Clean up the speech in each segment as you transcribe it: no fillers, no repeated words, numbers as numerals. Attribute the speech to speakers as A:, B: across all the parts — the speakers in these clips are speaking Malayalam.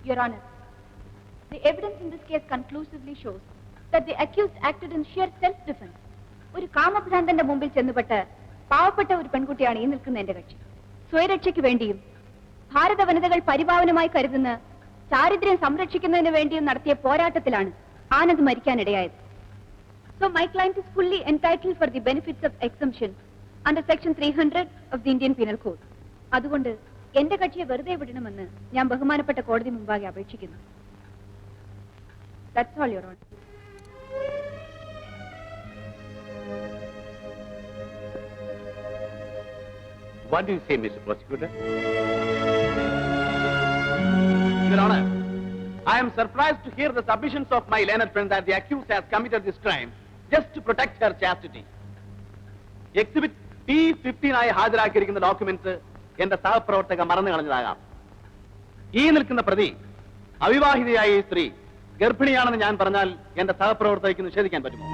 A: Your Honor, the evidence in this case conclusively shows that the accused acted in sheer self-defense. ഒരു കാമഭ്രാന്തന്റെ മുമ്പിൽ ചെന്നുപെട്ട് പാവപ്പെട്ട ഒരു പെൺകുട്ടിയാണ് ഈ നിൽക്കുന്ന എന്റെ കക്ഷി. സ്വയരക്ഷയ്ക്ക് വേണ്ടിയും ഭാരത വനിതകൾ പരിഭാവനമായി കരുതുന്ന ചാരിത്ര്യം സംരക്ഷിക്കുന്നതിന് വേണ്ടിയും നടത്തിയ പോരാട്ടത്തിലാണ് Anand മരിക്കാനിടയായത്. So my client is fully entitled for the benefits of exemption under section 300 of the Indian Penal Code. അതുകൊണ്ട് എന്റെ കക്ഷിയെ വെറുതെ വിടണമെന്ന് ഞാൻ ബഹുമാനപ്പെട്ട കോടതി മുമ്പാകെ അപേക്ഷിക്കുന്നു. That's all, Your Honor.
B: What do you say, Mr. Prosecutor?
C: Your Honor, I am surprised to hear the submissions of my learned friend that the accused has committed this crime just to protect her chastity. Exhibit P15 ആയി ഹാജരാക്കിയിരിക്കുന്ന ഡോക്യുമെന്റ്സ് എന്റെ സഹപ്രവർത്തക മറന്നു കളഞ്ഞതാകാം. ഈ നിൽക്കുന്ന പ്രതി അവിവാഹിതയായ ഈ സ്ത്രീ ഗർഭിണിയാണെന്ന് ഞാൻ പറഞ്ഞാൽ എന്റെ സഹപ്രവർത്തകയ്ക്ക് നിഷേധിക്കാൻ പറ്റുമോ?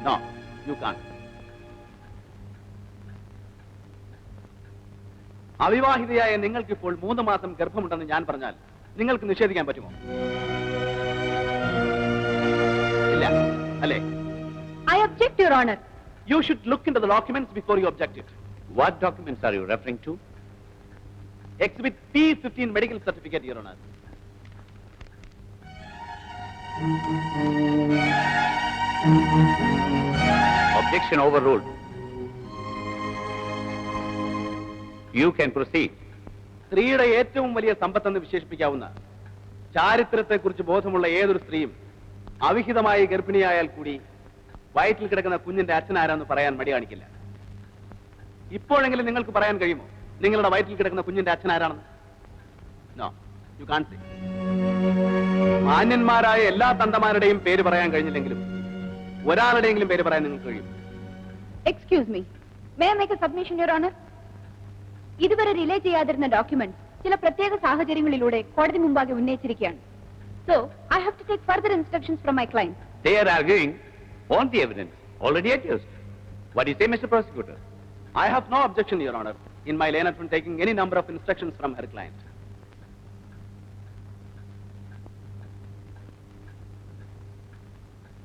C: No, you can't. അവിവാഹിതയായ നിങ്ങൾക്ക് ഇപ്പോൾ 3 മാസം ഗർഭമുണ്ടെന്ന് ഞാൻ പറഞ്ഞാൽ നിങ്ങൾക്ക് നിഷേധിക്കാൻ പറ്റുമോ? ഇല്ല അല്ലേ?
A: I object, Your Honor.
C: You should look into the documents before you object it.
B: What documents are you referring to?
C: Exhibit P15 medical certificate, Your Honor.
B: Objection overruled. You can proceed.
C: സ്ത്രീയുടെ ഏറ്റവും വലിയ സമ്പത്തെന്ന് വിശേഷിപ്പിക്കാവുന്ന ചാരിത്രത്തെക്കുറിച്ച് ബോധമുള്ള ഏതൊരു സ്ത്രീയും അവിഹിതമായി ഗർഭിണിയായാൽ കൂടി വയറ്റിൽ കിടക്കുന്ന കുഞ്ഞിന്റെ അച്ഛനാരാന്ന് പറയാൻ മടി കാണിക്കില്ല. ഇപ്പോഴെങ്കിലും നിങ്ങൾക്ക് പറയാൻ കഴിയുമോ നിങ്ങളുടെ വയറ്റിൽ കിടക്കുന്ന കുഞ്ഞിന്റെ അച്ഛനാരാണെന്ന്? No, you can't say. മാന്യന്മാരായ എല്ലാ തന്തമാരുടെയും പേര് പറയാൻ കഴിഞ്ഞില്ലെങ്കിലും ഒരാളുടെയെങ്കിലും പേര് പറയാൻ നിങ്ങൾക്ക് കഴിയും.
A: Excuse me. May I make a submission, Your Honor? ഇതുവരെ റിലേ ചെയ്യാതിരുന്ന ഡോക്യുമെന്റ് ചില പ്രത്യേക സാഹചര്യങ്ങളിലൂടെ കോടതി മുമ്പാകെ ഉന്നയിച്ചിരിക്കുകയാണ്. So, I have to take further instructions from my client.
B: They are arguing on the evidence already adduced. What do you say, Mr. Prosecutor?
C: I have no objection, Your Honor, in my learned friend taking any number of instructions from her client.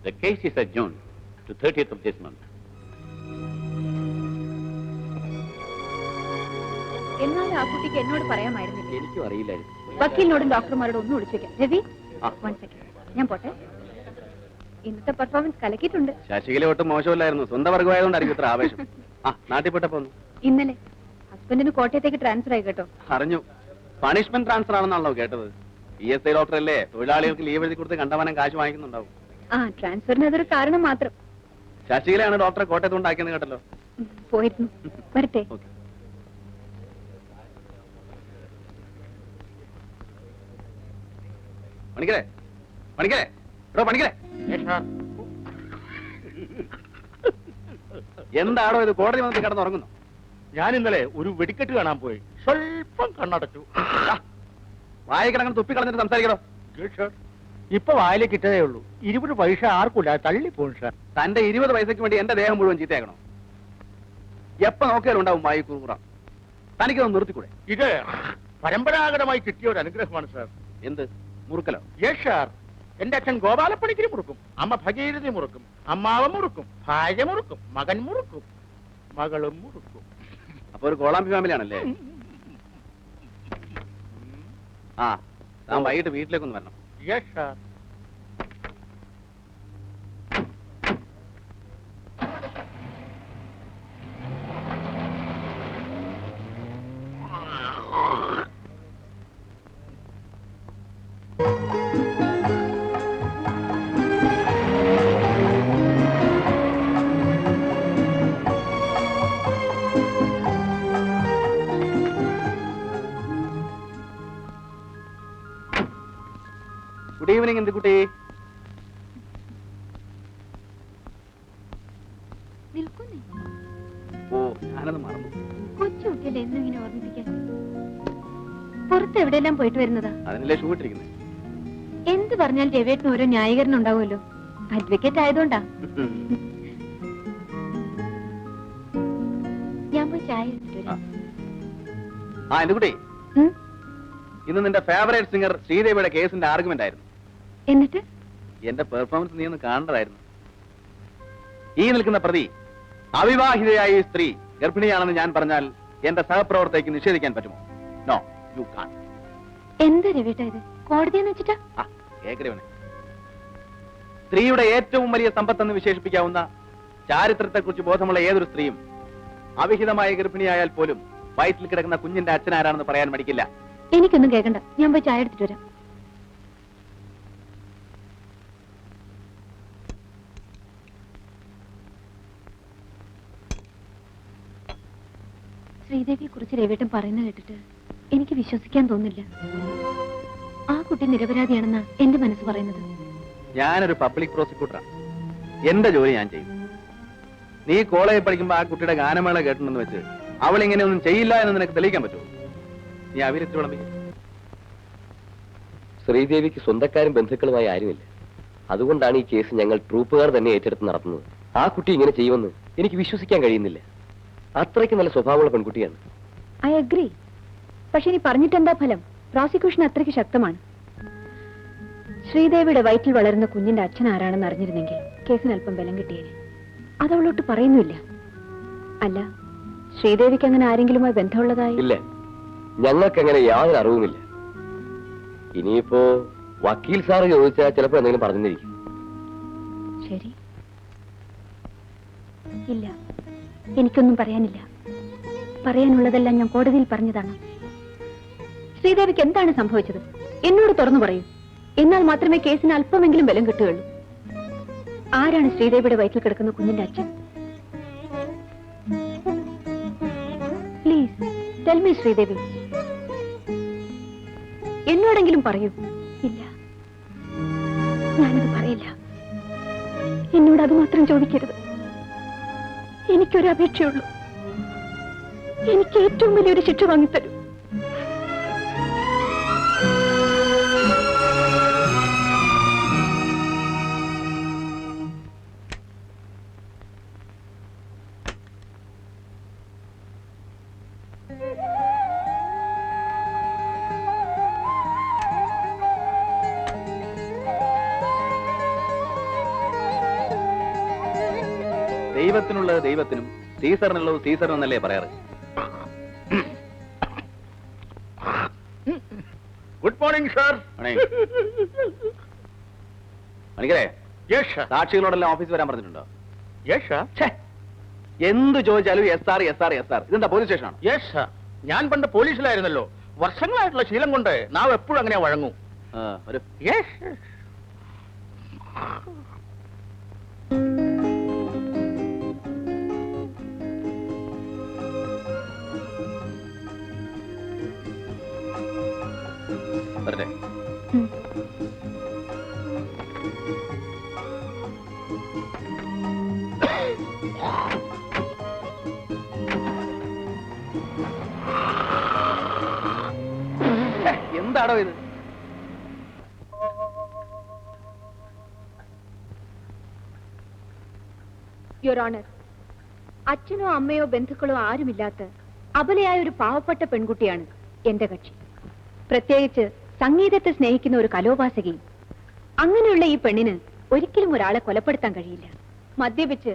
B: The case is adjourned to 30th of this month.
A: എന്നാലും ആ കുട്ടിക്ക് എന്നോട് പറയാമായിരുന്നില്ല.
C: എനിക്കും അറിയില്ലായിരുന്നു.
A: വക്കീലിനോടും ഡോക്ടർമാരോടും ഒന്ന് വിളിച്ചേക്കാം. രവി, 1 second. ഞാൻ പോട്ടെ. ഇന്നത്തെ പെർഫോമൻസ് കലക്കിയിട്ടുണ്ട്.
C: ശശികല ഒട്ടും മോശമില്ലായിരുന്നു. സ്വന്തം വർഗമായതുകൊണ്ടായിരിക്കും ഇത്ര ആവേശം. നാട്ടിൽ പോട്ടെ പോന്നു.
A: ഇന്നലെ ഹസ്ബൻഡിന് കോട്ടയത്തേക്ക് ട്രാൻസ്ഫർ ആയി കേട്ടോ.
C: അറിഞ്ഞു. പണിഷ്മെന്റ് ട്രാൻസ്ഫർ ആണെന്നാണല്ലോ കേട്ടത്. ESI ഡോക്ടർ അല്ലേ, തൊഴിലാളികൾക്ക് ലീവ് എഴുതി കൊടുത്ത് കണ്ടമാനം കാശ് വാങ്ങിക്കുന്നുണ്ടാവും.
A: ട്രാൻസ്ഫറിന് അതൊരു കാരണം മാത്രം.
C: ശശികലയാണ് ഡോക്ടറെ കോട്ടയത്ത് കൊണ്ടാക്കിയെന്ന് കേട്ടല്ലോ.
A: പോയിരുന്നു. വരട്ടെ.
C: പണിക്കരെ, പണിക്കരെ, പണിക്കരെ, എന്താണോ ഇത്? കോടതി വന്നിട്ട് കിടന്നുറങ്ങുന്നു.
D: ഞാൻ ഇന്നലെ ഒരു വെടിക്കെട്ട് കാണാൻ പോയി. സ്വല്പം കണ്ണടച്ചു.
C: വായ കിടങ്ങനെ തുപ്പി കളഞ്ഞിട്ട് സംസാരിക്കണോ?
D: ഇപ്പൊ വായിലേക്ക് ഇട്ടതേ ഉള്ളൂ. 20 പൈസ ആർക്കില്ല, തള്ളിപ്പോകും സാർ.
C: തന്റെ 20 പൈസയ്ക്ക് വേണ്ടി എന്റെ ദേഹം മുഴുവൻ ചീത്തയാക്കണോ? എപ്പോ നോക്കിയാലും ഉണ്ടാവും വായി കുറുമുറ. തനിക്കൊന്ന് നിർത്തിക്കൂടെ?
D: ഇത് പരമ്പരാഗതമായി കിട്ടിയ ഒരു അനുഗ്രഹമാണ് സാർ.
C: എന്ത് മുറുക്കലോ?
D: Yes sir. എന്റെ അച്ഛൻ ഗോപാലപ്പണിക്കരി മുറുക്കും, അമ്മ ഭഗീരഥി മുറുക്കും, അമ്മാവൻ മുറുക്കും, ഭാര്യ മുറുക്കും, മകൻ മുറുക്കും, മകളും മുറുക്കും.
C: അപ്പൊ ഒരു കോളാമ്പി ഫാമിലിയാണല്ലേ? താൻ വൈകിട്ട് വീട്ടിലേക്കൊന്ന് വരണം.
D: Yes sir.
C: ഗുഡ് ഈവനിങ് എന്തുകുട്ടി. ഓ, ഞാനത് മറന്നു.
A: കൊച്ചുകുട്ടിയല്ലേ എന്നും ഇങ്ങനെ ഓർമ്മിപ്പിക്കാൻ. പുറത്ത് എവിടെയെല്ലാം പോയിട്ട് വരുന്നതാ?
C: അതിനല്ലേ ഷൂ ഇട്ടിരിക്കുന്നത്.
A: എന്ത് പറഞ്ഞാൽ രവേട്ടിന് ഓരോ ന്യായീകരണം ഉണ്ടാവുമല്ലോ. അഡ്വക്കേറ്റ് ആയതുകൊണ്ടാ. ഞാൻ പോയി ചായ എടുത്തിട്ട് വരാം.
C: എന്റെ കുട്ടി,
A: ഉം?
C: ഇന്ന് നിന്റെ ഫേവറേറ്റ് സിംഗർ ശ്രീദേവിയുടെ കേസിന്റെ ആർഗ്യുമെന്റ് ആയിരുന്നു.
A: എന്നിട്ട്
C: എന്റെ പെർഫോമൻസ് നീ ഒന്ന് കാണേണ്ടതായിരുന്നു. ഈ നിൽക്കുന്ന പ്രതി അവിവാഹിതയായ ഈ സ്ത്രീ ഗർഭിണിയാണെന്ന് ഞാൻ പറഞ്ഞാൽ എന്റെ സഹപ്രവർത്തകയ്ക്ക് നിഷേധിക്കാൻ പറ്റുമോ? നോ, യു കാൺ.
A: എന്താ രവിട്ട ഇത്? കോടതിയെന്ന് വെച്ചിട്ടാ?
C: ഏകരവനെ, സ്ത്രീയുടെ ഏറ്റവും വലിയ സമ്പത്തെന്ന് വിശേഷിപ്പിക്കാവുന്ന ചാരിത്രത്തെക്കുറിച്ച് ബോധമുള്ള ഏതൊരു സ്ത്രീയും അവിഹിതമായ ഗർഭിണിയായാൽ പോലും വയറ്റിൽ കിടക്കുന്ന കുഞ്ഞിന്റെ അച്ഛനാരാണെന്ന് പറയാൻ മടിക്കില്ല.
A: എനിക്കൊന്നും കേൾക്കണ്ട, ഞാൻ പോയി ചായ എടുത്തിട്ട് വരാം. ശ്രീദേവിയെ കുറിച്ച് രവിട്ടൻ പറയുന്നത് കേട്ടിട്ട് എനിക്ക് വിശ്വസിക്കാൻ തോന്നില്ല. ആ കുട്ടി നിരപരാധിയാണെന്നാ എന്റെ മനസ്സ് പറയുന്നത്.
C: ഞാനൊരു പബ്ലിക് പ്രോസിക്യൂട്ടറാണ്. എന്റെ ജോലി ഞാൻ ചെയ്യും. നീ കോളേജിൽ പഠിക്കുമ്പോ ആ കുട്ടിയുടെ ഗാനമേള കേട്ടിട്ടുണ്ടെന്ന് വെച്ച് അവൾ ഇങ്ങനെയൊന്നും ചെയ്യില്ല എന്ന് നിനക്ക് തെളിയിക്കാൻ പറ്റുമോ? നീ അവിരത്തിൽ വിളമ്പിക്കും.
E: ശ്രീദേവിക്ക് സ്വന്തക്കാരും ബന്ധുക്കളുമായി ആരുമില്ല. അതുകൊണ്ടാണ് ഈ കേസ് ഞങ്ങൾ ട്രൂപ്പുകാർ തന്നെ ഏറ്റെടുത്ത് നടത്തുന്നത്. ആ കുട്ടി ഇങ്ങനെ ചെയ്യുമെന്ന് എനിക്ക് വിശ്വസിക്കാൻ കഴിയുന്നില്ല. അത്രയ്ക്ക് നല്ല സ്വഭാവമുള്ള പെൺകുട്ടിയാണ്.
A: I agree. പക്ഷെ ഇനി പറഞ്ഞിട്ടെന്താ ഫലം? പ്രോസിക്യൂഷൻ അത്രയ്ക്ക് ശക്തമാണ്. ശ്രീദേവിയുടെ വയറ്റിൽ വളരുന്ന കുഞ്ഞിന്റെ അച്ഛൻ ആരാണെന്ന് അറിഞ്ഞിരുന്നെങ്കിൽ കേസിന് അല്പം ബലം കിട്ടിയേനെ. അതവളോട്ട് പറയുന്നില്ല. അല്ല, ശ്രീദേവിക്ക് അങ്ങനെ ആരെങ്കിലുമായി ബന്ധമുള്ളതായി?
E: ഇല്ല, ഞങ്ങൾക്കങ്ങനെ യാതൊരു അറിവുമില്ല. ഇനിയിപ്പോ വക്കീൽ സാറ് ചോദിച്ചാൽ ചിലപ്പോ എന്തെങ്കിലും പറഞ്ഞിരിക്കും.
A: ശരി, ഇല്ല, എനിക്കൊന്നും പറയാനില്ല. പറയാനുള്ളതെല്ലാം ഞാൻ കോടതിയിൽ പറഞ്ഞതാണ്. ശ്രീദേവിക്ക് എന്താണ് സംഭവിച്ചത് എന്നോട് തുറന്നു പറയൂ. എന്നാൽ മാത്രമേ കേസിന് അല്പമെങ്കിലും ബലം കിട്ടുകയുള്ളൂ. ആരാണ് ശ്രീദേവിയുടെ വയറ്റിൽ കിടക്കുന്ന കുഞ്ഞിന്റെ അച്ഛൻ? Please tell me Sridevi. എന്നോടെങ്കിലും പറയൂ. ഇല്ല, ഞാനത് പറയില്ല. എന്നോട് അത് മാത്രം ചോദിക്കരുത്. എനിക്കൊരു അപേക്ഷയുള്ളൂ. എനിക്ക് ഏറ്റവും വലിയൊരു ശിക്ഷ വാങ്ങിത്തരൂ.
C: ദൈവത്തിനുള്ളത് ദൈവത്തിനും സീസറിനുള്ളത് സീസറിനും എന്നല്ലേ പറയാറ്?
D: Good morning sir.
C: മണിക്കരെ,
D: യെസ് സാർ.
C: സാക്ഷികളോടെല്ലാം ഓഫീസ് വരാൻ പറഞ്ഞിട്ടുണ്ടോ?
D: Yes sir.
C: എന്ത് ചോദിച്ചാലും yes sir yes sir yes sir. ഇതെന്താ പോലീസ് സ്റ്റേഷനാണ്?
D: Yes sir. ഞാൻ പണ്ട് പോലീസിലായിരുന്നല്ലോ. വർഷങ്ങളായിട്ടുള്ള ശീലം കൊണ്ട് നാം എപ്പോഴും അങ്ങനെ വഴങ്ങും.
C: ഒരു
D: യെസ്.
C: വരട്ടെ. എന്താടോ ഇത്?
A: യുവർ ഓണർ, അച്ഛനോ അമ്മയോ ബന്ധുക്കളോ ആരുമില്ലാത്ത അബലയായ ഒരു പാവപ്പെട്ട പെൺകുട്ടിയാണ് എന്റെ കക്ഷി. പ്രത്യേകിച്ച് സംഗീതത്തെ സ്നേഹിക്കുന്ന ഒരു കലോപാസകയും. അങ്ങനെയുള്ള ഈ പെണ്ണിന് ഒരിക്കലും ഒരാളെ കൊലപ്പെടുത്താൻ കഴിയില്ല. മദ്യപിച്ച്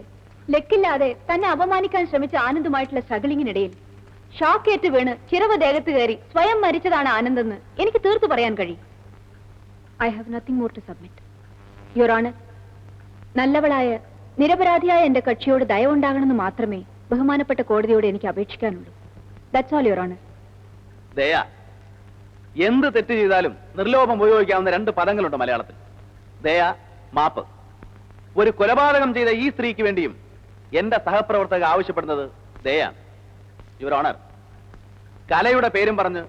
A: ലക്കില്ലാതെ തന്നെ അപമാനിക്കാൻ ശ്രമിച്ച ആനന്ദുമായിട്ടുള്ള സ്ട്രഗിളിങ്ങിനിടയിൽ ഷോക്കേറ്റ് വീണ് ചിറവ ദേഹത്ത് കയറി സ്വയം മരിച്ചതാണ് ആനന്ദെന്ന് എനിക്ക് തീർത്തു പറയാൻ കഴിയും. I have nothing more to submit. Your honour, നല്ലവളായ നിരപരാധിയായ എന്റെ കക്ഷിയോട് ദയവുണ്ടാകണമെന്ന് മാത്രമേ ബഹുമാനപ്പെട്ട കോടതിയോട് എനിക്ക് അപേക്ഷിക്കാനുള്ളൂ. That's all your honour.
C: ദയ, എന്ത് തെറ്റ് ചെയ്താലും നിർലോഭം ഉപയോഗിക്കാവുന്ന രണ്ട് പദങ്ങളുണ്ട് മലയാളത്തിൽ: ദയ, മാപ്പ്. ഒരു കൊലപാതകം ചെയ്ത ഈ സ്ത്രീക്ക് വേണ്ടിയും എന്റെ സഹപ്രവർത്തക ആവശ്യപ്പെടുന്നത് ദയാണ്. യുവർ ഓണർ, കലയുടെ പേരും പറഞ്ഞ്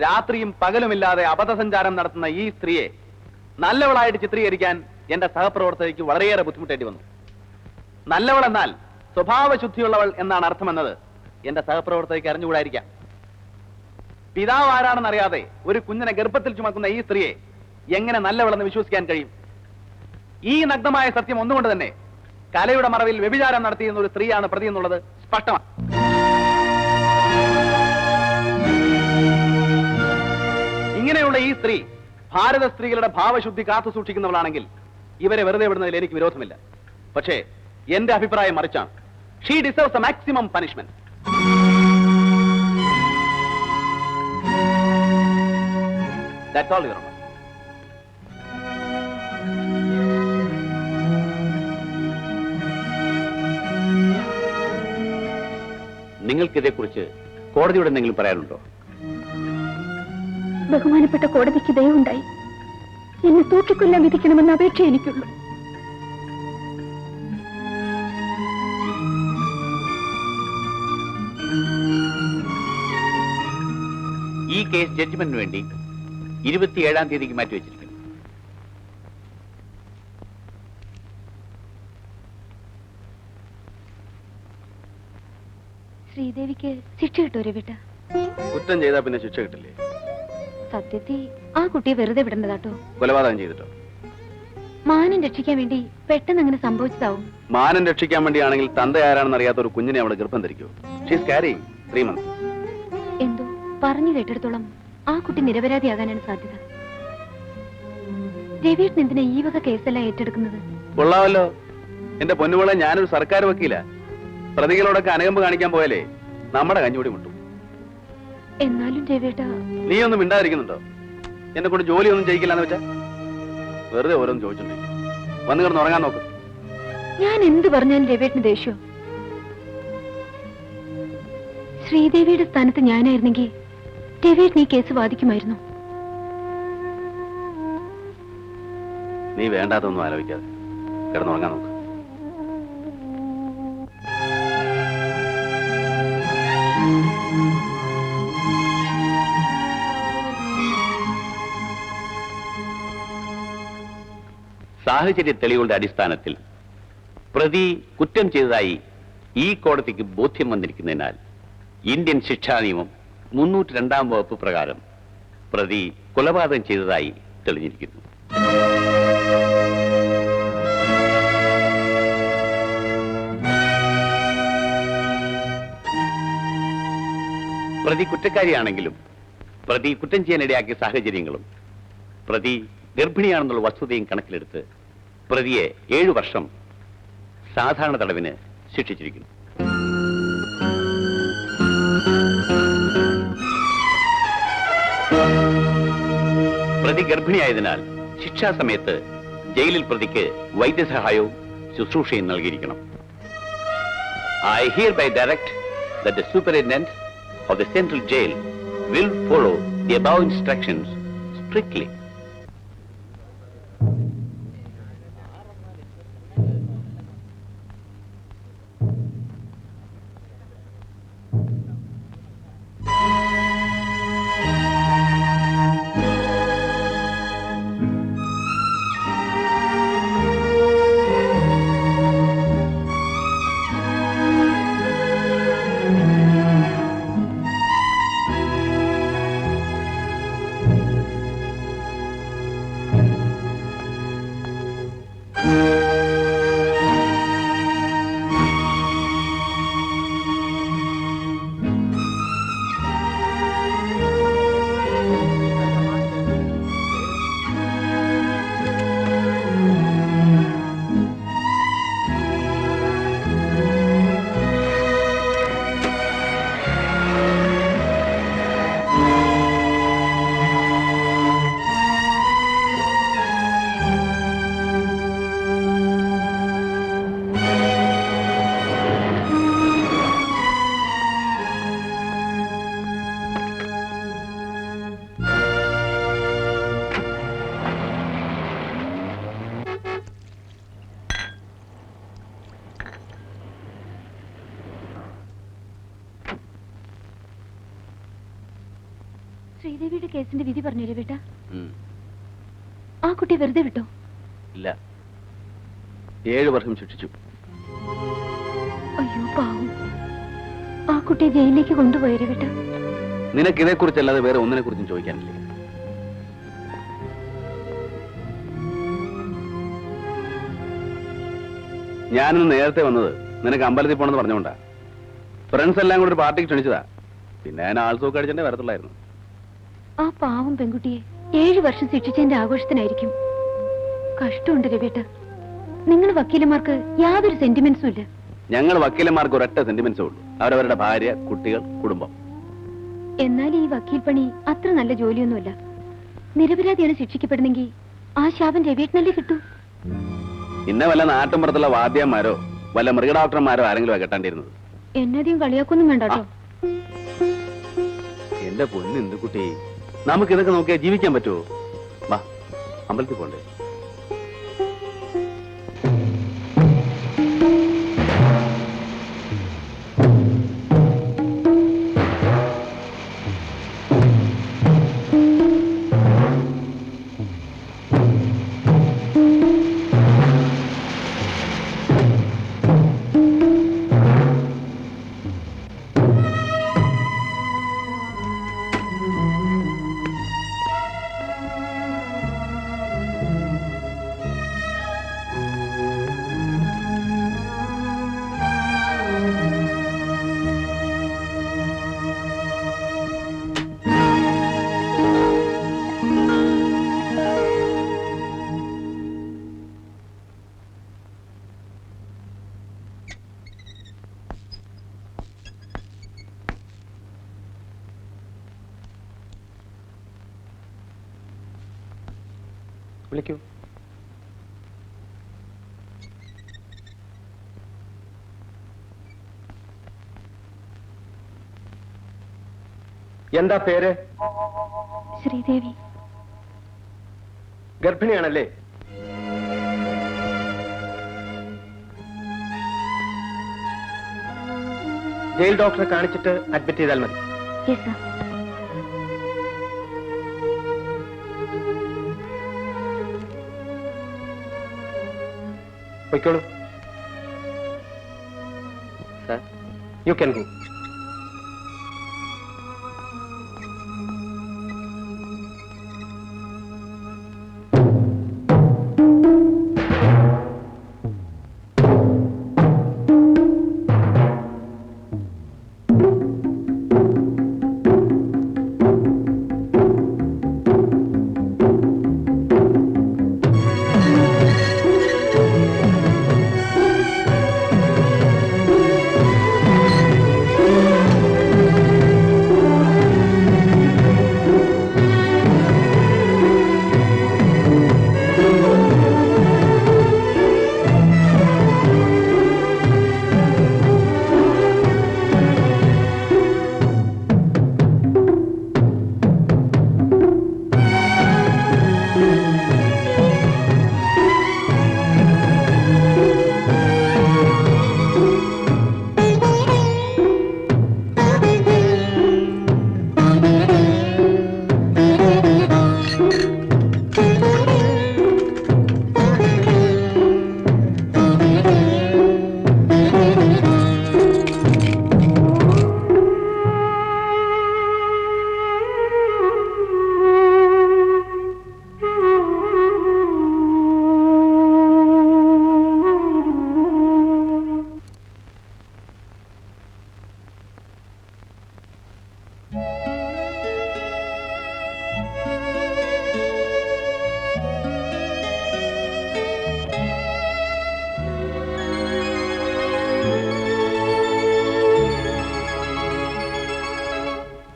C: രാത്രിയും പകലുമില്ലാതെ അബദ്ധസഞ്ചാരം നടത്തുന്ന ഈ സ്ത്രീയെ നല്ലവളായിട്ട് ചിത്രീകരിക്കാൻ എന്റെ സഹപ്രവർത്തകയ്ക്ക് വളരെയേറെ ബുദ്ധിമുട്ടേണ്ടി വന്നു. നല്ലവൾ എന്നാൽ സ്വഭാവശുദ്ധിയുള്ളവൾ എന്നാണ് അർത്ഥമെന്നത് എന്റെ സഹപ്രവർത്തകയ്ക്ക് അറിഞ്ഞുകൂടായിരിക്കാം. പിതാവ് ആരാണെന്നറിയാതെ ഒരു കുഞ്ഞിനെ ഗർഭത്തിൽ ചുമക്കുന്ന ഈ സ്ത്രീയെ എങ്ങനെ നല്ലവളെന്ന് വിശ്വസിക്കാൻ കഴിയും? ഈ നഗ്നമായ സത്യം ഒന്നുകൊണ്ട് തന്നെ കലയുടെ മറവിൽ വ്യഭിചാരം നടത്തിയിരുന്ന ഒരു സ്ത്രീയാണ് പ്രതി എന്നുള്ളത് സ്പഷ്ടമാണ്. ഇങ്ങനെയുള്ള ഈ സ്ത്രീ ഭാരത സ്ത്രീകളുടെ ഭാവശുദ്ധി കാത്തു സൂക്ഷിക്കുന്നവളാണെങ്കിൽ ഇവരെ വെറുതെ വിടുന്നതിൽ എനിക്ക് വിരോധമില്ല. പക്ഷേ എന്റെ അഭിപ്രായം മറിച്ചാണ്. She deserves the maximum punishment. That's all your honour.
B: നിങ്ങൾക്കിതേക്കുറിച്ച് കോടതിയോട് എന്തെങ്കിലും പറയാനുണ്ടോ?
A: ബഹുമാനപ്പെട്ട കോടതിക്ക് ദയവുണ്ടായി എന്നെ തൂക്കിക്കൊല്ലാൻ വിധിക്കണമെന്ന അപേക്ഷ എനിക്കുള്ളൂ.
B: ഈ കേസ് ജഡ്ജ്മെന്റിന് വേണ്ടി 27-ാം തീയതിക്ക് മാറ്റിവെച്ചിരിക്കുന്നു.
A: ശ്രീദേവിക്ക് ശിക്ഷ കിട്ടോ രവിട്ട?
C: കുറ്റം ചെയ്താൽ പിന്നെ ശിക്ഷ കിട്ടില്ലേ?
A: സത്യത്തിൽ ആ കുട്ടിയെ വെറുതെ വിടേണ്ടതാട്ടോ.
C: കൊലപാതകം ചെയ്തിട്ടോ?
A: മാനം രക്ഷിക്കാൻ വേണ്ടി പെട്ടെന്ന് അങ്ങനെ സംഭവിച്ചതാവും.
C: മാനം രക്ഷിക്കാൻ വേണ്ടിയാണെങ്കിൽ തന്റെ ആരാണെന്ന് അറിയാത്ത ഒരു കുഞ്ഞിനെ അവളെ ഗർഭം ധരിക്കൂ. She's carrying 3 months.
A: എന്തോ പറഞ്ഞു കേട്ടിടത്തോളം ആ കുട്ടി നിരപരാധിയാകാനാണ് സാധ്യത. രവീട്ടൻ എന്തിനാ ഈ വക കേസെല്ലാം ഏറ്റെടുക്കുന്നത്?
C: കൊള്ളാമല്ലോ. എന്റെ പൊന്നുമോളെ, ഞാനൊരു സർക്കാർ വക്കീല. പ്രതികളോടൊക്കെ അനുകമ്പ് കാണിക്കാൻ പോയാലേ നമ്മുടെ കഞ്ഞൂടി മുട്ടും.
A: എന്നാലും രവിട്ട,
C: നീ ഒന്നും മിണ്ടാതിരിക്കുന്നുണ്ടോ? എന്നെ കൊണ്ട് ജോലിയൊന്നും ചെയ്യിക്കില്ലെന്ന് വെച്ചാ വെറുതെ ഓരോന്ന് ചോദിച്ചിട്ടുണ്ട്. വന്നു കിടന്ന് ഉറങ്ങാൻ നോക്ക്.
A: ഞാൻ എന്ത് പറഞ്ഞാലും രവിട്ടിന് ദേഷ്യം. ശ്രീദേവിയുടെ സ്ഥാനത്ത് ഞാനായിരുന്നെങ്കിൽ രവിട്ട് ഈ കേസ് വാദിക്കുമായിരുന്നു.
C: നീ വേണ്ടാത്തൊന്നും ആലോചിക്കാതെ കിടന്നുറങ്ങാൻ നോക്ക്.
B: സാഹചര്യ തെളിവുകളുടെ അടിസ്ഥാനത്തിൽ പ്രതി കുറ്റം ചെയ്തതായി ഈ കോടതിക്ക് ബോധ്യം വന്നിരിക്കുന്നതിനാൽ ഇന്ത്യൻ ശിക്ഷാ നിയമം 302-ാം വകുപ്പ് പ്രകാരം പ്രതി കൊലപാതകം ചെയ്തതായി തെളിഞ്ഞിരിക്കുന്നു. പ്രതി കുറ്റക്കാരിയാണെങ്കിലും പ്രതി കുറ്റം ചെയ്യാനിടയാക്കിയ സാഹചര്യങ്ങളും പ്രതി ഗർഭിണിയാണെന്നുള്ള വസ്തുതയും കണക്കിലെടുത്ത് പ്രതിയെ 7 വർഷം സാധാരണ തടവിന് ശിക്ഷിച്ചിരിക്കുന്നു. പ്രതി ഗർഭിണിയായതിനാൽ ശിക്ഷാസമയത്ത് ജയിലിൽ പ്രതിക്ക് വൈദ്യസഹായവും ശുശ്രൂഷയും നൽകിയിരിക്കണം. I hereby direct that the superintendent of the central jail will follow the above instructions strictly.
A: ശ്രീദേവിയുടെ കേസിന്റെ വിധി പറഞ്ഞു രവിട്ട? ആ കുട്ടി വെറുതെ വിട്ടോ?
C: ഇല്ല, 7 വർഷം ശിക്ഷിച്ചു.
A: അയ്യോ പാവം, ആ കുട്ടിയെ ജയിലിലേക്ക് കൊണ്ടുപോയി രവിട്ട.
C: നിനക്ക് ഇതേക്കുറിച്ചല്ലാതെ വേറെ ഒന്നിനെ കുറിച്ചും ചോദിക്കാനില്ലേ? ഞാനിന്ന് നേരത്തെ വന്നത് നിനക്ക് അമ്പലത്തിൽ പോണെന്ന് പറഞ്ഞുകൊണ്ടാ. ഫ്രണ്ട്സ് എല്ലാം കൂടെ ഒരു പാർട്ടിക്ക് ക്ഷണിച്ചതാ. പിന്നെ ഞാൻ ആൾസോക്ക് അടിച്ചെന്നെ വരത്തുള്ളായിരുന്നു.
A: ആ പാവം പെൺകുട്ടിയെ 7 വർഷം ശിക്ഷിച്ചതിന്റെ ആഘോഷത്തിനായിരിക്കും. കഷ്ടമുണ്ട് രവിയേട്ട. നിങ്ങൾ വക്കീലന്മാർക്ക് യാതൊരു സെന്റിമെന്റ്സും ഇല്ല.
C: ഞങ്ങൾ വക്കീലന്മാർക്ക് ഒരൊറ്റ സെന്റിമെന്റ്സേ ഉള്ളൂ, അവരവരുടെ ഭാര്യ, കുട്ടികൾ, കുടുംബം.
A: എന്നാൽ ഈ വക്കീൽ പണി അത്ര നല്ല ജോലിയൊന്നുമല്ല. നിരപരാധിയാണ് ശിക്ഷിക്കപ്പെടുന്നെങ്കിൽ ആ ശാപം രവിയേട്ടനല്ലേ കിട്ടൂ.
C: ഇന്ന വല്ല നാട്ടുമ്പുറത്തുള്ള വാദ്യന്മാരോ വല്ല മൃഗഡോക്ടർമാരോ ആരെങ്കിലും കെട്ടാണ്ടിരുന്നത്.
A: എന്നധികം കളിയാക്കൊന്നും വേണ്ട കേട്ടോ.
C: എന്റെ പൊന്ന് എന്ത് കുട്ടി, നമുക്ക് ഇതൊക്കെ നോക്കിയാൽ ജീവിക്കാൻ പറ്റുമോ? വാ, അമ്പലത്തിൽ പോണ്ടേ?
E: വിളിക്കൂ.
F: എന്താ പേര്?
A: ശ്രീദേവി.
F: ഗർഭിണിയാണല്ലേ? ജയിൽ ഡോക്ടറെ കാണിച്ചിട്ട് അഡ്മിറ്റ് ചെയ്താൽ മതി.
A: Yes sir.
F: പൊയ്ക്കോളൂ.
E: Sir,
F: you can go.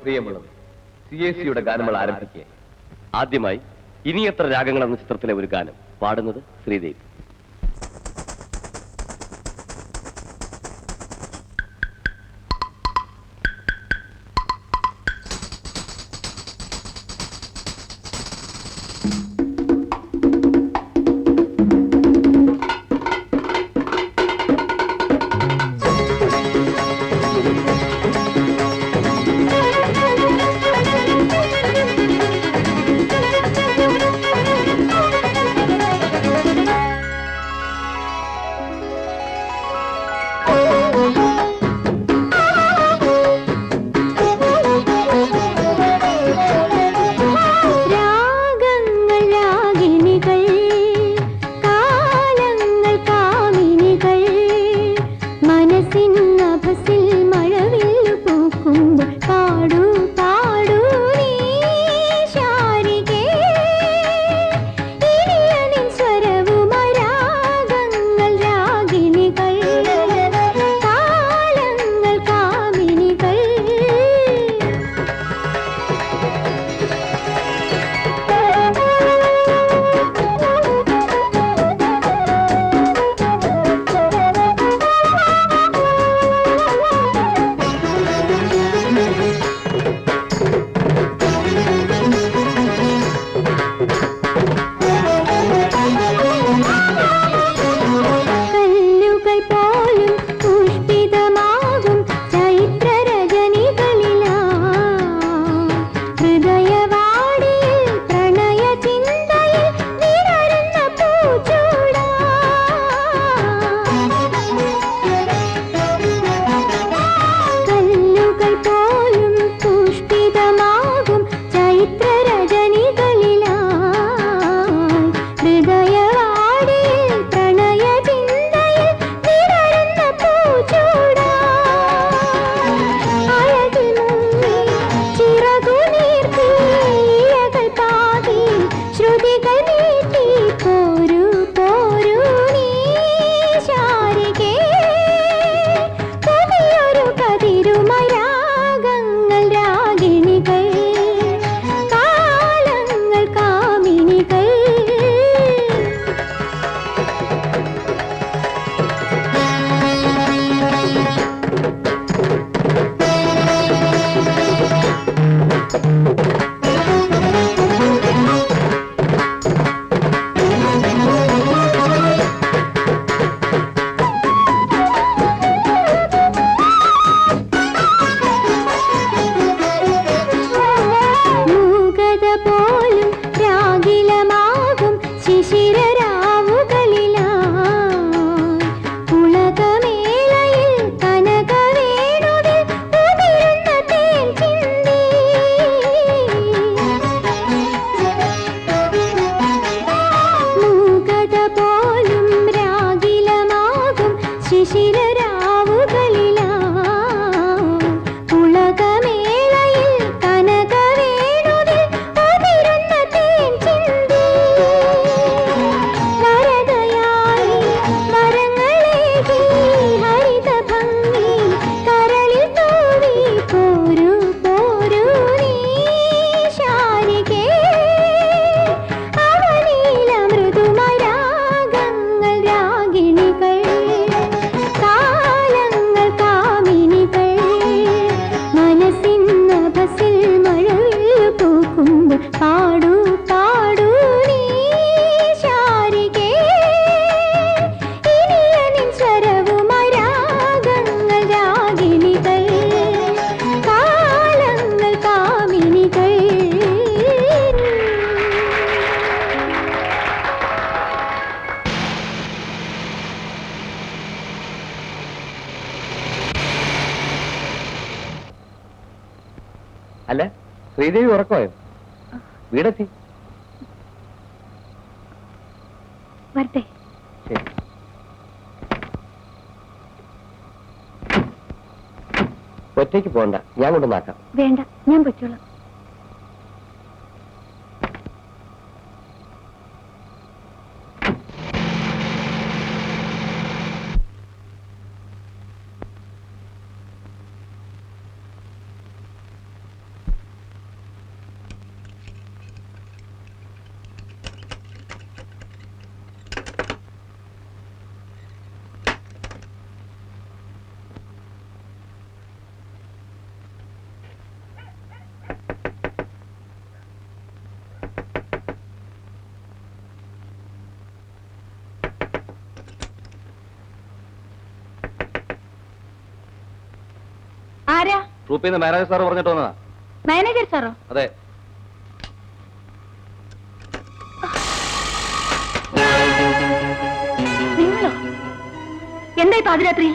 E: പ്രിയമുള്ളത്, CAC-യുടെ ഗാനങ്ങൾ ആരംഭിക്കുക. ആദ്യമായി ഇനി എത്ര രാഗങ്ങൾ എന്ന ചിത്രത്തിലെ ഒരു ഗാനം പാടുന്നത് ശ്രീദേവി.
G: ശ്രുതികൾ നീട്ടി പോരൂ പോരൂ നീ ശാരികേ പുതിയൊരു കതിരുമരാഗങ്ങൾ രാഗിണികൾ കാലങ്ങൾ കാമിനികൾ മൂകത പോലും രാഗിലമാകും ശിശിരരാവുകളിലായി പുളകമേളയിൽ കനകവേണുവിൽ ഉതിരുന്ന തേൻ ചിന്തി മൂകത പോലും രാഗിലമാകും ശിശിരരാവുകളിലായി പുളകമേളയിൽ കനകവേണുവിൽ ഉതിരുന്ന തേൻ ചിന്തി വരദയായി വരങ്ങളേകി ഹരിതഭംഗി കരളിൽ തൂവി പോരൂ പോരൂ നീ ശാരികേ അവനീല മൃദുമരാഗങ്ങൾ രാഗിണികൾ കാലങ്ങൾ കാമിനികൾ മനസ്സിൻ നഭസിൽ മഴവിൽ പൂക്കുമ്പോൾ പാടൂ പാടൂ നീ ശാരികേ ഇനിയനിൻ സ്വരവുമരാഗങ്ങൾ രാഗിണികൾ കാലങ്ങൾ കാമിനികൾ
E: അല്ല ശ്രീദേവി ഉറക്കമായോ? വീടെത്തി.
A: വരട്ടെ.
E: ശരി. ഒറ്റയ്ക്ക് പോകണ്ട, ഞാൻ കൊണ്ടുവന്നാക്കാം.
A: വേണ്ട, ഞാൻ പറ്റോളാം. ആരാ?
E: ട്രൂപ്പിൽ നിന്ന് മാനേജർ സാർ പറഞ്ഞിട്ട് വന്നതാ.
A: മാനേജർ സാറോ?
E: അതെ.
A: നിങ്ങളോ? എന്തായി പാതിരാത്രി?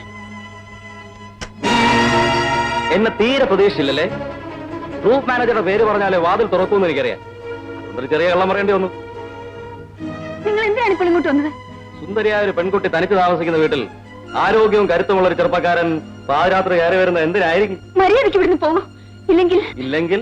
E: എന്നെ തീരെ പ്രതീക്ഷിച്ചില്ലല്ലേ? ട്രൂപ്പ് മാനേജറുടെ പേര് പറഞ്ഞാലേ വാതിൽ തുറക്കുമെന്ന് എനിക്കറിയാം. അതുകൊണ്ടൊരു ചെറിയ കള്ളം പറയേണ്ടി വന്നു.
A: നിങ്ങൾ എന്തിനാണ് ഇപ്പോൾ ഇങ്ങോട്ട് വന്നത്?
E: സുന്ദരിയായ ഒരു പെൺകുട്ടി തനിച്ച് താമസിക്കുന്ന വീട്ടിൽ ആരോഗ്യവും കരുത്തുമുള്ള ഒരു ചെറുപ്പക്കാരൻ പാതിരാത്രി കയറി വരുന്ന എന്തിനായിരിക്കും?
A: മര്യാദയ്ക്ക് ഇവിടുന്ന് പോകും. ഇല്ലെങ്കിൽ
E: ഇല്ലെങ്കിൽ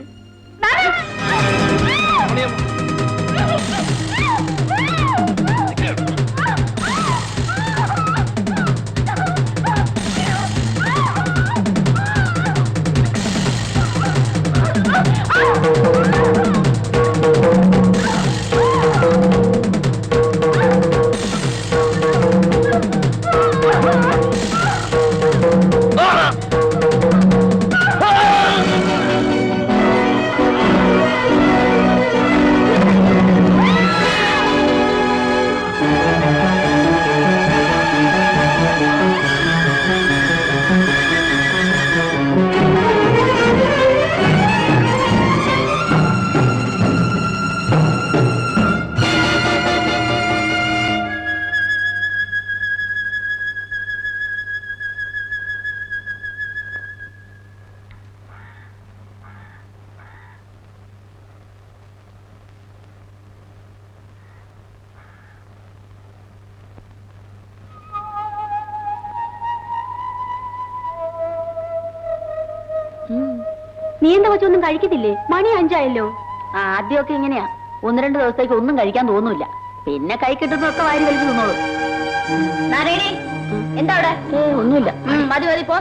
A: നീ എന്താ കൊച്ചൊന്നും കഴിക്കത്തില്ലേ? മണി 5 ആയല്ലോ. ആദ്യമൊക്കെ ഇങ്ങനെയാ. 1-2 ദിവസത്തേക്ക് ഒന്നും കഴിക്കാൻ തോന്നൂല. പിന്നെ കൈ കിട്ടുന്നതൊക്കെ വാരി വലിച്ചു തിന്നോളൂ. നാരായണി, എന്താ അവിടെ? ഒന്നുമില്ല. മതി മതി പോ.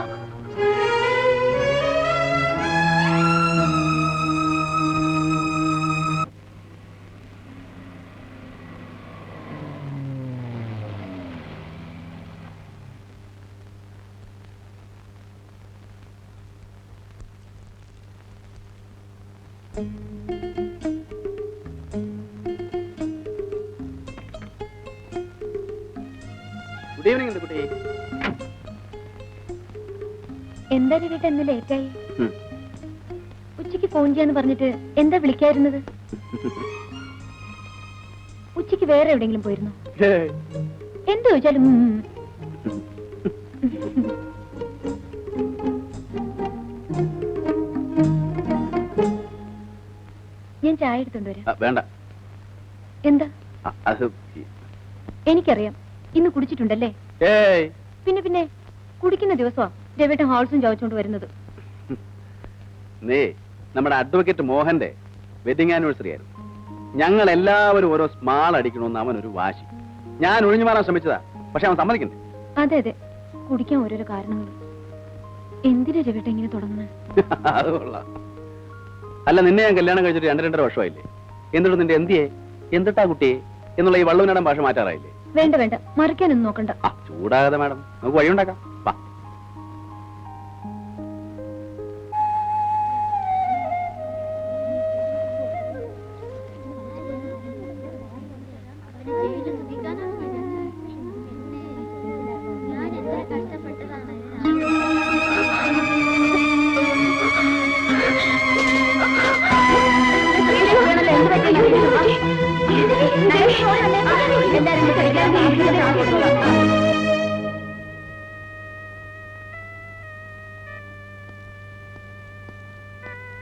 C: ഗുഡ് ഈവനിങ് കുട്ടി.
A: എന്താ രവിട്ട ഇന്ന് ലേറ്റായി? ഉച്ചയ്ക്ക് ഫോൺ ചെയ്യാന്ന് പറഞ്ഞിട്ട് എന്താ വിളിക്കായിരുന്നത്? ഉച്ചയ്ക്ക് വേറെ എവിടെയെങ്കിലും പോയിരുന്നു? എന്ത് ചോദിച്ചാലും ഞാൻ ചായ എടുത്തോണ്ട് വരാം.
C: വേണ്ട.
A: എന്താ?
C: അത്
A: എനിക്കറിയാം, ഇന്ന് കുടിച്ചിട്ടുണ്ടല്ലേ? പിന്നെ കുടിക്കുന്ന ദിവസമാ രവിട്ടൻ ഹാൾസും ചവച്ചോണ്ട് വരുന്നത്.
C: നീ നമ്മുടെ അഡ്വക്കേറ്റ് മോഹന്റെ വെഡിങ് ആനിവേഴ്സറി ആയിരുന്നു. ഞങ്ങൾ എല്ലാവരും ഓരോ സ്മാൾ അടിക്കണമെന്ന് അവനൊരു വാശി. ഞാൻ ഒഴിഞ്ഞു മാറാൻ ശ്രമിച്ചതാ, പക്ഷെ അവൻ സമ്മതിക്കണ്ടേ?
A: അതെ അതെ, കുടിക്കാൻ ഓരോരോ കാരണങ്ങൾ. എന്തിനാ രവിട്ടൻ ഇങ്ങനെ തുടങ്ങുന്നത്?
C: അത് കൊള്ളാം. അല്ല, നിന്നെ ഞാൻ കല്യാണം കഴിച്ചിട്ട് 2-2.5 വർഷമായില്ലേ? എന്നിട്ട് നിന്റെ എന്തിയെ എന്തിട്ടാ കുട്ടിയെ എന്നുള്ള ഈ വള്ളവിനാടൻ ഭാഷ മാറ്റാറായില്ലേ?
A: വേണ്ട വേണ്ട, മറിക്കാനൊന്നും നോക്കണ്ട.
C: ചൂടാകാതെ മാഡം, നമുക്ക് വഴിയുണ്ടാക്കാം. വാ.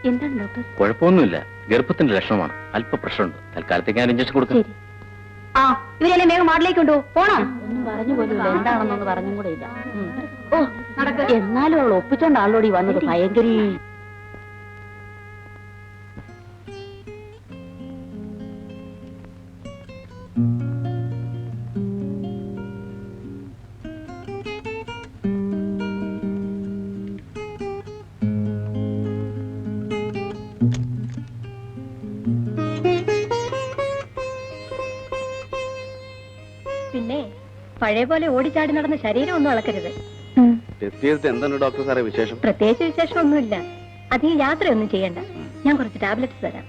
A: എന്താണ് ഡോക്ടർ?
E: കുഴപ്പമൊന്നുമില്ല, ഗർഭത്തിന്റെ ലക്ഷണമാണ്. അല്പ പ്രശ്നമുണ്ട്. തൽക്കാലത്തേക്ക് ഞാൻ ഇഞ്ചക്ഷൻ കൊടുക്കും.
A: ആ, ഇവരെന്നെ വേഗം വാർഡിലേക്ക് കൊണ്ടു പോണോ? ഒന്നും പറഞ്ഞു പോലും എന്താണെന്നൊന്ന് പറഞ്ഞും കൂടെ ഇല്ല. ഓ നടക്ക. എന്നാലും അവൾ ഒപ്പിച്ചോണ്ട് ആളോടി വന്നത് ഭയങ്കര. പിന്നെ പഴയ പോലെ ഓടിച്ചാടി നടന്ന ശരീരം ഒന്നും അളക്കരുത്.
C: എന്താണ് ഡോക്ടർ സാറേ വിശേഷം?
A: പ്രത്യേകിച്ച് വിശേഷമൊന്നുമില്ല. അധികം യാത്രയൊന്നും ചെയ്യണ്ട. ഞാൻ കുറച്ച് ടാബ്ലറ്റ്സ് തരാം.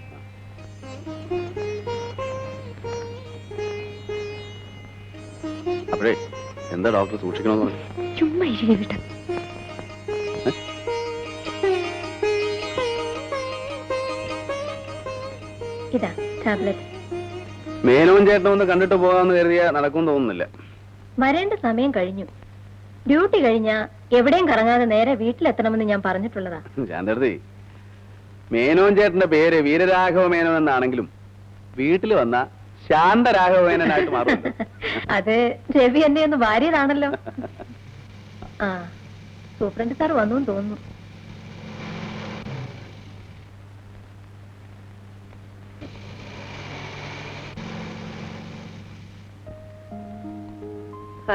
C: അപ്പോഴേ എന്താ ഡോക്ടർ സൂക്ഷിക്കണമെന്ന് പറഞ്ഞു?
A: ചുമ്മാ ഇരിക്കെ വിട്ട. ഇതാ ടാബ്ലറ്റ്.
C: മേനോൻ ചേട്ടനെ ഒന്ന് കണ്ടിട്ട് പോകാന്ന് കരുതിയാ നടക്കും തോന്നുന്നില്ല.
A: വരേണ്ട സമയം കഴിഞ്ഞു. ഡ്യൂട്ടി കഴിഞ്ഞാ എവിടെയും കറങ്ങാതെ നേരെ വീട്ടിലെത്തണമെന്ന് ഞാൻ പറഞ്ഞിട്ടുള്ളതാ.
C: ശാന്തർത്തി, മേനോൻ ചേട്ടന്റെ പേര് വീരരാഘവ മേനോൻ എന്നാണെങ്കിലും വീട്ടിൽ വന്ന ശാന്തരാഘവ മേനോനായിട്ട് മാറും.
A: അത് രവി എന്നെ ഒന്ന് വാരിയതാണല്ലോ. ആ, സൂപ്രണ്ട് സാർ വന്നു തോന്നുന്നു.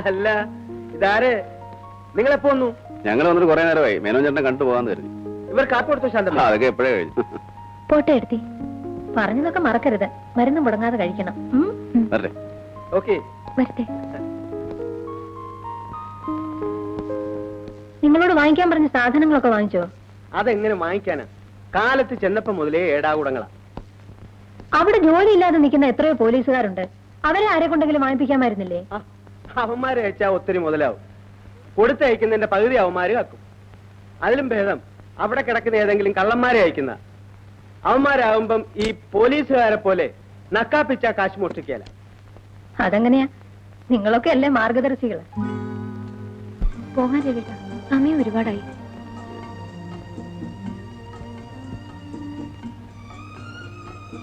F: അല്ല, ഇതാര്? നിങ്ങൾ എപ്പോ വന്നു?
C: ഞങ്ങൾ വന്നിട്ട് കുറെ നേരമായി. മേനോൻ ചേട്ടനെ കണ്ടു പോകാന്ന് കരുതി.
F: ഇവർ കാപ്പി കൊടുത്തു ശാന്തം?
C: അതൊക്കെ എപ്പോഴേ കഴിഞ്ഞു.
A: പോട്ടെ എടുത്തി, പറഞ്ഞതൊക്കെ മറക്കരുത്. മരുന്ന് മുടങ്ങാതെ കഴിക്കണം.
C: വരട്ടെ.
F: ഓക്കെ,
A: വരട്ടെ. നിങ്ങളോട് വാങ്ങിക്കാൻ പറഞ്ഞ സാധനങ്ങളൊക്കെ വാങ്ങിച്ചോ?
F: അതെങ്ങനെ വാങ്ങിക്കാനാ? കാലത്ത് ചെന്നപ്പോ മുതലേ ഏടാകൂടങ്ങളാ.
A: അവിടെ ജോലിയില്ലാതെ നിൽക്കുന്ന എത്രയോ പോലീസുകാരുണ്ട്. അവരെ ആരെ കൊണ്ടെങ്കിലും വാങ്ങിപ്പിക്കാമായിരുന്നില്ലേ?
F: അവന്മാരെ അയച്ചാ ഒത്തിരി മുതലാവും. കൊടുത്തയക്കുന്നതിന്റെ പകുതി അവന്മാര് കാക്കും. അതിലും ഭേദം അവിടെ കിടക്കുന്ന ഏതെങ്കിലും കള്ളന്മാരെ അയക്കുന്ന. അവന്മാരാകുമ്പം ഈ പോലീസുകാരെ പോലെ നക്കാപ്പിച്ച കാശ് മോഷ്ടിക്കല.
A: അതെങ്ങനെയാ? നിങ്ങളൊക്കെ അല്ലേ മാർഗദർശികള്. പോകാൻ രവിട്ട, സമയം ഒരുപാടായി.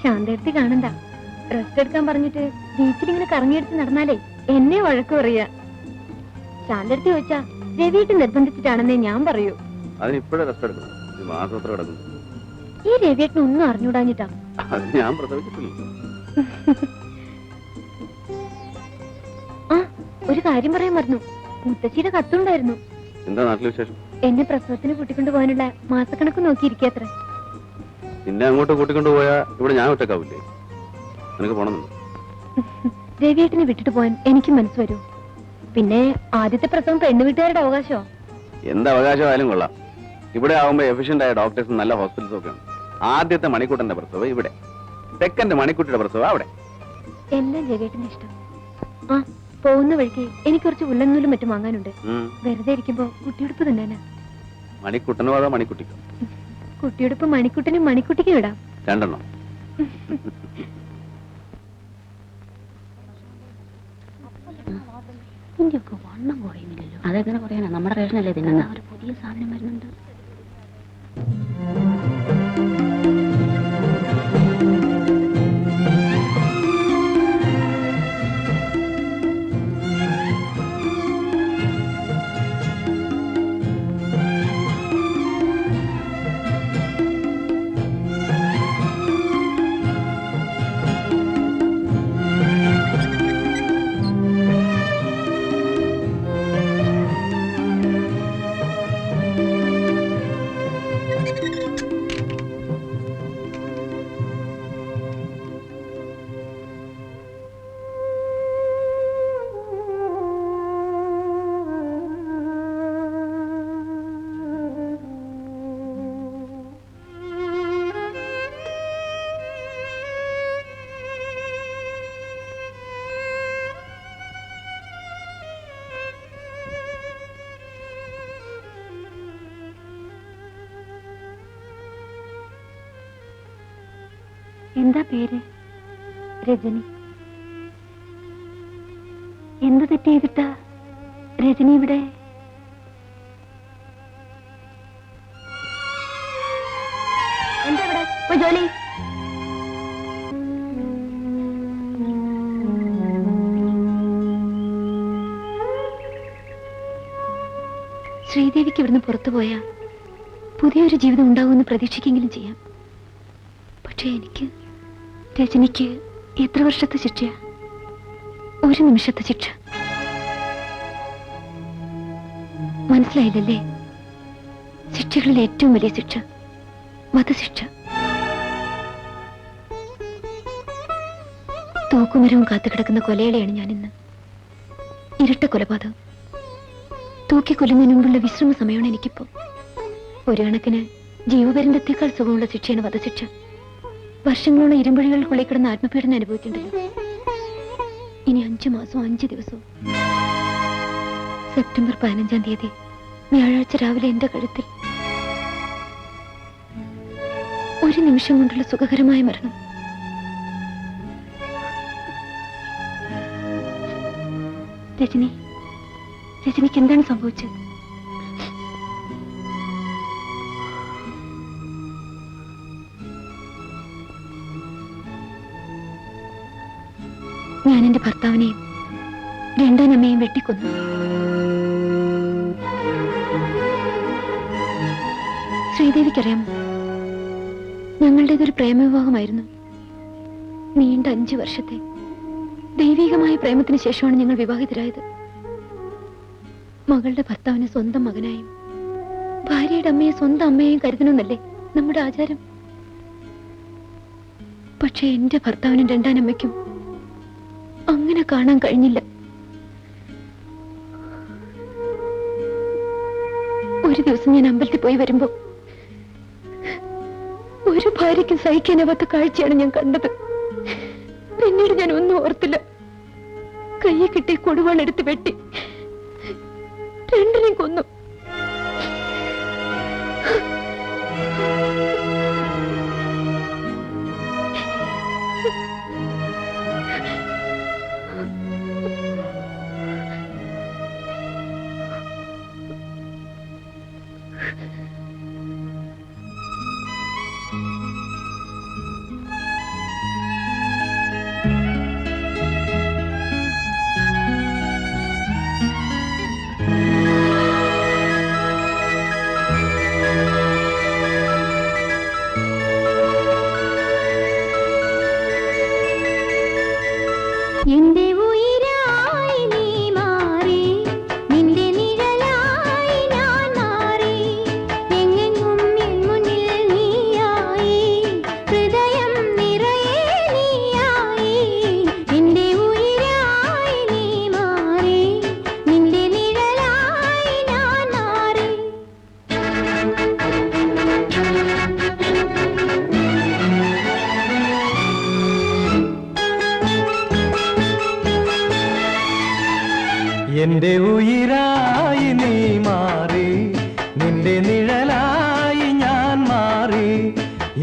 A: ശാന്തേർത്തി കാണണ്ട. റെസ്റ്റ് എടുക്കാൻ പറഞ്ഞിട്ട് ബീച്ചിലിങ്ങനെ കറങ്ങിയടിച്ച് നടന്നാലേ എന്നെ വഴക്ക് പറയാ. ശാന്തേർത്തി ചോദിച്ചാ രവിയിട്ട് നിർബന്ധിച്ചിട്ടാണെന്നേ ഞാൻ പറയൂ.
C: അതിനിപ്പോഴും റെസ്റ്റ് എടുക്കണം. മാസത്ര കിടക്കുന്നു.
A: ഈ രവിയേട്ടന് ഒന്നും അറിഞ്ഞൂടാഞ്ഞിട്ടാ.
C: അത് ഞാൻ പ്രസവിച്ചിട്ടില്ല.
A: ആ, ഒരു കാര്യം പറയാൻ മറന്നു. മുത്തശ്ശിയുടെ കത്തുണ്ടായിരുന്നു.
C: എന്താ നാട്ടിലെ വിശേഷം?
A: എന്നെ പ്രസവത്തിന് കൂട്ടിക്കൊണ്ടു പോകാനുള്ള മാസക്കണക്ക് നോക്കിയിരിക്കത്ര.
C: പിന്നെ അങ്ങോട്ട് കൂട്ടിക്കൊണ്ടുപോയാ ഇവിടെ ഞാൻ ഒറ്റക്കാവില്ലേ? നിനക്ക് പോണമെന്നുണ്ട്.
A: രവിയേട്ടനെ വിട്ടിട്ട് പോകാൻ എനിക്ക് മനസ്സ് വരൂ. പിന്നെ ആദ്യത്തെ പ്രസവം പെണ്ണു വീട്ടുകാരുടെ അവകാശമോ?
C: എന്ത് അവകാശമായാലും കൊള്ളാം. ഇവിടെ ആവുമ്പോ എഫിഷ്യന്റ് ആയ ഡോക്ടേഴ്സും നല്ല ഹോസ്പിറ്റൽസും ഒക്കെ ഉണ്ട്. ആദ്യത്തെ മണിക്കൂട്ടന്റെ പ്രസവം ഇവിടെ, സെക്കൻഡ് മണിക്കൂട്ടിയുടെ പ്രസവം അവിടെ.
A: എല്ലാം രവിയേട്ടന്റെ ഇഷ്ടം. ആ, പോകുന്ന വഴിക്ക് എനിക്ക് കുറച്ച് ഉള്ളന്നൂലും മറ്റും വാങ്ങാനുണ്ട്. വെറുതെ ഇരിക്കുമ്പോ കുട്ടിയെടുപ്പ് തന്നെയാണ്.
C: മണിക്കൂട്ടനോ അതോ മണിക്കുട്ടിക്കോ?
A: കുട്ടിയെടുപ്പ് മണിക്കുട്ടനും മണിക്കുട്ടിക്കും ഇടാം.
C: രണ്ടെണ്ണം.
A: ഇന്ത്യക്ക് വണ്ണം കുറയുന്നില്ലല്ലോ. അതെങ്ങനെ പറയാനാ? നമ്മുടെ റേഷനല്ലേ തിന്നുന്ന. ഒരു പുതിയ സാധനം വരുന്നുണ്ട്. എന്താ പേര്? രജനി. എന്ത് തെറ്റ് ചെയ്തിട്ടാ രജനി ഇവിടെ? എന്താ ഇവിടെ? പോയി ജോലി. ശ്രീദേവിക്ക് ഇവിടുന്ന് പുറത്തു പോയാ പുതിയൊരു ജീവിതം ഉണ്ടാവുമെന്ന് പ്രതീക്ഷിക്കെങ്കിലും ചെയ്യാം. പക്ഷേ എനിക്ക്, രജനിക്ക് എത്ര വർഷത്തെ ശിക്ഷയാ? ഒരു നിമിഷത്തെ ശിക്ഷ. മനസ്സിലായില്ലല്ലേ? ശിക്ഷകളിൽ ഏറ്റവും വലിയ ശിക്ഷ വധശിക്ഷ. തൂക്കുമരവും കാത്തുകിടക്കുന്ന കൊലയാളിയാണ് ഞാനിന്ന്. ഇരട്ട കൊലപാതകം. തൂക്കിക്കൊല്ലുന്നതിന് മുമ്പുള്ള വിശ്രമ സമയമാണ് എനിക്കിപ്പോ. ഒരു കണക്കിന് ജീവപര്യന്തത്തേക്കാൾ സുഖമുള്ള ശിക്ഷയാണ് വധശിക്ഷ. വർഷങ്ങളോളം ഇരുമ്പഴികൾക്കുള്ളിൽ കിടന്ന് ആത്മപീഡനം അനുഭവിച്ചിട്ടുണ്ടല്ലോ. ഇനി 5 മാസവും 5 ദിവസവും. സെപ്റ്റംബർ 15-ാം തീയതി വ്യാഴാഴ്ച രാവിലെ എന്റെ കഴുത്തിൽ ഒരു നിമിഷം കൊണ്ടുള്ള സുഖകരമായ മരണം. രജനിക്ക് എന്താണ് സംഭവിച്ചത്? ഞാൻ എന്റെ ഭർത്താവിനെയും രണ്ടാനമ്മയും വെട്ടിക്കൊന്നു. ശ്രീദേവിക്കറിയാമോ, ഞങ്ങളുടേതൊരു പ്രേമവിവാഹമായിരുന്നു. നീണ്ട 5 വർഷത്തെ ദൈവികമായ പ്രേമത്തിന് ശേഷമാണ് ഞങ്ങൾ വിവാഹിതരായത്. മകളുടെ ഭർത്താവിനെ സ്വന്തം മകനായും ഭാര്യയുടെ അമ്മയെ സ്വന്തം അമ്മയെയും കരുതണമെന്നല്ലേ നമ്മുടെ ആചാരം. പക്ഷെ എന്റെ ഭർത്താവിനും രണ്ടാനമ്മയ്ക്കും അങ്ങനെ കാണാൻ കഴിഞ്ഞില്ല. ഒരു ദിവസം ഞാൻ അമ്പലത്തിൽ പോയി വരുമ്പോ ഒരു ഭാര്യയ്ക്ക് സഹിക്കാനാവാത്ത കാഴ്ചയാണ് ഞാൻ കണ്ടത്. പിന്നീട് ഞാൻ ഒന്നും ഓർത്തില്ല. കയ്യെ കിട്ടി കൊടുവാളെടുത്ത് വെട്ടി രണ്ടിനെയും കൊന്നു.
G: എന്റെ ഉയിരായി നീ മാറി നിന്റെ നിഴലായി ഞാൻ മാറി എങ്ങെങ്ങും എൻ മുന്നിൽ നീയായി ഹൃദയം നിറയെ നീയായി എന്റെ ഉയിരായി നീ മാറി നിന്റെ നിഴലായി ഞാൻ മാറി
H: എന്റെ ഉയിരായി നീ മാറി നിന്റെ നിഴലായി ഞാൻ മാറി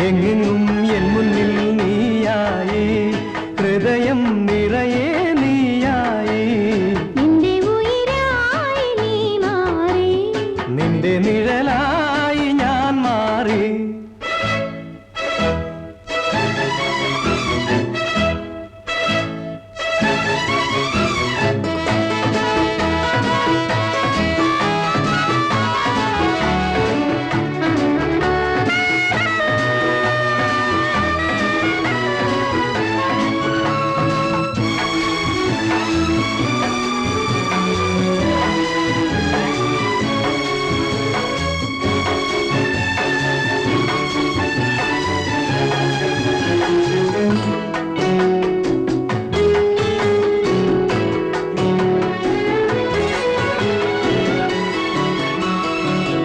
H: എങ്ങെങ്ങും എൻ മുന്നിൽ നീയായി ഹൃദയം നിറയെ നീയായി
G: നിന്റെ ഉയിരായി നീ മാറി
H: നിന്റെ നിഴലായി ഞാൻ മാറി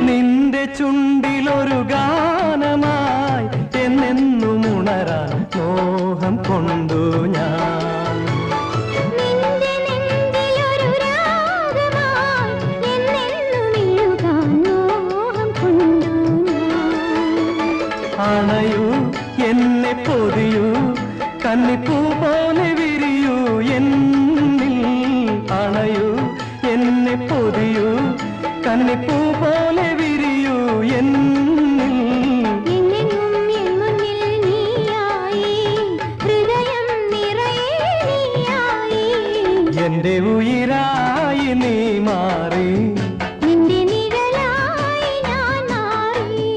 H: നിന്റെ ചുണ്ടിലൊരു ഗാനമായി എന്നെന്നും ഉണരാൻ മോഹം കൊണ്ടു ഞാൻ
G: നിന്റെ നെഞ്ചിലൊരു രാഗമായി എന്നെന്നും ഇഴുകാൻ മോഹം കൊണ്ടു ഞാൻ
H: അണയൂ എന്നെ പൊതിയൂ കന്നിപ്പൂ പോലെ വിരിയൂ എന്നിൽ അണയൂ എന്നെ പൊതിയൂ കന്നിപ്പൂ പോലെ വിരിയൂ എന്നിൽ
G: എങ്ങെങ്ങും എൻ മുന്നിൽ നീയായി ഹൃദയം നിറയെ നീയായി
H: എന്റെ ഉയിരായി നീ മാറി
G: നിന്റെ നിഴലായി ഞാൻ മാറി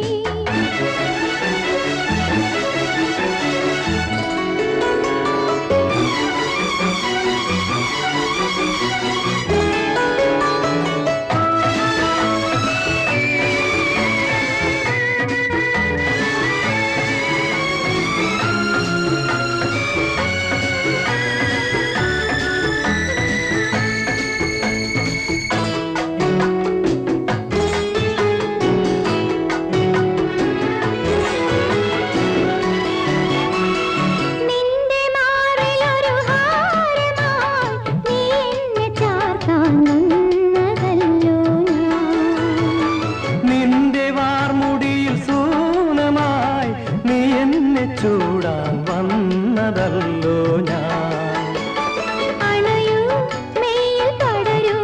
G: നിന്റെ മാറിലൊരു ഹാരമായി നീ എന്നെ ചാർത്താൻ വന്നതല്ലോ ഞാൻ
H: നിന്റെ വാർമുടിയിൽ സൂനമായി നീ എന്നെ ചൂടാൻ വന്നതല്ലോ ഞാൻ
G: അണയൂ മെയ്യിൽ പടരൂ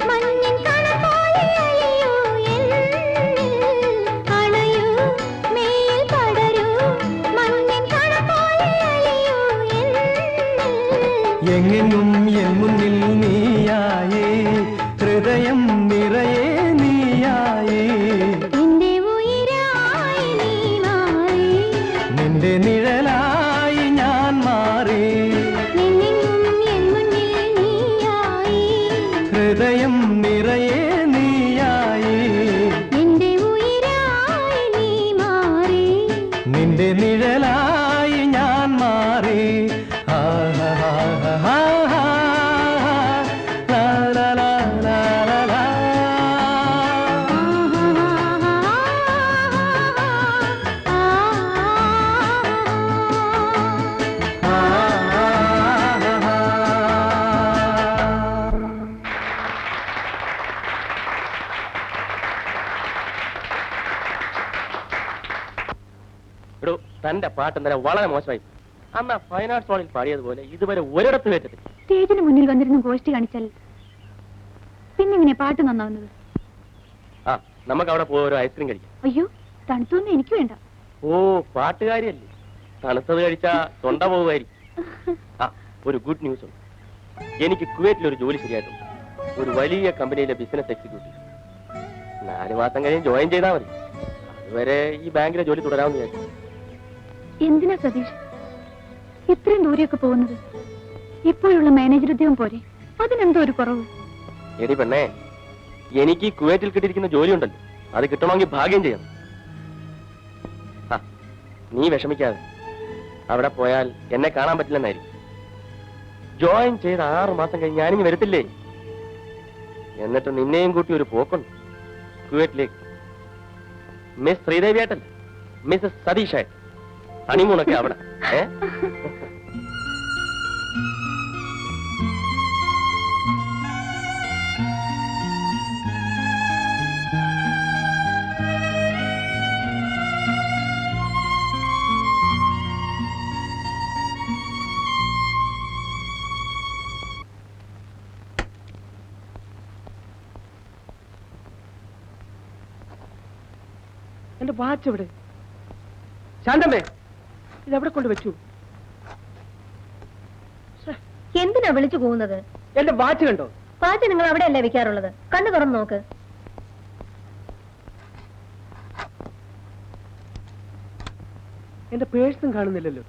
G: മഞ്ഞിൻ കണപോലെ അലിയൂ എന്നിൽ അണയൂ മെയ്യിൽ പടരൂ മഞ്ഞിൻ കണപോലെ അലിയൂ എന്നിൽ
H: എങ്ങെങ്ങും എൻ മുന്നിൽ നീയായി ഹൃദയം നിറയെ നീയായി
G: എന്റെ ഉയിരായി നീ മാറി
H: നിന്റെ നിഴലായി ഞാൻ മാറി
G: നിന്നെങ്ങും എൻ മുന്നിൽ നീയായി
H: ഹൃദയം നിറയെ നീയായി
G: എന്റെ ഉയിരായി നീ മാറി
H: നിന്റെ നിഴലായി ഞാൻ മാറി
E: എടോ തന്റെ പാട്ട് എന്തായാലും വളരെ മോശമായി. അന്ന് ആ ഫൈൻ ആർട്സ് ഹോളിൽ പാടിയതുപോലെ ഇതുവരെ ഒരിടത്ത് കേട്ടിട്ടില്ല.
A: സ്റ്റേജിന് മുന്നിൽ വന്നിരുന്ന് ഗോഷ്ടി കാണിച്ചാൽ പിന്നെ ഇങ്ങനെ പാട്ട് നന്നാവുന്നത്?
E: ആ നമുക്ക് അവിടെ പോയി ഒരു ഐസ്ക്രീം കഴിക്കാം.
A: അയ്യോ, തണുത്തൊന്നും എനിക്ക് വേണ്ട.
E: ഓ പാട്ടുകാരിയല്ലേ, തണുത്തത് കഴിച്ചാ തൊണ്ട പോവുമായിരിക്കും. ആ ഒരു ഗുഡ് ന്യൂസ് ഉണ്ട്. എനിക്ക് കുവൈറ്റിൽ ഒരു ജോലി ശരിയായിട്ടുണ്ട്. ഒരു വലിയ കമ്പനിയിലെ ബിസിനസ് എക്സിക്യൂട്ടീവ്. 4 മാസം കഴിഞ്ഞ് ജോയിൻ ചെയ്താൽ മതി. അതുവരെ ഈ ബാങ്കിലെ ജോലി തുടരാമെന്ന് വിചാരിച്ചു.
A: എന്തിനാ സതീഷ് ഇത്രയും ദൂരെയൊക്കെ പോകുന്നത്? ഇപ്പോഴുള്ള മാനേജർ ഉദ്യോഗം പോരെ? അതിനെന്തോ ഒരു കുറവ്?
E: എടി പെണ്ണേ, എനിക്ക് കുവൈറ്റിൽ കിട്ടിയിരിക്കുന്ന ജോലി ഉണ്ടല്ലോ, അത് കിട്ടണമെങ്കിൽ ഭാഗ്യം ചെയ്യണം. ആ, നീ വിഷമിക്കാതെ. അവിടെ പോയാൽ എന്നെ കാണാൻ പറ്റില്ലെന്നായിരിക്കും. ജോയിൻ ചെയ്ത് 6 മാസം കഴിഞ്ഞ് ഞാനിങ്ങ് വരത്തില്ലേ? എന്നിട്ട് നിന്നെയും കൂട്ടി ഒരു പോക്കുണ്ട് കുവൈറ്റിലേക്ക്. Miss ശ്രീദേവിയായിട്ടല്ല, Mrs സതീഷായിട്ട്. ഹണിമൂണൊക്കെ അവിടെ.
F: എന്റെ വാച്ച് എവിടെ? ശാന്തമ്മേ, ഇതെവിടെ കൊണ്ട് വെച്ചു?
I: എന്തിനാ വിളിച്ചു പോകുന്നത്?
F: എന്റെ വാച്ച് കണ്ടോ?
I: വാച്ച് നിങ്ങൾ അവിടെയല്ലേ വെക്കാറുള്ളത്? കണ്ണു തുറന്ന് നോക്ക്.
F: എന്റെ പേഴ്സും കാണുന്നില്ലല്ലോ.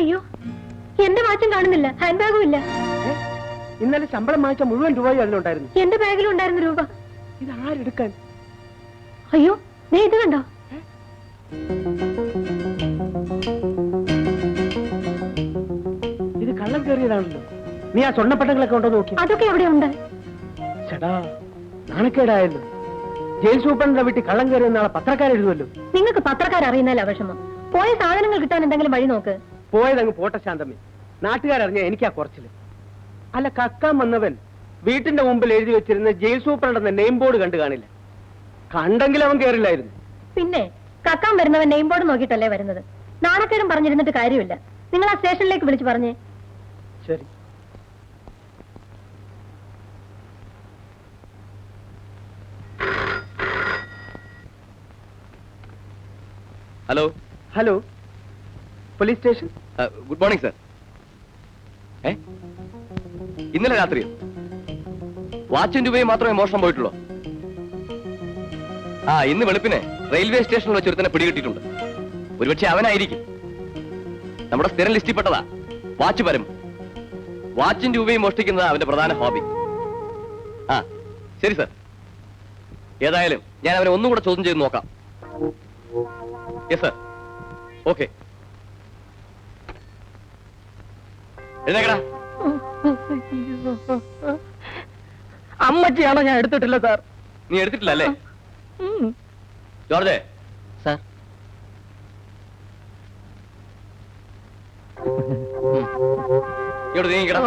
I: അയ്യോ, എന്റെ വാച്ചും കാണുന്നില്ല, ഹാൻഡ് ബാഗും ഇല്ല.
F: ഇന്നലെ ശമ്പളം വാങ്ങിച്ച മുഴുവൻ രൂപയും അതിലുണ്ടായിരുന്നു.
I: എന്റെ ബാഗിലും ഉണ്ടായിരുന്ന രൂപ.
F: ഇത് ആരെടുക്കാൻ?
I: അയ്യോ, നീ ഇത് കണ്ടോ?
F: ഇത് കള്ളം കയറിയതാണല്ലോ. നീ ആ സ്വർണ്ണപ്പട്ടങ്ങളൊക്കെ ഉണ്ടോ നോക്കി?
I: അതൊക്കെ എവിടെ ഉണ്ട്?
F: ചേടാ, നാണക്കേടായല്ലോ. ജയിൽ സൂപ്രണ്ടിന്റെ വീട്ടിൽ കള്ളം കയറിയ നാളെ പത്രക്കാരെഴുതുമല്ലോ.
I: നിങ്ങൾക്ക് പത്രക്കാരറിയുന്നല്ല വിഷമം. പോയ സാധനങ്ങൾ കിട്ടാൻ എന്തെങ്കിലും വഴി നോക്ക്.
F: പോയതങ്ങ് പോട്ടെ ശാന്തമ്മേ, നാട്ടുകാരറിഞ്ഞ എനിക്കാ കുറച്ചില്. അല്ല, കക്കാൻ വന്നവൻ വീട്ടിന്റെ മുമ്പിൽ എഴുതി വെച്ചിരുന്ന ജയിൽ സൂപ്രണ്ടെന്ന നെയിം ബോർഡ് കണ്ടു കാണില്ല. കണ്ടെങ്കിൽ അവൻ കയറില്ലായിരുന്നു.
I: പിന്നെ കക്കാൻ വരുന്നവൻ നെയിം ബോർഡ് നോക്കിയിട്ടല്ലേ വരുന്നത്. നാണക്കേടും പറഞ്ഞിരുന്നിട്ട് കാര്യമില്ല. നിങ്ങൾ ആ സ്റ്റേഷനിലേക്ക് വിളിച്ചു പറഞ്ഞേ.
F: ശരി.
B: Hello.
F: Hello, police station.
B: Good morning sir. ഇന്നലെ രാത്രിയോ? വാച്ചും രൂപയും മാത്രമേ മോഷണം പോയിട്ടുള്ളൂ. ആ, ഇന്ന് വെളുപ്പിനെ റെയിൽവേ സ്റ്റേഷനിൽ വെച്ച് ഒരുത്തനെ പിടികിട്ടിട്ടുണ്ട്. ഒരുപക്ഷെ അവനായിരിക്കും. നമ്മുടെ സ്ഥിരം ലിസ്റ്റിൽ പെട്ടതാ. വാച്ച് പരം. വാച്ചും രൂപയും മോഷ്ടിക്കുന്നത് അവന്റെ പ്രധാന ഹോബി. ആ, ശരി സർ. ഏതായാലും ഞാൻ അവനെ ഒന്നും കൂടെ ചോദ്യം ചെയ്ത് നോക്കാം. Yes sir. ഓക്കെ. എഴുന്നേക്കടാ.
F: അമ്മച്ചിയാണോ? ഞാൻ എടുത്തിട്ടില്ല സാർ.
B: നീ എടുത്തിട്ടില്ല അല്ലേ? ജോർജ്
E: സാർ,
B: ഇവിടെ നീങ്ങിക്കടാ.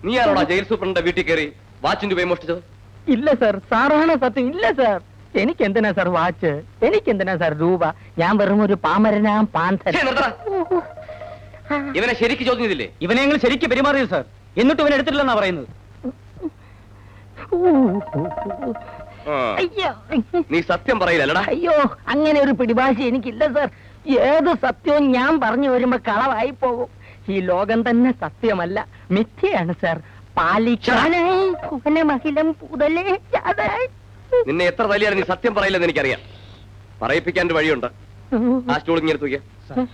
B: നീയാണോടാ ജയിൽ സൂപ്രണ്ടിന്റെ വീട്ടിൽ കയറി വാച്ചിന്റെ രൂപയും മോഷ്ടിച്ചത്?
J: ഇല്ല സാർ, സാറാണ് സത്യം. ഇല്ല സാർ, എനിക്ക് എന്തിനാ സാർ വാച്ച്? എനിക്ക് എന്തിനാ സാർ രൂപ? ഞാൻ വെറും ഒരു പാമരനാം പാന്തൻ.
B: ഇവനെ ശരിക്ക് ചോദ്യം ചെയ്തില്ലേ?
F: ഇവനെ ഞങ്ങൾ ശരിക്ക് പെരുമാറിയത് സാർ. എന്നിട്ട് ഇവൻ എടുത്തിട്ടില്ലെന്നാ പറയുന്നത്.
J: അയ്യോ,
B: നീ സത്യം പറയില്ലടാ.
J: അയ്യോ, അങ്ങനെ ഒരു പിടിഭാഷ എനിക്കില്ല സാർ. ഏത് സത്യവും ഞാൻ പറഞ്ഞു വരുമ്പോ കളവായി പോകും. ഈ ലോകം തന്നെ സത്യമല്ല, മിഥ്യയാണ് സാർ.
B: നിന്നെ എത്ര തല്ലിയാണ് നീ സത്യം പറയില്ലെന്ന് എനിക്കറിയാം. പറയിപ്പിക്കാൻ ഒരു വഴിയുണ്ട്. ആ സ്റ്റൂൾ ഇങ്ങനെ എടുത്ത് വയ്ക്കുക.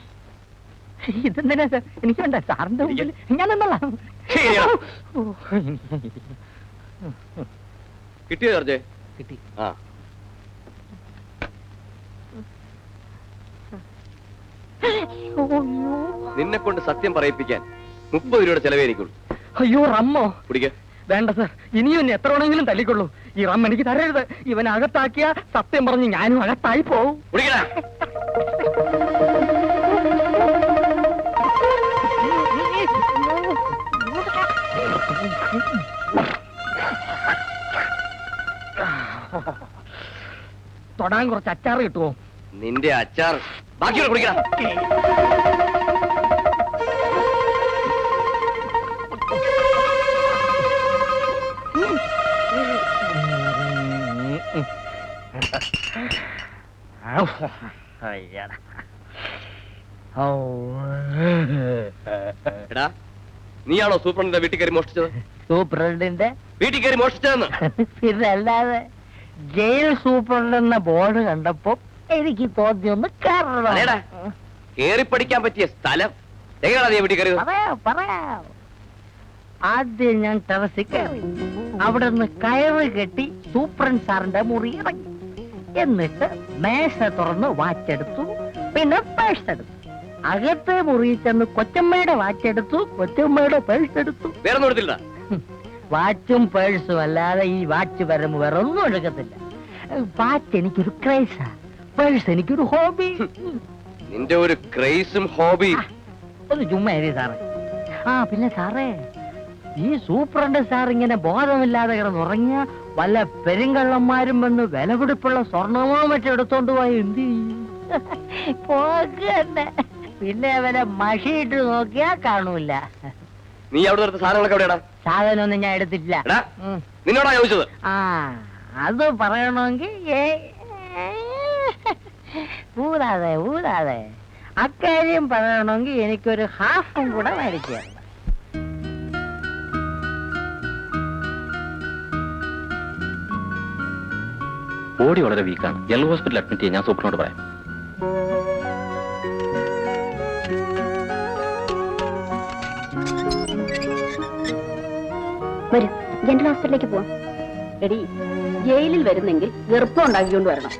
J: ഇതെന്തിനാ സാർ? എനിക്ക് വേണ്ട സാറിന്റെ മുമ്പിൽ ഞാൻ നിന്നോളാം.
B: കിട്ടിയോ ജോർജ്?
J: കിട്ടി.
B: ആ, നിന്നെ കൊണ്ട് സത്യം പറയിപ്പിക്കാൻ 30 രൂപയുടെ ചെലവേ എനിക്കുള്ളൂ.
J: അയ്യോ, റമ്മോ?
B: കുടിക്ക.
J: വേണ്ട സാർ, ഇനിയും എന്നെ എത്ര വേണമെങ്കിലും തല്ലിക്കൊള്ളൂ. ഈ റം എനിക്ക് തരരുത്. ഇവൻ അകത്താക്കിയ സത്യം പറഞ്ഞ് ഞാനും അകത്തായി പോവും.
B: കുടിക്കടാ.
J: തൊടാൻ കുറച്ച് അച്ചാറ് കിട്ടുമോ?
B: നിന്റെ അച്ചാർ ബാക്കിയോടെ കുടിക്കണം. എടാ, നീയാണോ സൂപ്രണ്ടിന്റെ വീട്ടിൽ കയറി മോഷ്ടിച്ചത്?
J: സൂപ്രണ്ടിന്റെ
B: വീട്ടിൽ കയറി മോഷ്ടിച്ചതെന്ന്?
J: പിന്നല്ലാതെ ജയിൽ സൂപ്രണ്ട് എന്ന ബോർഡ് കണ്ടപ്പോ എനിക്ക് തോന്നിയൊന്ന്
B: അതേടാ, കേറി പഠിക്കാൻ പറ്റിയ സ്ഥലം എങ്ങനെയാ നീ വീട്ടിൽ കയറിയത്?
J: പറയാം. ആദ്യം ഞാൻ ടെറസിൽ കയറി, അവിടെ നിന്ന് കയറ് കെട്ടി സൂപ്രണ്ട് സാറിന്റെ മുറി ഇറങ്ങി. എന്നിട്ട് മേശ തുറന്ന് വാച്ചെടുത്തു, പിന്നെ പേഴ്സ് എടുത്തു. അകത്തെ മുറിയിൽ ചെന്ന് കൊച്ചമ്മയുടെ വാച്ചെടുത്തു, കൊച്ചമ്മയുടെ പേഴ്സ് എടുത്തു.
B: വേറെ ഒന്നും എടുത്തില്ല.
J: വാച്ചും പേഴ്സും അല്ലാതെ ഈ വാച്ച് വരുമ്പോ വേറെ ഒന്നും എടുക്കത്തില്ല. വാച്ച് എനിക്കൊരു ക്രൈസാ, പേഴ്സ് എനിക്കൊരു ഹോബി.
B: നിന്റെ ഒരു ക്രൈസും ഹോബി.
J: ഒന്ന് ചുമ്മാ എഴുതി സാറേ. പിന്നെ സാറേ, ഈ സൂപ്രണ്ട് സാർ ഇങ്ങനെ ബോധമില്ലാതെ കിടന്നുറങ്ങിയ വല്ല പെരുങ്കള്ളന്മാരും വന്ന് വിലപിടിപ്പുള്ള സ്വർണമോ മറ്റോ എടുത്തോണ്ട് പോയി എന്ത് ചെയ്യും? പോകന്നെ. പിന്നെ അവരെ മഷിയിട്ട് നോക്കിയാ കാണൂല.
B: നീ അവിടെ നിർത്ത സാധനങ്ങളൊക്കെ എവിടെയാടാ?
J: സാധനമൊന്നും ഞാൻ എടുത്തിട്ടില്ല.
B: നിന്നോടാ ചോദിച്ചത്.
J: അത് പറയണമെങ്കിൽ ഊതാതെ അക്കാര്യം പറയണമെങ്കിൽ എനിക്കൊരു ഹാഫും കൂടെ മേടിക്കുക.
E: ബോഡി വളരെ വീക്കാണ്. ജനറൽ ഹോസ്പിറ്റലിൽ അഡ്മിറ്റ് ചെയ്യാൻ ഞാൻ സൂപ്പറിനോട് പറയാം.
A: വരും, ജനറൽ ഹോസ്പിറ്റലിലേക്ക് പോവാം.
K: എടി, ജയിലിൽ വരുന്നെങ്കിൽ ഗർഭം ഉണ്ടാക്കിക്കൊണ്ട് വരണം.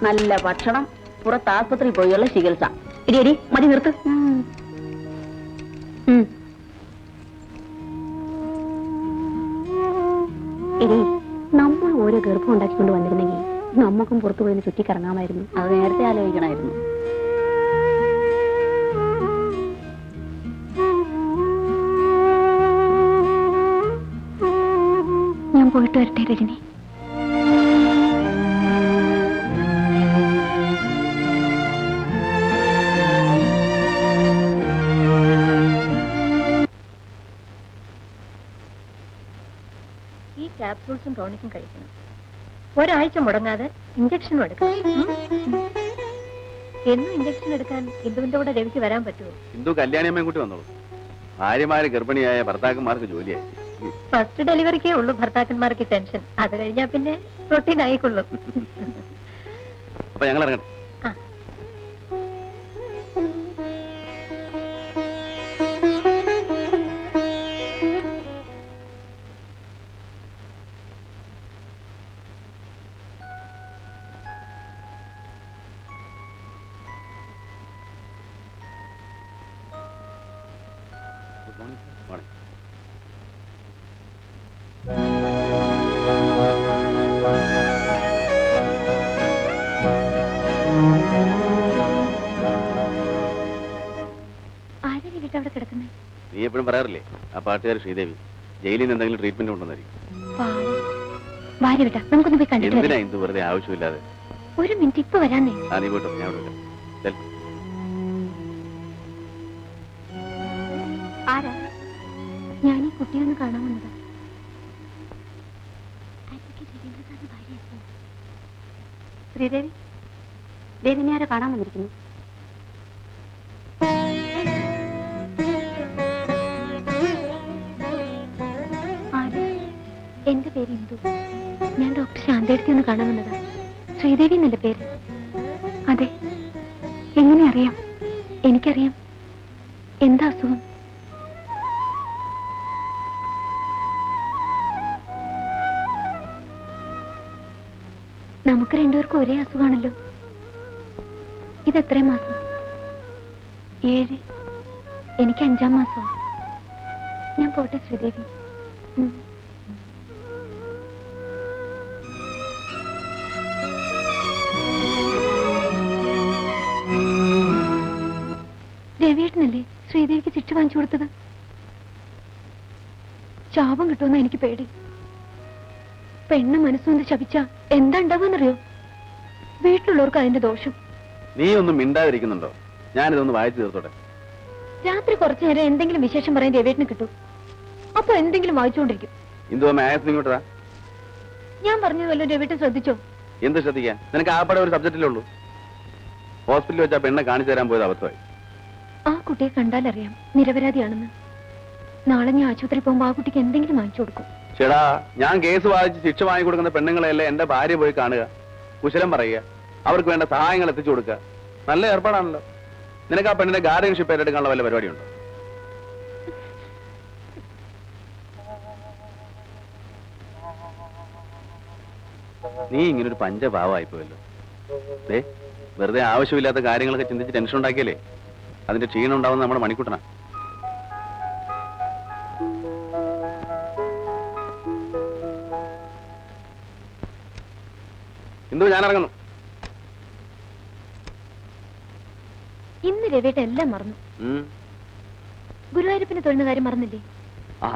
K: നല്ല ഭക്ഷണം, പുറത്ത് ആസ്പത്രിയിൽ പോയുള്ള ചികിത്സ. എടി മതി, നിർത്ത്.
A: എടി, നമ്മൾ ഓരോ ഗർഭം ഉണ്ടാക്കിക്കൊണ്ട് വന്നിരുന്നെങ്കിൽ നമുക്കും പുറത്തു പോയി ചുറ്റിക്കറങ്ങാമായിരുന്നു.
K: അത് നേരത്തെ ആലോചിക്കണമായിരുന്നു.
A: ഞാൻ പോയിട്ട് വരട്ടെ രജനി.
I: ഈ ക്യാപ്സൂൾസും ടോണിക്കും കഴിക്കണം. ഒരാഴ്ച മുടങ്ങാതെ ഇഞ്ചക്ഷനും എടുക്കണം. എന്നും ഇഞ്ചക്ഷൻ എടുക്കാൻ ഇന്ദുവിന്റെ കൂടെ രവിക്ക് വരാൻ പറ്റുമോ?
C: ഹിന്ദു കല്യാണിയമ്മയും കൂട്ടി വന്നോളൂ. ഭാര്യമാര് ഗർഭിണിയായ ഭർത്താക്കന്മാർക്ക് ജോലിയായി.
I: ഫസ്റ്റ് ഡെലിവറിക്കേ ഉള്ളൂ ഭർത്താക്കന്മാർക്ക് ടെൻഷൻ. അത് കഴിഞ്ഞാ പിന്നെ റൊട്ടീൻ ആയിക്കൊള്ളും.
C: അപ്പൊ ഞങ്ങൾ ഇറങ്ങട്ടെ. നീ എപ്പോഴും പറയാറില്ലേ ആ പാട്ടുകാർ ശ്രീദേവി ജയിലിൽ നിന്ന് എന്തെങ്കിലും ട്രീറ്റ്മെന്റ് കൊണ്ടുവന്നായിരിക്കും.
A: നമുക്കൊന്ന് പോയി കണ്ടിട്ട്
C: എന്തിനാ ഇന്ദു വെറുതെ ആവശ്യമില്ലാതെ?
A: ഒരു മിനിറ്റ്, ഇപ്പൊ വരാന്നേ.
C: നീ പോട്ടോ, ഞാൻ ഇവിടെ വരാം.
A: ആരാ? ഞാൻ ഈ കുട്ടിയൊന്ന് കാണാൻ വന്നതാ. ശ്രീദേവി, ദേവിനെ ആരാ കാണാൻ വന്നിരിക്കുന്നു? എന്റെ പേര് ഇന്ദു. ഞാൻ ഡോക്ടർ ശാന്തയെടുത്തി ഒന്ന് കാണാൻ വന്നതാ. ശ്രീദേവി എന്നല്ലേ പേര്? അതെ. എങ്ങനെ അറിയാം? എനിക്കറിയാം. എന്താ അസുഖം? നമുക്ക് രണ്ടുപേർക്കും ഒരേ അസുഖമാണല്ലോ. ഇതെത്രയും മാസം? 7. എനിക്ക് 5-ാം മാസം. ഞാൻ പോട്ടെ ശ്രീദേവി. രവിയേട്ടനല്ലേ ശ്രീദേവിക്ക് ശിക്ഷ വാങ്ങിച്ചു കൊടുത്തത്? ശാപം കിട്ടുമെന്ന് എനിക്ക് പേടി. പെണ്ണ് മനസ്സുകൊണ്ട് ശപിച്ച എന്താ ഉണ്ടാവുന്നറിയോ? വീട്ടിലുള്ളവർക്ക് അതിന്റെ ദോഷം.
C: നീ ഒന്നും മിണ്ടാതിരിക്കുന്നുണ്ടോ? ഞാനിതൊന്ന് വായിച്ചു തീർത്തോട്ടെ.
A: രാത്രി കുറച്ചു നേരം എന്തെങ്കിലും വിശേഷം പറയാൻ രവിയേട്ടന് കിട്ടും. അപ്പൊ എന്തെങ്കിലും വായിച്ചുകൊണ്ടിരിക്കും.
C: ഇങ്ങോട്ടാ.
A: ഞാൻ പറഞ്ഞതല്ലോ രവിയേട്ടൻ ശ്രദ്ധിച്ചോ?
C: എന്ത് ശ്രദ്ധിക്കാൻ? നിനക്ക് ആപ്പടെ ഒരു സബ്ജക്റ്റിലേ ഉള്ളൂ. ഹോസ്പിറ്റലിൽ വെച്ചാ പെണ്ണെ കാണിച്ചു തരാൻ പോയത് അബദ്ധമായി.
A: ആ കുട്ടിയെ കണ്ടാലറിയാം നിരപരാധിയാണെന്ന്. നാളെ ഞാൻ ആശുപത്രി പോകുമ്പോ ആ കുട്ടിക്ക് എന്തെങ്കിലും വാങ്ങിച്ചു കൊടുക്കും.
C: ചേടാ, ഞാൻ കേസ് വാദിച്ച് ശിക്ഷ വാങ്ങിക്കൊടുക്കുന്ന പെണ്ണുങ്ങളെയല്ലേ എന്റെ ഭാര്യ പോയി കാണുക, കുശലം പറയുക, അവർക്ക് വേണ്ട സഹായങ്ങൾ എത്തിച്ചു കൊടുക്കുക. നല്ല ഏർപ്പാടാണല്ലോ. നിനക്ക് ആ പെണ്ണിന്റെ ഗാർഡിയൻഷിപ്പ് ഏറ്റെടുക്കാനുള്ള വല്ല പരിപാടിയുണ്ടോ? നീ ഇങ്ങനൊരു പഞ്ചഭാവമായിപ്പോയല്ലോ. വെറുതെ ആവശ്യമില്ലാത്ത കാര്യങ്ങളൊക്കെ ചിന്തിച്ച് ടെൻഷൻ ഉണ്ടാക്കിയല്ലേ അതിന്റെ ക്ഷീണം ഉണ്ടാവുന്ന നമ്മുടെ മണിക്കുട്ടനാ. എന്തോ ഞാൻ ഇറങ്ങുന്നു.
I: ഇന്ന് രവിയേട്ട എല്ലാം മറന്നു. ഗുരുവായൂരപ്പനെ തൊഴുന്ന കാര്യം മറന്നില്ലേ?
C: ആ,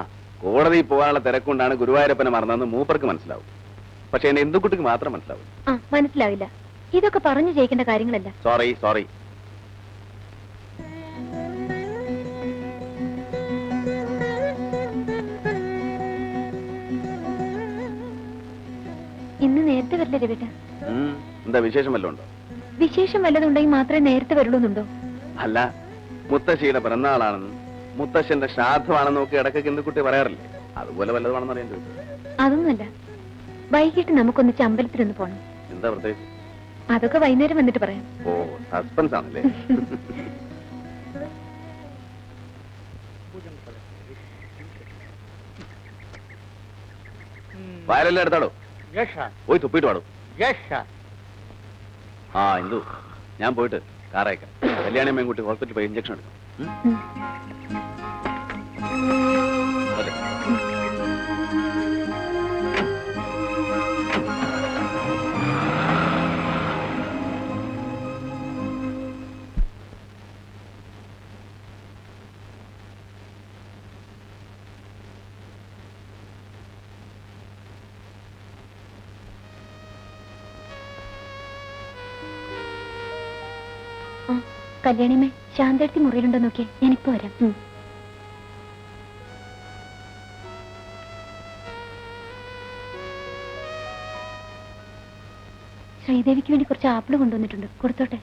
C: കോടതിയിൽ പോകാനുള്ള തിരക്കൊണ്ടാണ് ഗുരുവായൂരപ്പനെ മറന്നതെന്ന് മൂപ്പർക്ക് മനസ്സിലാവും. പക്ഷെ എന്റെ എന്തുകുട്ടിക്ക് മാത്രം മനസ്സിലാവും.
I: ആ, മനസ്സിലാവില്ല. ഇതൊക്കെ പറഞ്ഞു ജയിക്കേണ്ട കാര്യങ്ങളല്ല.
C: സോറി.
I: ഇന്ന് നേരത്തെ വരില്ല രവിയേട്ട?
C: എന്താ വിശേഷം വല്ലതും ഉണ്ടോ?
I: വിശേഷം വല്ലതുണ്ടെങ്കിൽ മാത്രമേ നേരത്തെ വരുള്ളൂന്നുണ്ടോ?
C: അല്ല, മുത്തശ്ശിയുടെ പിറന്നാളാണെന്ന്, മുത്തശ്ശന്റെ ശ്രാദ്ധമാണെന്ന് നോക്കി ഇടയ്ക്ക് എന്തുകുട്ടി പറയാറില്ലേ? അതുപോലെ വല്ലതുമാണെന്ന് അറിയാൻ ചോദിച്ചു.
I: അതൊന്നുമല്ല, വൈകിട്ട് നമുക്കൊന്നിച്ച് അമ്പലത്തിലൊന്ന് പോണം.
C: എന്താ പ്രത്യേകിച്ച്?
I: അതൊക്കെ വൈകുന്നേരം വന്നിട്ട് പറയാം.
C: ഓ, സസ്പെൻസ് ആണല്ലേ. വയലെല്ലാം എടുത്താടോ, പോയി തുപ്പിട്ട് പാടും. ആ എന്തു, ഞാൻ പോയിട്ട് കാറയക്കാം. കല്യാണി മേൻകുട്ടി ഹോസ്പിറ്റലിൽ പോയി ഇഞ്ചക്ഷൻ എടുക്കാം. അതെ.
I: കല്യാണിയമ്മേ, ശാന്തടുത്തി മുറിയിലുണ്ടോ നോക്കിയേ, ഞാനിപ്പോ വരാം. ശ്രീദേവിക്ക് വേണ്ടി കുറച്ച് ആപ്പിൾ കൊണ്ടുവന്നിട്ടുണ്ട്, കൊടുത്തോട്ടെ.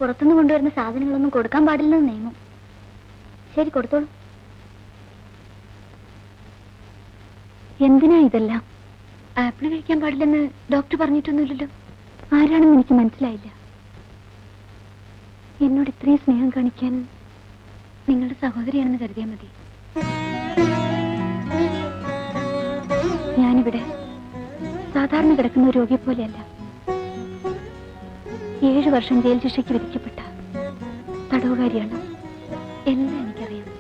I: പുറത്തുനിന്ന് കൊണ്ടുവരുന്ന സാധനങ്ങളൊന്നും കൊടുക്കാൻ പാടില്ലെന്ന് നിയമം. ശരി, കൊടുത്തോളൂ. എന്തിനാ ഇതെല്ലാം? ആപ്പിൾ കഴിക്കാൻ പാടില്ലെന്ന് ഡോക്ടർ പറഞ്ഞിട്ടൊന്നുമില്ലല്ലോ. ആരാണെന്ന് എനിക്ക് മനസ്സിലായില്ല. എന്നോട് ഇത്രയും സ്നേഹം കാണിക്കാൻ നിങ്ങളുടെ സഹോദരിയാണെന്ന് കരുതിയാൽ മതി. ഞാനിവിടെ സാധാരണ കിടക്കുന്ന ഒരു രോഗിയെ പോലെയല്ല. 7 വർഷം ജയിൽ ശിക്ഷയ്ക്ക് വിധിക്കപ്പെട്ട തടവുകാരിയാണ്. എല്ലാം എനിക്കറിയാം.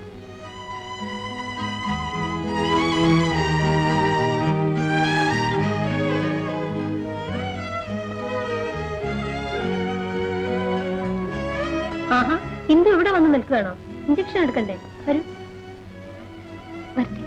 I: ആഹാ, ഇന്ദു ഇവിടെ വന്ന് നിൽക്കുകയാണോ? ഇഞ്ചക്ഷൻ എടുക്കണ്ടേ? വരൂ. വരട്ടെ.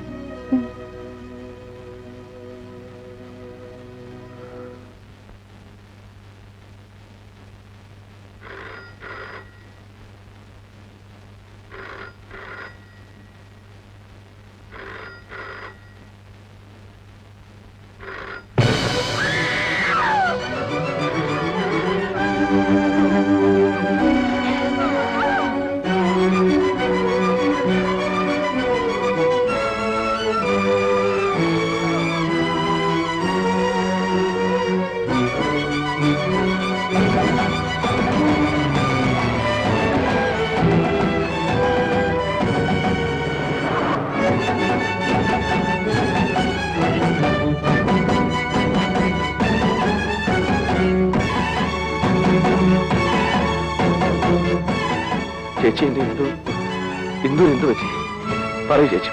C: ചേച്ചി, എന്റെ എന്തു പറ്റി പറയൂ ചേച്ചി.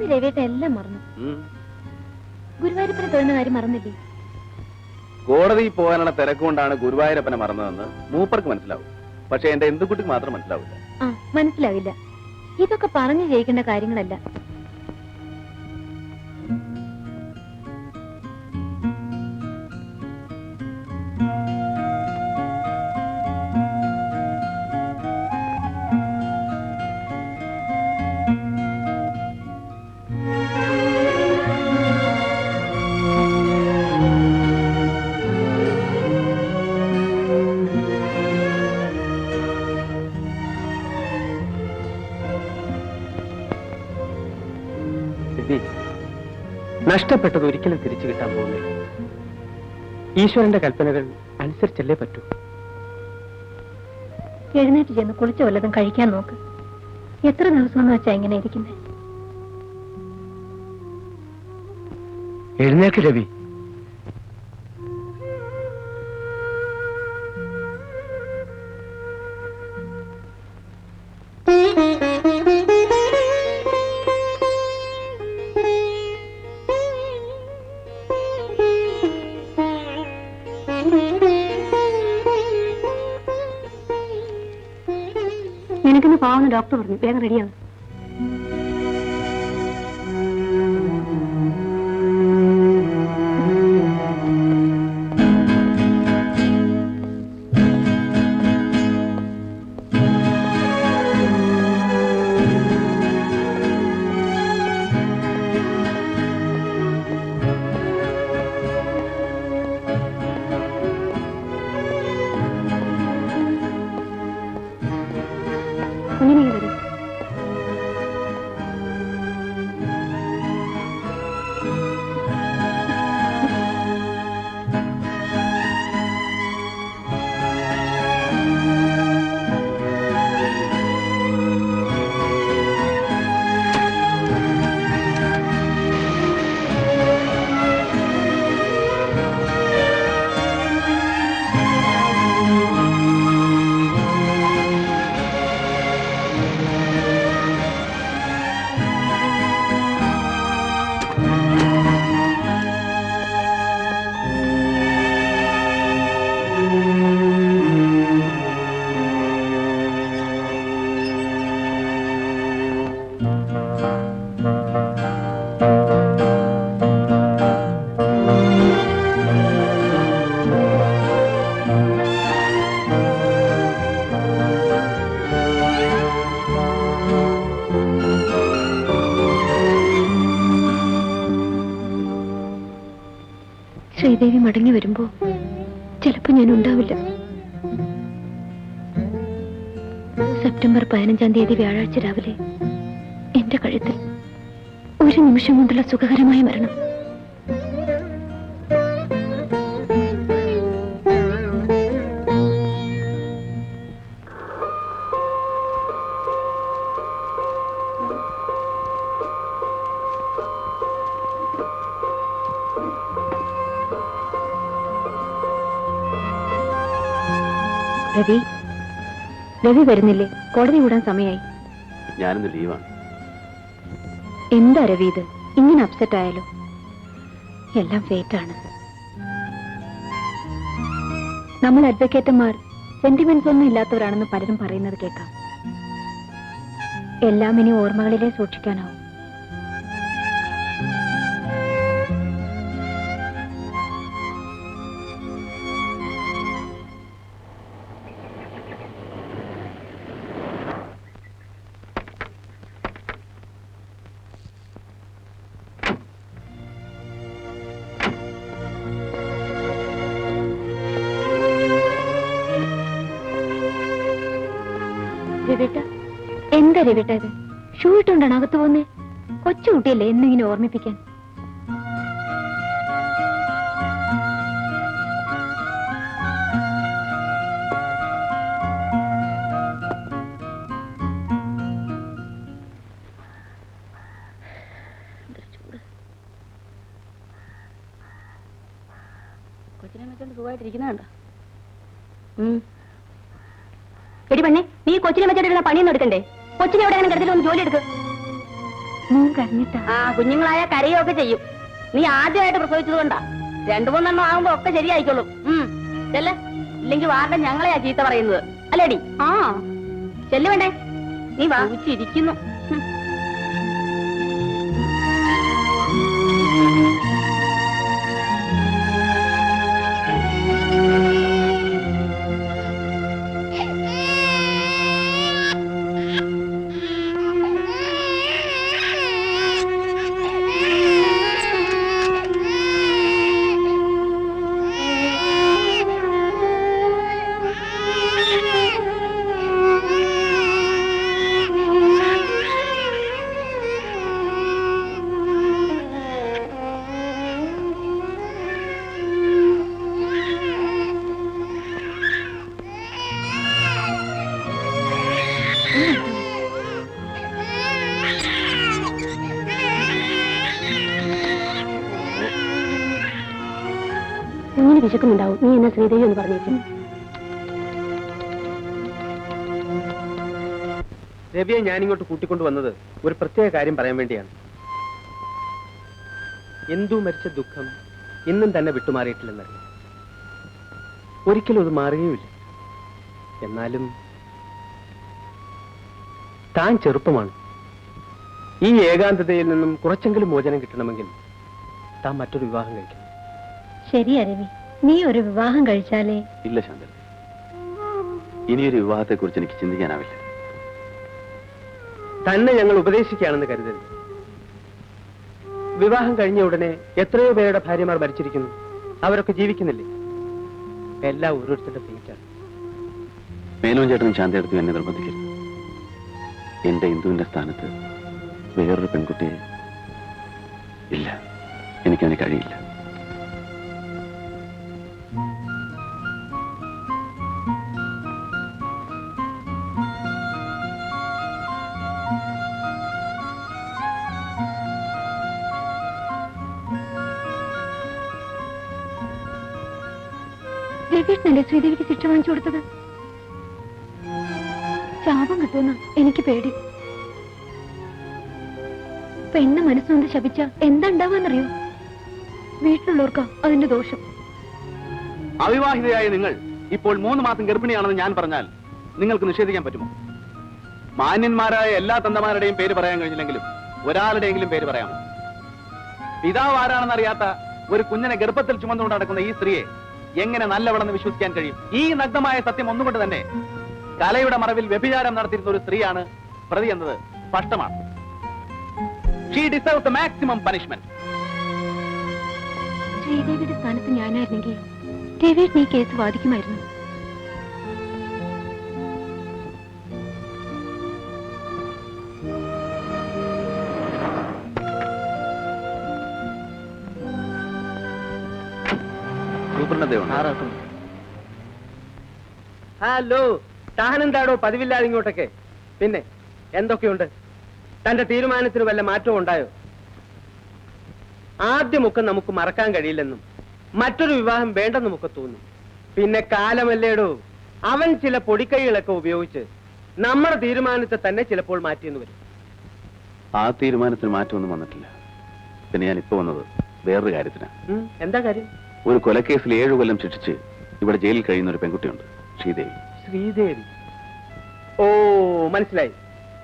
I: ഇന്ന് രവിയേട്ട എല്ലാം മറന്നു. ഗുരുവായൂരപ്പനെ തൊഴുന്ന കാര്യം മറന്നില്ലേ?
C: കോടതിയിൽ പോകാനുള്ള തിരക്കുകൊണ്ടാണ് ഗുരുവായൂരപ്പനെ മറന്നതെന്ന് മൂപ്പർക്ക് മനസ്സിലാവും. പക്ഷെ എന്റെ എന്തുകുട്ടിക്ക് മാത്രം മനസ്സിലാവില്ല.
I: ആ, മനസ്സിലാവില്ല. ഇതൊക്കെ പറഞ്ഞു ജയിക്കേണ്ട കാര്യങ്ങളല്ല.
F: നഷ്ടപ്പെട്ടത് ഒരിക്കലും തിരിച്ചു കിട്ടാൻ പോകുന്നില്ല. ഈശ്വരന്റെ കൽപ്പനകൾ അനുസരിച്ചല്ലേ പറ്റൂ.
I: എഴുന്നേറ്റ് ചെന്ന് കുളിച്ച വല്ലതും കഴിക്കാൻ നോക്ക്. എത്ര ദിവസം വെച്ചാ ഇങ്ങനെ ഇരിക്കുന്നേ?
F: എഴുന്നേക്ക് രവി.
I: നിനക്കിന്ന് പാവന്ന് ഡോക്ടർ പറഞ്ഞു. വേഗം റെഡിയാണ്. കുഞ്ഞിനെ വരും. ശ്രീദേവി മടങ്ങി വരുമ്പോ ചിലപ്പോ ഞാൻ ഉണ്ടാവില്ല. സെപ്റ്റംബർ 15-ാം തീയതി വ്യാഴാഴ്ച രാവിലെ എന്റെ കഴുത്തിൽ ഒരു നിമിഷം കൊണ്ടുള്ള സുഖകരമായ മരണം. രവി, രവി വരുന്നില്ലേ? കോടതി വിടാൻ സമയമായി.
C: ഞാനിന്ന് ലീവാണ്.
I: എന്താ രവി ഇത്? ഇങ്ങനെ അപ്സെറ്റ് ആയാലോ? എല്ലാം ഫേറ്റാണ്. നമ്മൾ അഡ്വക്കേറ്റന്മാർ സെന്റിമെന്റ്സ് ഒന്നും ഇല്ലാത്തവരാണെന്ന് പലരും പറയുന്നത് കേൾക്കാം. എല്ലാം ഇനി ഓർമ്മകളിലേ സൂക്ഷിക്കാനാവും. രവിട്ട, എന്താ രവിട്ട ഇത്? ഷൂ ഇട്ടുകൊണ്ടാണ് അകത്ത് പോന്നേ? കൊച്ചുകുട്ടിയല്ലേ എന്നിങ്ങനെ ഓർമ്മിപ്പിക്കാൻ.
K: കൊച്ചിനെ വെച്ചോണ്ട് സുഖമായിട്ടിരിക്കുന്നുണ്ടോ?
I: എടി പെണ്ണെ, നീ കൊച്ചിനെ വെച്ചിട്ടുള്ള പണിയൊന്നും എടുക്കണ്ടേ? കൊച്ചിനെ എവിടെയാണ് കിടത്തിട്ട് ഒന്ന് ജോലി എടുക്കുക. മോൻ കരഞ്ഞിട്ടാ.
K: ആ കുഞ്ഞുങ്ങളായ കരയൊക്കെ ചെയ്യും. നീ ആദ്യമായിട്ട് പ്രസവിച്ചത് കൊണ്ടാ. 2-3 ആകുമ്പോ ഒക്കെ ശരിയായിക്കോളും. ചെല്ല, ഇല്ലെങ്കിൽ വാർഡൻ ഞങ്ങളെയാ ചീത്ത പറയുന്നത് അല്ലേടി? ആ ചെല്ലു വേണ്ടേ? നീ വാങ്ങിച്ചിരിക്കുന്നു.
I: കുഞ്ഞിന് വിശക്കുന്നുണ്ടാവും. നീ എന്നെ ശ്രീദേവി എന്ന് പറഞ്ഞേക്കും.
F: രവിയെ ഞാനിങ്ങോട്ട് കൂട്ടിക്കൊണ്ടുവന്നത് ഒരു പ്രത്യേക കാര്യം പറയാൻ വേണ്ടിയാണ്. എന്തു മരിച്ച ദുഃഖം ഇന്നും തന്നെ വിട്ടുമാറിയിട്ടില്ലെന്നറിയാം. ഒരിക്കലും അത് മാറുകയുമില്ല. എന്നാലും താൻ ചെറുപ്പമാണ്. ഈ ഏകാന്തതയിൽ നിന്നും കുറച്ചെങ്കിലും മോചനം കിട്ടണമെങ്കിൽ താൻ മറ്റൊരു വിവാഹം കഴിക്കണം.
I: ശരിയാ രവി, നീ ഒരു വിവാഹം കഴിച്ചാലേ.
C: ഇല്ല ശാന്തൻ, ഇനിയൊരു വിവാഹത്തെ കുറിച്ച് എനിക്ക് ചിന്തിക്കാനാവില്ല.
F: തന്നെ ഞങ്ങൾ ഉപദേശിക്കുകയാണെന്ന് കരുതരുത്. വിവാഹം കഴിഞ്ഞ ഉടനെ എത്രയോ പേരുടെ ഭാര്യമാർ മരിച്ചിരിക്കുന്നു. അവരൊക്കെ ജീവിക്കുന്നില്ലേ? എല്ലാം ഓരോരുത്തരുടെ ഫേറ്റാണ്.
C: മേനോൻ ചേട്ടനും ശാന്തയെടുത്തും എന്നെ നിർബന്ധിക്കരുത്. എന്റെ ഇന്ദുവിന്റെ സ്ഥാനത്ത് വേറൊരു പെൺകുട്ടിയെ ഇല്ല, എനിക്കതിന് കഴിയില്ല.
I: രവീഷ്ണല്ലേ ശ്രീദേവിക്ക് ശിക്ഷ വാങ്ങിച്ചു കൊടുത്തത്? ശാപം കിട്ടുമെന്ന് എനിക്ക് പേടി. പെണ്ണ് മനസ്സുകൊണ്ട് ശപിച്ച എന്താ ഉണ്ടാവാന്നറിയോ? വീട്ടിലുള്ളവർക്കാ അതിന്റെ ദോഷം.
C: അവിവാഹിതയായ നിങ്ങൾ ഇപ്പോൾ 3 മാസം ഗർഭിണിയാണെന്ന് ഞാൻ പറഞ്ഞാൽ നിങ്ങൾക്ക് നിഷേധിക്കാൻ പറ്റുമോ? മാന്യന്മാരായ എല്ലാ തന്തമാരുടെയും പേര് പറയാൻ കഴിഞ്ഞില്ലെങ്കിലും ഒരാളുടെയെങ്കിലും പേര് പറയാമോ? പിതാവ് ആരാണെന്ന് അറിയാത്ത ഒരു കുഞ്ഞിനെ ഗർഭത്തിൽ ചുമന്നുകൊണ്ട് നടക്കുന്ന ഈ സ്ത്രീയെ എങ്ങനെ നല്ലവളെന്ന് വിശ്വസിക്കാൻ കഴിയും? ഈ നഗ്നമായ സത്യം ഒന്നുകൊണ്ട് തന്നെ കലയുടെ മറവിൽ വ്യഭിചാരം നടത്തിയിരുന്ന ഒരു സ്ത്രീയാണ് പ്രതി എന്നത് സ്പഷ്ടമാണ്. She deserves the maximum punishment.
I: ശ്രീദേവിയുടെ സ്ഥാനത്ത് ഞാനായിരുന്നെങ്കിൽ രവീഷ് ഈ കേസ് വാദിക്കുമായിരുന്നു.
F: ഹലോ, താനെന്താടോ പതിവില്ലാതെ ഇങ്ങോട്ടൊക്കെ? പിന്നെ എന്തൊക്കെയുണ്ട്? തന്റെ തീരുമാനത്തിന് വല്ല മാറ്റവും ഉണ്ടായോ? ആദ്യമൊക്കെ നമുക്ക് മറക്കാൻ കഴിയില്ലെന്നും മറ്റൊരു വിവാഹം വേണ്ടെന്നുമൊക്കെ തോന്നും. പിന്നെ കാലമല്ലേടോ, അവൻ ചില പൊടിക്കൈകളൊക്കെ ഉപയോഗിച്ച് നമ്മുടെ തീരുമാനത്തെ തന്നെ ചിലപ്പോൾ മാറ്റിയെന്ന് വരും.
C: ആ തീരുമാനത്തിന് മാറ്റമൊന്നും വന്നിട്ടില്ല. പിന്നെ ഞാൻ ഇപ്പൊ വന്നത് വേറൊരു കാര്യത്തിനാണ്.
F: എന്താ കാര്യം?
C: ഒരു കൊലക്കേസിൽ 7 കൊല്ലം ശിക്ഷിച്ച് ഇവിടെ ജയിലിൽ കഴിയുന്ന ഒരു പെൺകുട്ടിയുണ്ട്, ശ്രീദേവി.
F: ശ്രീദേവി? ഓ, മനസ്സിലായി.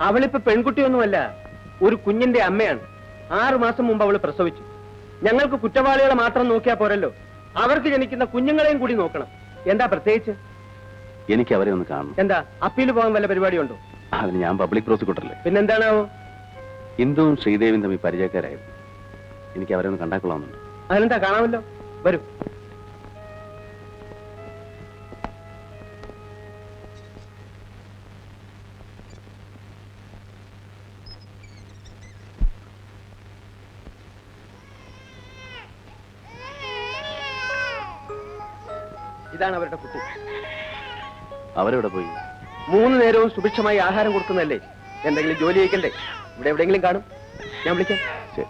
F: അവളിപ്പോ പെൺകുട്ടിയൊന്നുമല്ല, ഒരു കുഞ്ഞിന്റെ അമ്മയാണ്. 6 മാസം മുമ്പ് അവള് പ്രസവിച്ചു. ഞങ്ങൾക്ക് കുറ്റവാളികളെ മാത്രം നോക്കിയാൽ പോരല്ലോ, അവർക്ക് ജനിക്കുന്ന കുഞ്ഞുങ്ങളെയും കൂടി നോക്കണം. എന്താ പ്രത്യേകിച്ച്?
C: എനിക്ക് അവരെ ഒന്ന് കാണണം.
F: എന്താ, അപ്പീൽ പോകാൻ വല്ല പരിപാടിയുണ്ടോ?
C: അതിന് ഞാൻ പബ്ലിക് പ്രോസിക്യൂട്ടറല്ലേ.
F: പിന്നെന്താണാവോ?
C: ഇന്ദുവും ശ്രീദേവിയും തമ്മിൽ പരിചയക്കാരായിരുന്നു. എനിക്ക് അവരെ ഒന്ന് കണ്ടാക്കൊള്ളാമെന്നുണ്ട്.
F: അതിനെന്താ, കാണാമല്ലോ. വരൂ. ഇതാണ് അവരുടെ കുട്ടി.
C: അവരെവിടെ പോയി?
F: 3 നേരവും സുഭിക്ഷമായി ആഹാരം കൊടുക്കുന്നതല്ലേ? എന്തെങ്കിലും ജോലി ചെയ്യിക്കണ്ടേ? ഇവിടെ എവിടെയെങ്കിലും കാണും. ഞാൻ വിളിക്കാം.
C: ശരി.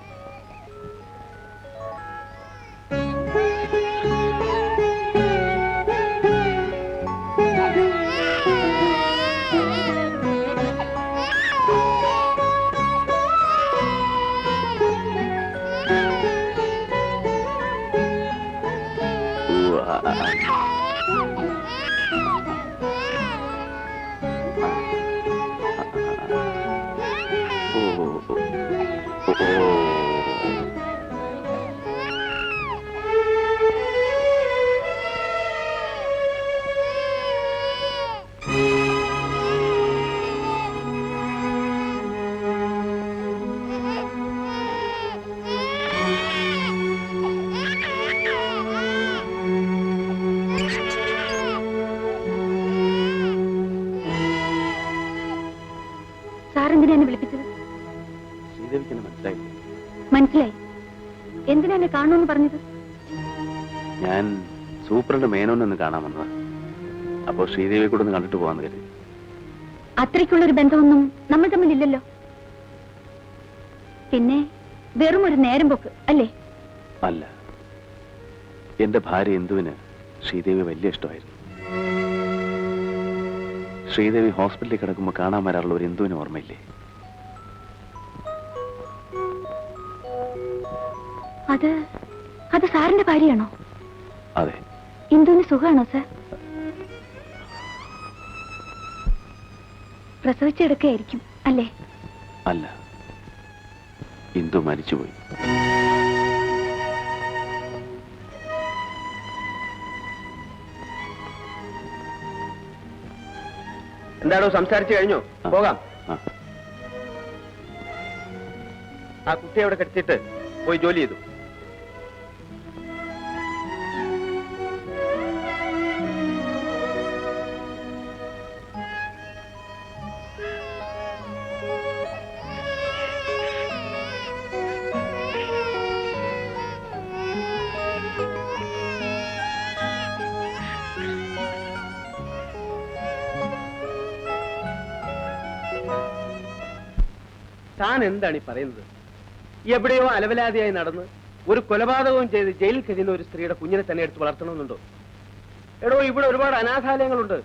I: എന്നെ വിളിപ്പിച്ചത്?
C: ശ്രീദേവിക്ക് എന്നെ മനസ്സിലായില്ല.
I: മനസ്സിലായി. എന്തിനാ എന്നെ കാണുമെന്ന് പറഞ്ഞത്?
C: ഞാൻ സൂപ്രണ്ട് മേനോനൊന്ന് കാണാൻ വന്നതാ. അപ്പോ ശ്രീദേവിയെ കൂടെ ഒന്ന് കണ്ടിട്ട് പോവാന്ന് കരുതി.
I: അത്രയ്ക്കുള്ളൊരു ബന്ധമൊന്നും നമ്മൾ തമ്മിലില്ലല്ലോ. പിന്നെ വെറും ഒരു നേരം പോക്ക് അല്ലേ?
C: അല്ല, എന്റെ ഭാര്യ ഇന്ദുവിന് ശ്രീദേവി വലിയ ഇഷ്ടമായിരുന്നു. ശ്രീദേവി ഹോസ്പിറ്റലിൽ കിടക്കുമ്പോൾ കാണാൻ വരാറുള്ള ഒരു ഇന്ദുവിന് ഓർമ്മയില്ലേ?
I: അത് സാറിന്റെ ഭാര്യയാണോ?
C: അതെ.
I: ഇന്ദുവിന് സുഖമാണോ സാർ? പ്രസവിച്ചെടുക്കുകയായിരിക്കും അല്ലേ?
C: അല്ല, ഇന്ദു മരിച്ചുപോയി.
F: എന്താണോ സംസാരിച്ചു കഴിഞ്ഞോ? പോകാം. ആ കുട്ടിയെ അവിടെ കെട്ടിച്ചിട്ട് പോയി ജോലി ചെയ്തു. താൻ എന്താണ് ഈ പറയുന്നത്? എവിടെയോ അലവലാതിയായി നടന്ന് ഒരു കൊലപാതകവും ചെയ്ത് ജയിലിൽ കഴിയുന്ന ഒരു സ്ത്രീയുടെ കുഞ്ഞിനെ തന്നെ എടുത്ത് വളർത്തണമെന്നുണ്ടോ? എടോ, ഇവിടെ ഒരുപാട് അനാഥാലയങ്ങളുണ്ട്.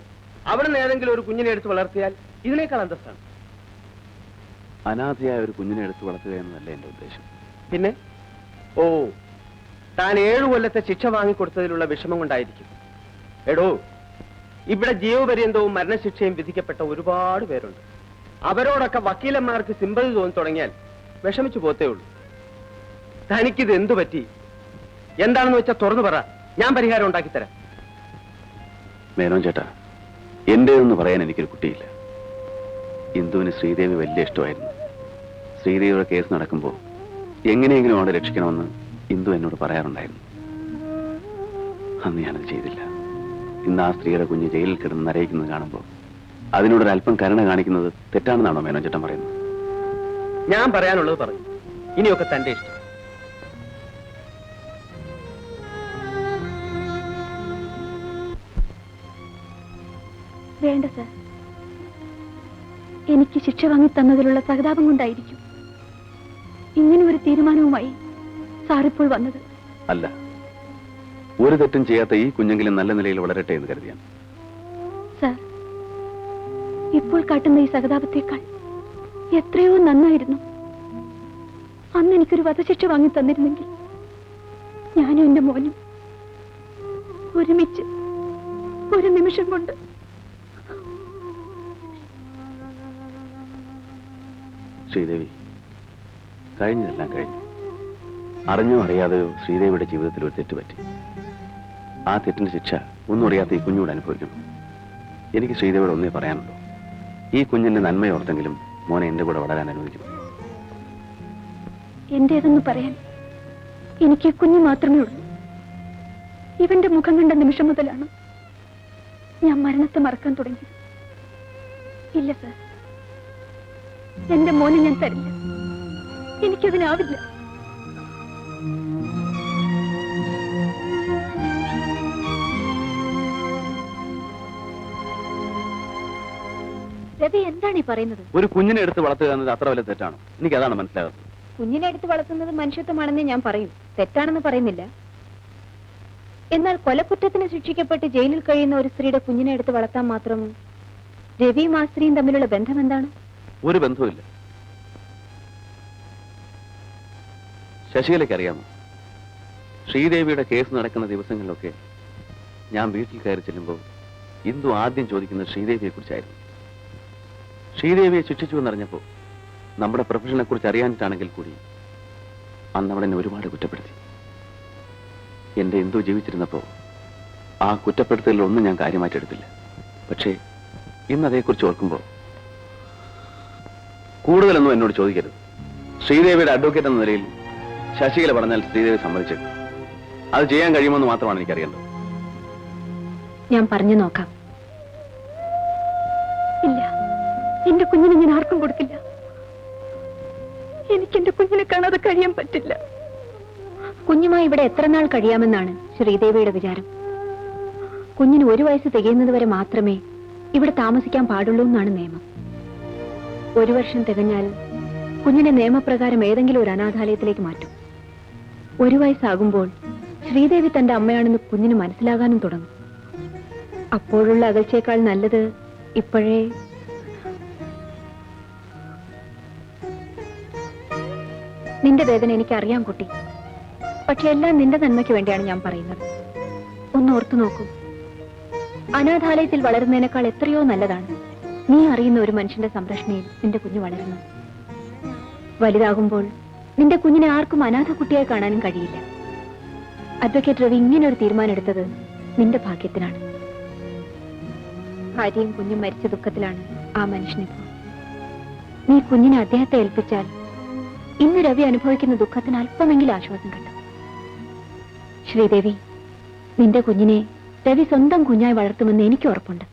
F: അവിടെ നിന്ന് ഏതെങ്കിലും ഒരു കുഞ്ഞിനെ എടുത്ത് വളർത്തിയാൽ ഇതിനേക്കാൾ അന്തസ്സാണ്.
C: അനാഥയായ ഒരു കുഞ്ഞിനെ എടുത്ത് വളർത്തുക എന്നല്ല എന്റെ ഉദ്ദേശം.
F: പിന്നെ താൻ 7 കൊല്ലത്തെ ശിക്ഷ വാങ്ങിക്കൊടുത്തതിലുള്ള വിഷമം കൊണ്ടായിരിക്കും. എടോ, ഇവിടെ ജീവപര്യന്തവും മരണശിക്ഷയും വിധിക്കപ്പെട്ട ഒരുപാട് പേരുണ്ട്. അവരോടൊക്കെ വക്കീലന്മാർക്ക് സിമ്പതി തോന്നി തുടങ്ങിയാൽ വിഷമിച്ചു പോത്തേ ഉള്ളൂ. തനിക്കിത് എന്തു പറ്റി? എന്താണെന്ന് വെച്ചാൽ തുറന്നു പറ, ഞാൻ പരിഹാരം ഉണ്ടാക്കിത്തരാം.
C: മേനോൻ ചേട്ടാ, എന്റേതെന്ന് പറയാൻ എനിക്കൊരു കുട്ടിയില്ല. ഇന്ദുവിന് ശ്രീദേവി വലിയ ഇഷ്ടമായിരുന്നു. ശ്രീദേവിയുടെ കേസ് നടക്കുമ്പോൾ എങ്ങനെയെങ്കിലും അവളെ രക്ഷിക്കണമെന്ന് ഇന്ദു എന്നോട് പറയാറുണ്ടായിരുന്നു. അന്ന് ഞാനത് ചെയ്തില്ല. ഇന്ന് ആ സ്ത്രീയുടെ കുഞ്ഞ് ജയിലിൽ കിടന്ന് നരയിക്കുന്നത് കാണുമ്പോൾ അതിനോടൊരല്പം കരുണ കാണിക്കുന്നത് തെറ്റാണെന്നാണോ മേനോൻ ചേട്ടൻ പറയുന്നത്?
F: ഞാൻ പറയാനുള്ളത് പറഞ്ഞു. ഇനിയൊക്കെ തന്റെ ഇഷ്ടം.
I: വേണ്ട സർ, എനിക്ക് ശിക്ഷ വാങ്ങി തന്നതിലുള്ള സഹതാപം കൊണ്ടായിരിക്കും ഇങ്ങനെ ഒരു തീരുമാനവുമായി സാറിപ്പോൾ വന്നത്.
C: അല്ല, ഒരു തെറ്റും ചെയ്യാത്ത ഈ കുഞ്ഞെങ്കിലും നല്ല നിലയിൽ വളരട്ടെ എന്ന് കരുതിയാണ്.
I: സർ, ഇപ്പോൾ കാട്ടുന്ന ഈ സഹതാപത്തേക്കാൾ എത്രയോ നന്നായിരുന്നു അന്ന് എനിക്കൊരു വധശിക്ഷ വാങ്ങി തന്നിരുന്നെങ്കിൽ ഞാനും എന്റെ മോനും ഒരുമിച്ച് ഒരു നിമിഷം കൊണ്ട്.
C: ശ്രീദേവി, കഴിഞ്ഞതെല്ലാം കഴിഞ്ഞു. അറിഞ്ഞോ അറിയാതെയോ ശ്രീദേവിയുടെ ജീവിതത്തിൽ ഒരു തെറ്റ് പറ്റി. ആ തെറ്റിന്റെ ശിക്ഷ ഒന്നും അറിയാത്ത ഈ കുഞ്ഞോട് അനുഭവിക്കണം. എനിക്ക് ശ്രീദേവിയോട് ഒന്നേ പറയാനുള്ളൂ, ഈ കുഞ്ഞിന്റെ നന്മയോർത്തെങ്കിലും മോനെ എന്റെ കൂടെ വളരാൻ അനുവദിക്കണം.
I: എന്റേതെന്ന് പറയാൻ എനിക്ക് കുഞ്ഞു മാത്രമേ ഉള്ളൂ. ഇവന്റെ മുഖം കണ്ട നിമിഷം മുതലാണ് ഞാൻ മരണത്തെ മറക്കാൻ തുടങ്ങിയത്. ഇല്ല സർ, എന്റെ മോനെ ഞാൻ തരില്ല. എനിക്കതിനാവില്ല. രവി, എന്താണ് ഈ പറയുന്നത്?
C: ഒരു കുഞ്ഞിനെ എടുത്ത് വളർത്തുക എന്നത് അത്ര വലിയ തെറ്റാണോ? എനിക്ക് അതാണ് മനസ്സിലാകുന്നത്.
A: കുഞ്ഞിനെ എടുത്ത് വളർത്തുന്നത് മനുഷ്യത്വമാണെന്ന് ഞാൻ പറയും, തെറ്റാണെന്ന് പറയുന്നില്ല. എന്നാൽ കൊലക്കുറ്റത്തിന് ശിക്ഷിക്കപ്പെട്ട് ജയിലിൽ കഴിയുന്ന ഒരു സ്ത്രീയുടെ കുഞ്ഞിനെ എടുത്ത് വളർത്താൻ മാത്രം രവിയും ആ സ്ത്രീയും തമ്മിലുള്ള ബന്ധം എന്താണ്?
C: ഒരു ബന്ധവുമില്ല. ശശികലയ്ക്ക് അറിയാമോ, ശ്രീദേവിയുടെ കേസ് നടക്കുന്ന ദിവസങ്ങളിലൊക്കെ ഞാൻ വീട്ടിൽ കയറി ചെല്ലുമ്പോൾ ഇന്ദു ആദ്യം ചോദിക്കുന്നത് ശ്രീദേവിയെ കുറിച്ചായിരുന്നു. ശ്രീദേവിയെ ശിക്ഷിച്ചു എന്നറിഞ്ഞപ്പോൾ നമ്മുടെ പ്രൊഫഷനെ കുറിച്ച് അറിയാനിട്ടാണെങ്കിൽ കൂടി അന്ന് അവൾ എന്നെ ഒരുപാട് കുറ്റപ്പെടുത്തി. എന്റെ ഇന്ദു ജീവിച്ചിരുന്നപ്പോൾ ആ കുറ്റപ്പെടുത്തലിലൊന്നും ഞാൻ കാര്യമായിട്ടെടുത്തില്ല. പക്ഷേ ഇന്ന് അതേക്കുറിച്ച് ഓർക്കുമ്പോൾ കൂടുതലൊന്നും എന്നോട് ചോദിക്കരുത്. ശ്രീദേവിയുടെ അഡ്വക്കേറ്റ് എന്ന നിലയിൽ ശശികല പറഞ്ഞാൽ ശ്രീദേവി സമ്മതിച്ചു. അത് ചെയ്യാൻ കഴിയുമെന്ന് മാത്രമാണ് എനിക്കറിയേണ്ടത്.
A: ഞാൻ പറഞ്ഞു നോക്കാം.
I: ഇല്ല, എന്റെ കുഞ്ഞിനെ ഞാൻ ആർക്കും കൊടുക്കില്ല.
A: കാണാതെ കഴിയാൻ പറ്റില്ല. കുഞ്ഞുമായി ഇവിടെ എത്ര നാൾ കഴിയാമെന്നാണ് ശ്രീദേവിയുടെ വിചാരം? കുഞ്ഞിന് 1 വയസ്സ് തികയുന്നത് വരെ മാത്രമേ ഇവിടെ താമസിക്കാൻ പാടുള്ളൂ എന്നാണ് നിയമം. 1 വർഷം തികഞ്ഞാൽ കുഞ്ഞിനെ നിയമപ്രകാരം ഏതെങ്കിലും ഒരു അനാഥാലയത്തിലേക്ക് മാറ്റും. 1 വയസ്സാകുമ്പോൾ ശ്രീദേവി തന്റെ അമ്മയാണെന്ന് കുഞ്ഞിന് മനസ്സിലാകാനും തുടങ്ങും. അപ്പോഴുള്ള അകൽച്ചയേക്കാൾ നല്ലത് ഇപ്പോഴേ നിന്റെ വേദന എനിക്കറിയാം കുട്ടി. പക്ഷെ എല്ലാം നിന്റെ നന്മയ്ക്ക് വേണ്ടിയാണ് ഞാൻ പറയുന്നത്. ഒന്ന് ഓർത്തു നോക്കൂ. അനാഥാലയത്തിൽ വളരുന്നതിനേക്കാൾ എത്രയോ നല്ലതാണ് നീ അറിയുന്ന ഒരു മനുഷ്യന്റെ സംരക്ഷണയിൽ നിന്റെ കുഞ്ഞ് വളരുന്നു. വലുതാകുമ്പോൾ നിന്റെ കുഞ്ഞിനെ ആർക്കും അനാഥ കുട്ടിയായി കാണാനും കഴിയില്ല. അഡ്വക്കേറ്റ് രവി ഇങ്ങനെ ഒരു തീരുമാനം എടുത്തത് നിന്റെ ഭാഗ്യത്തിനാണ്. ഭാര്യയും കുഞ്ഞും മരിച്ച ദുഃഖത്തിലാണ് ആ മനുഷ്യനിപ്പോ. നീ കുഞ്ഞിനെ അദ്ദേഹത്തെ ഏൽപ്പിച്ചാൽ ഇന്ന് രവി അനുഭവിക്കുന്ന ദുഃഖത്തിന് അല്പമെങ്കിലും ആശ്വാസം കിട്ടും. ശ്രീദേവി, നിന്റെ കുഞ്ഞിനെ രവി സ്വന്തം കുഞ്ഞായി വളർത്തുമെന്ന് എനിക്ക് ഉറപ്പുണ്ട്.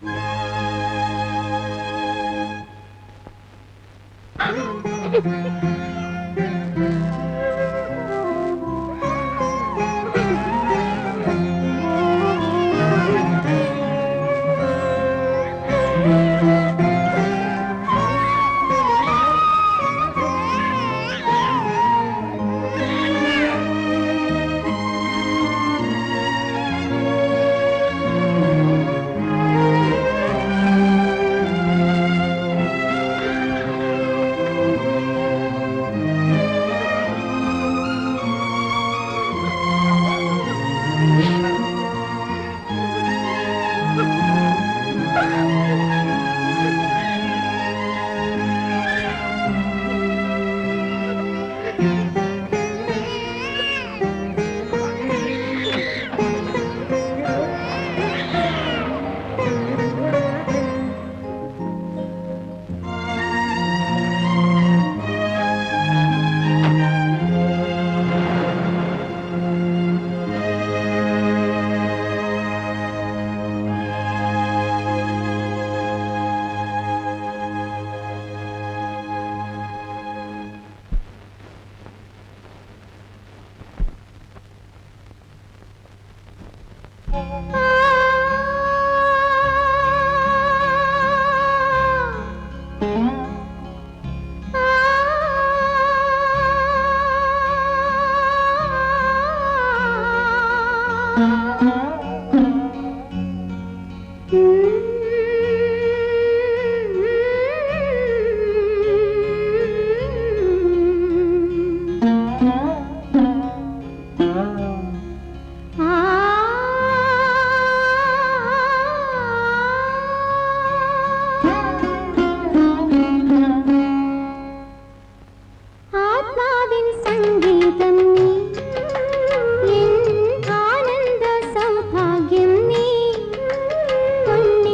G: പൊന്നേ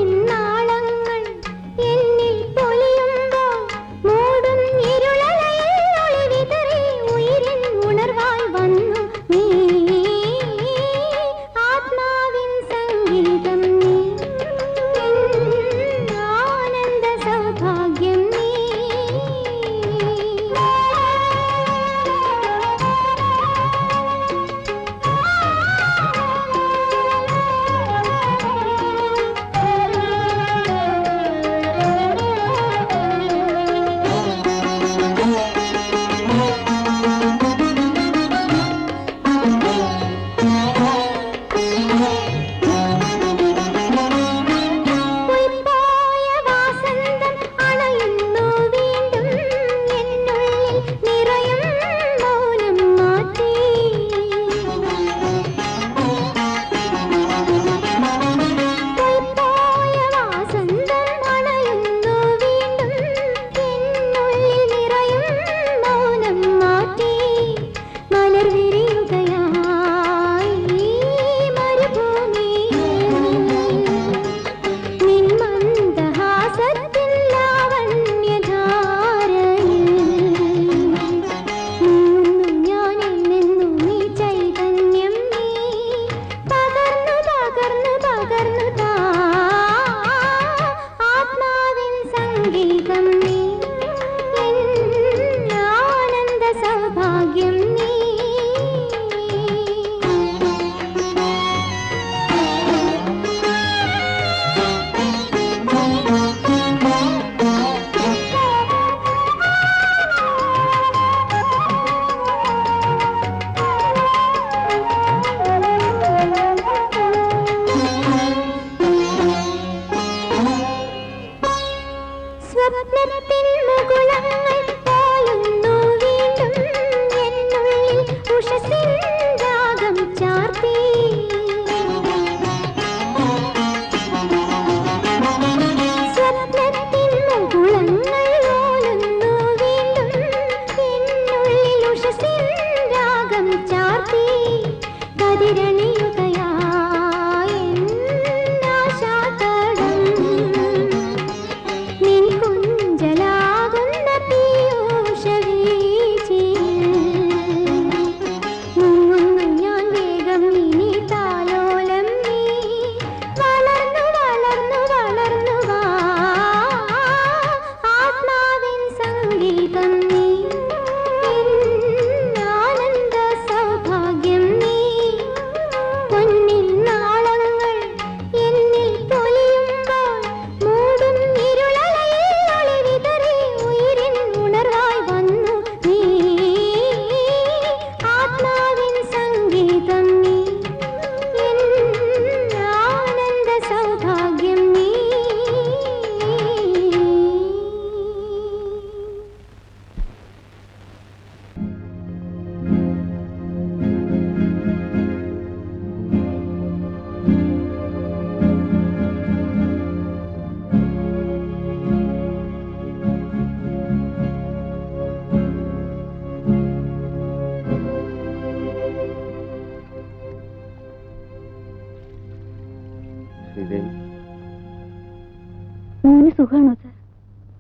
I: സുഖമാണോ സാർ?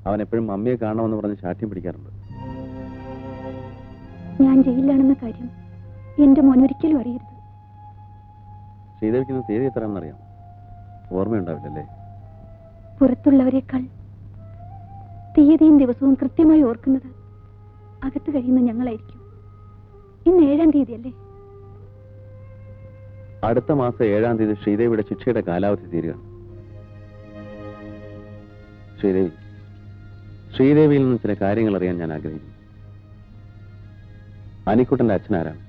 C: അവൻ എപ്പോഴും മമ്മിയെ കാണണമെന്ന് പറഞ്ഞ് ശാഠ്യം പിടിക്കാറുണ്ട്.
I: ഞാൻ ജയിലിലാണെന്ന കാര്യം എന്റെ മോൻ ഒരിക്കലും അറിയരുത്.
C: ശ്രീദേവിക്കുന്ന തീയതി എത്രയാണെന്നറിയാം? ഓർമ്മയുണ്ടാവില്ലല്ലേ?
I: പുറത്തുള്ളവരെക്കാൾ തീയതിയും ദിവസവും കൃത്യമായി ഓർക്കുന്നത് അകത്ത് കഴിയുന്ന ഞങ്ങളായിരിക്കും. ഇന്ന് 7-ാം തീയതിയല്ലേ?
C: അടുത്ത മാസം 7-ാം തീയതി ശ്രീദേവിയുടെ ശിക്ഷയുടെ കാലാവധി തീരുകയാണ്. ശ്രീദേവിയിൽ നിന്ന് ചില കാര്യങ്ങൾ അറിയാൻ ഞാൻ ആഗ്രഹിക്കുന്നു. അനിക്കുട്ടന്റെ അച്ഛനാരാണ്?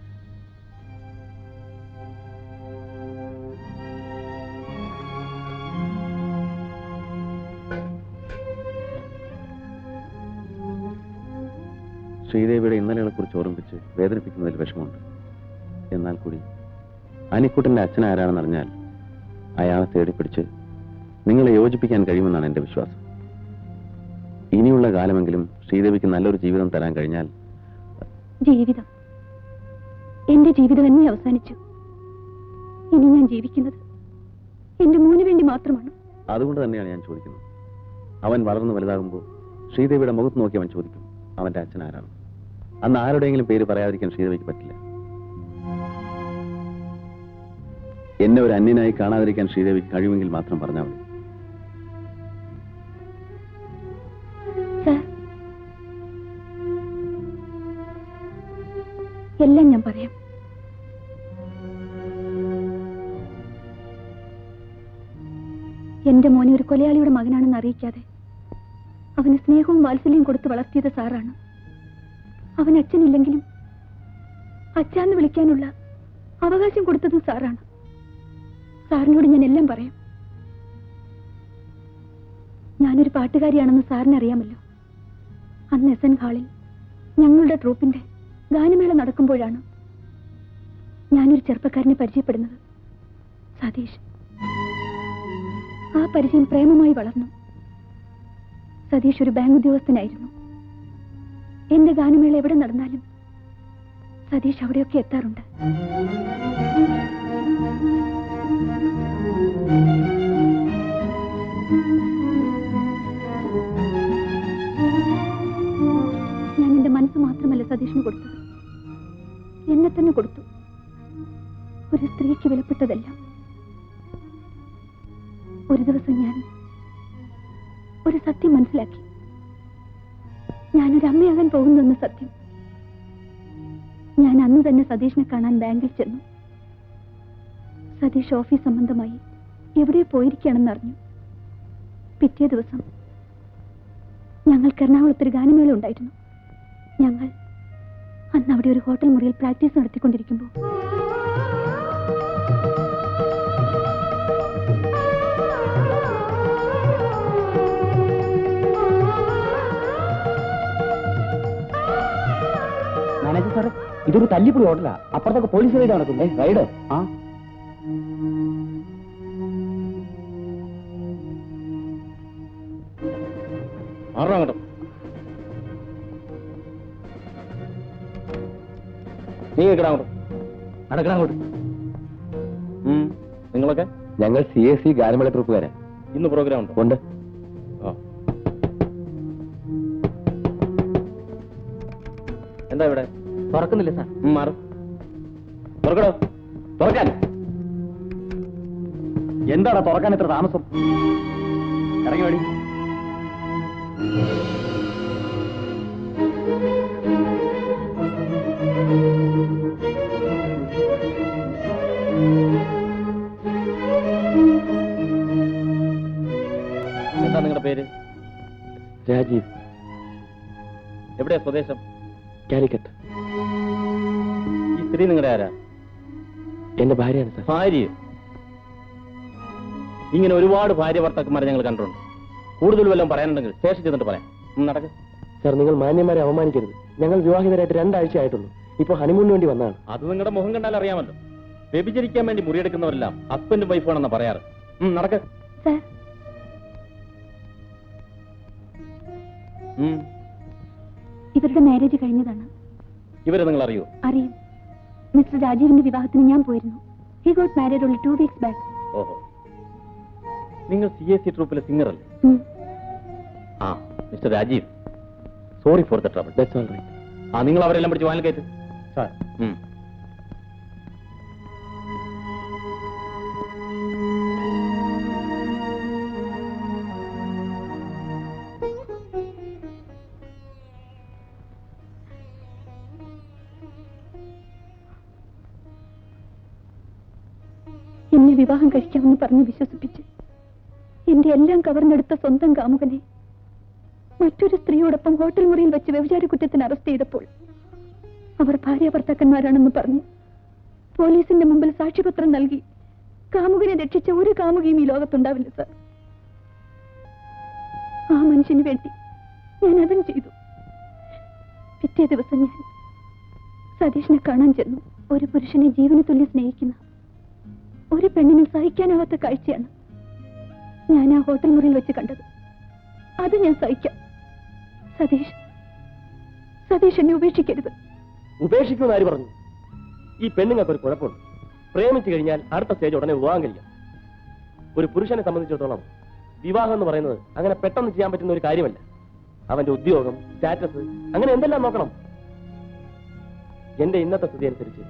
C: ശ്രീദേവിയുടെ ഇന്നലെകളെ കുറിച്ച് ഓർമ്മിപ്പിച്ച് വേദനിപ്പിക്കുന്നതിൽ വിഷമമുണ്ട്. എന്നാൽ കൂടി അനിക്കുട്ടന്റെ അച്ഛനാരാണെന്ന് അറിഞ്ഞാൽ അയാളെ തേടിപ്പിടിച്ച് നിങ്ങളെ യോജിപ്പിക്കാൻ കഴിയുമെന്നാണ് എന്റെ വിശ്വാസം. ഇനിയുള്ള കാലമെങ്കിലും ശ്രീദേവിക്ക് നല്ലൊരു ജീവിതം തരാൻ കഴിഞ്ഞാൽ.
I: ജീവിതം? എന്റെ ജീവിതം എന്നെ അവസാനിച്ചു. ഇനി ഞാൻ ജീവിക്കുന്നത് എന്റെ മോന് വേണ്ടി മാത്രമാണ്.
C: അതുകൊണ്ട് തന്നെയാണ് ഞാൻ ചോദിക്കുന്നത്. അവൻ വളർന്നു വലുതാകുമ്പോൾ ശ്രീദേവിയുടെ മുഖത്ത് നോക്കി അവൻ ചോദിക്കും അവന്റെ അച്ഛനാരാണ്. അന്ന് ആരുടെയെങ്കിലും പേര് പറയാതിരിക്കാൻ ശ്രീദേവിക്ക് പറ്റില്ല. എന്നെ ഒരു അന്യനായി കാണാതിരിക്കാൻ ശ്രീദേവിക്ക് കഴിയുമെങ്കിൽ മാത്രം പറഞ്ഞാൽ മതി.
I: എല്ലാം ഞാൻ പറയാം. എന്റെ മോനെ ഒരു കൊലയാളിയുടെ മകനാണെന്ന് അറിയിക്കാതെ അവന് സ്നേഹവും വാത്സല്യവും കൊടുത്ത് വളർത്തിയത് സാറാണ്. അവൻ അച്ഛനില്ലെങ്കിലും അച്ഛാന്ന് വിളിക്കാനുള്ള അവകാശം കൊടുത്തതും സാറാണ്. സാറിനോട് ഞാൻ എല്ലാം പറയാം. ഞാനൊരു പാട്ടുകാരിയാണെന്ന് സാറിന് അറിയാമല്ലോ. അന്ന് SN ഹാളിൽ ഞങ്ങളുടെ ട്രൂപ്പിന്റെ ഗാനമേള നടക്കുമ്പോഴാണ് ഞാനൊരു ചെറുപ്പക്കാരനെ പരിചയപ്പെടുന്നത്, സതീഷ്. ആ പരിചയം പ്രേമമായി വളർന്നു. സതീഷ് ഒരു ബാങ്ക് ഉദ്യോഗസ്ഥനായിരുന്നു. എന്റെ ഗാനമേള എവിടെ നടന്നാലും സതീഷ് അവിടെയൊക്കെ എത്താറുണ്ട്. ഞാൻ എന്റെ മനസ്സ് മാത്രമല്ല സതീഷിന് കൊടുത്തത്, എന്നെ തന്നെ കൊടുത്തു. ഒരു സ്ത്രീക്ക് വിലപ്പെട്ടതെല്ലാം. ഒരു ദിവസം ഞാൻ ഒരു സത്യം മനസ്സിലാക്കി. ഞാനൊരു അമ്മയാകാൻ പോകുന്നെന്ന സത്യം. ഞാൻ അന്ന് തന്നെ സതീഷിനെ കാണാൻ ബാങ്കിൽ ചെന്നു. സതീഷ് ഓഫീസ് സംബന്ധമായി എവിടെ പോയിരിക്കുകയാണെന്ന് അറിഞ്ഞു. പിറ്റേ ദിവസം ഞങ്ങൾക്ക് എറണാകുളത്തൊരു ഗാനമേള ഉണ്ടായിരുന്നു. ഞങ്ങൾ അന്ന് അവിടെ ഒരു ഹോട്ടൽ മുറിയിൽ പ്രാക്ടീസ് നടത്തിക്കൊണ്ടിരിക്കുമ്പോൾ
F: മാനേജർ സാറേ, ഇതൊരു തല്ലിപ്പൊളി ഹോട്ടലാ. അപ്പുറത്തൊക്കെ പോലീസ് റൈഡ് നടക്കും. റൈഡ്? ആ.
E: അങ്ങോട്ട് നീ അങ്ങോട്ട്
F: നടക്കണം അങ്ങോട്ട്.
E: നിങ്ങളൊക്കെ?
B: ഞങ്ങൾ CAC ഗാനമേള ട്രൂപ്പുകാരാ.
E: ഇന്ന് പ്രോഗ്രാം ഉണ്ട്?
B: ഉണ്ട്.
E: എന്താ ഇവിടെ?
F: തുറക്കുന്നില്ല സാർ.
E: മാറും. തുറക്കടോ. തുറക്കാൻ.
F: എന്താണ് തുറക്കാൻ ഇത്ര താമസം? ഇറങ്ങി വേടി.
E: എന്താ നിങ്ങളുടെ പേര്?
B: രാജീവ്.
E: എവിടെയാ സ്വദേശം?
B: കാലിക്കറ്റ്.
E: ഈ സ്ത്രീ നിങ്ങളുടെ ആരാ?
B: എന്റെ ഭാര്യയാണ് സാർ.
E: ഭാര്യ? ഇങ്ങനെ ഒരുപാട് ഭാര്യ ഭർത്താക്കന്മാരെ ഞങ്ങൾ കണ്ടിട്ടുണ്ട്. കൂടുതൽ വല്ലതും പറയാനുണ്ടെങ്കിൽ സ്റ്റേഷൻ ചെന്നിട്ട് പറയാം. നടക്ക്.
B: സാർ, നിങ്ങൾ മാന്യന്മാരെ അവമാനിക്കരുത്. ഞങ്ങൾ വിവാഹിതരായിട്ട് 2 ആഴ്ച ആയിട്ടുള്ളൂ. ഇപ്പൊ ഹണിമൂണിന് വേണ്ടി വന്നതാണ്.
E: അത് നിങ്ങളുടെ മുഖം കണ്ടാൽ അറിയാമല്ലോ. വ്യഭിചരിക്കാൻ വേണ്ടി മുറിയെടുക്കുന്നവരെല്ലാം ഹസ്ബൻഡും വൈഫാണെന്ന് പറയാറ്. നടക്ക്.
I: ഇവരുടെ മാരേജ് കഴിഞ്ഞതാണ്.
E: ഇവരെ നിങ്ങൾ അറിയോ?
I: അറിയും. മിസ്റ്റർ രാജീവിന്റെ വിവാഹത്തിന് ഞാൻ പോയിരുന്നു. He got married only 2 weeks back.
E: ഓഹോ. നിങ്ങൾ CAC ട്രൂപ്പിലെ സിംഗർ അല്ലേ? ആ mister Rajeev, sorry for the trouble. That's all right. ആ, നിങ്ങൾ അവരെല്ലാം പിടിച്ച് വാനിൽ കയറ്റ്. സാർ.
I: എന്നെ വിവാഹം കഴിക്കാമെന്ന് പറഞ്ഞ് വിശ്വസിപ്പിച്ച് എന്റെ എല്ലാം കവർന്നെടുത്ത സ്വന്തം കാമുകനെ മറ്റൊരു സ്ത്രീയോടൊപ്പം ഹോട്ടൽ മുറിയിൽ വെച്ച് വ്യഭിചാര കുറ്റത്തിന് അറസ്റ്റ് ചെയ്തപ്പോൾ അവർ ഭാര്യ ഭർത്താക്കന്മാരാണെന്ന് പറഞ്ഞ് പോലീസിന്റെ മുമ്പിൽ സാക്ഷ്യപത്രം നൽകി കാമുകനെ രക്ഷിച്ച ഒരു കാമുകയും ഈ ലോകത്തുണ്ടാവില്ല സർ. ആ മനുഷ്യന് വേണ്ടി ഞാൻ അതും ചെയ്തു. പിറ്റേ ദിവസം ഞാൻ സതീഷിനെ കാണാൻ ചെന്നു. ഒരു പുരുഷനെ ജീവന് തുല്യം സ്നേഹിക്കുന്ന ഒരു പെണ്ണിന് സഹിക്കാനാവാത്ത കാഴ്ചയാണ് ഞാൻ ആ ഹോട്ടൽ മുറിയിൽ വെച്ച് കണ്ടത്. അത് ഞാൻ സഹിക്കാം. സതീഷ് എന്നെ ഉപേക്ഷിക്കരുത്.
E: ഉപേക്ഷിക്കുമെന്ന് ആര് പറഞ്ഞു? ഈ പെണ്ണുങ്ങൾക്ക് ഒരു കുഴപ്പമുണ്ട്. പ്രേമിച്ചു കഴിഞ്ഞാൽ അടുത്ത സ്റ്റേജ് ഉടനെ വിവാഹം കഴിക്കാം. ഒരു പുരുഷനെ സംബന്ധിച്ചിടത്തോളം വിവാഹം എന്ന് പറയുന്നത് അങ്ങനെ പെട്ടെന്ന് ചെയ്യാൻ പറ്റുന്ന ഒരു കാര്യമല്ല. അവന്റെ ഉദ്യോഗം, സ്റ്റാറ്റസ്, അങ്ങനെ എന്തെല്ലാം നോക്കണം. എന്റെ ഇന്നത്തെ സ്ഥിതി അനുസരിച്ച്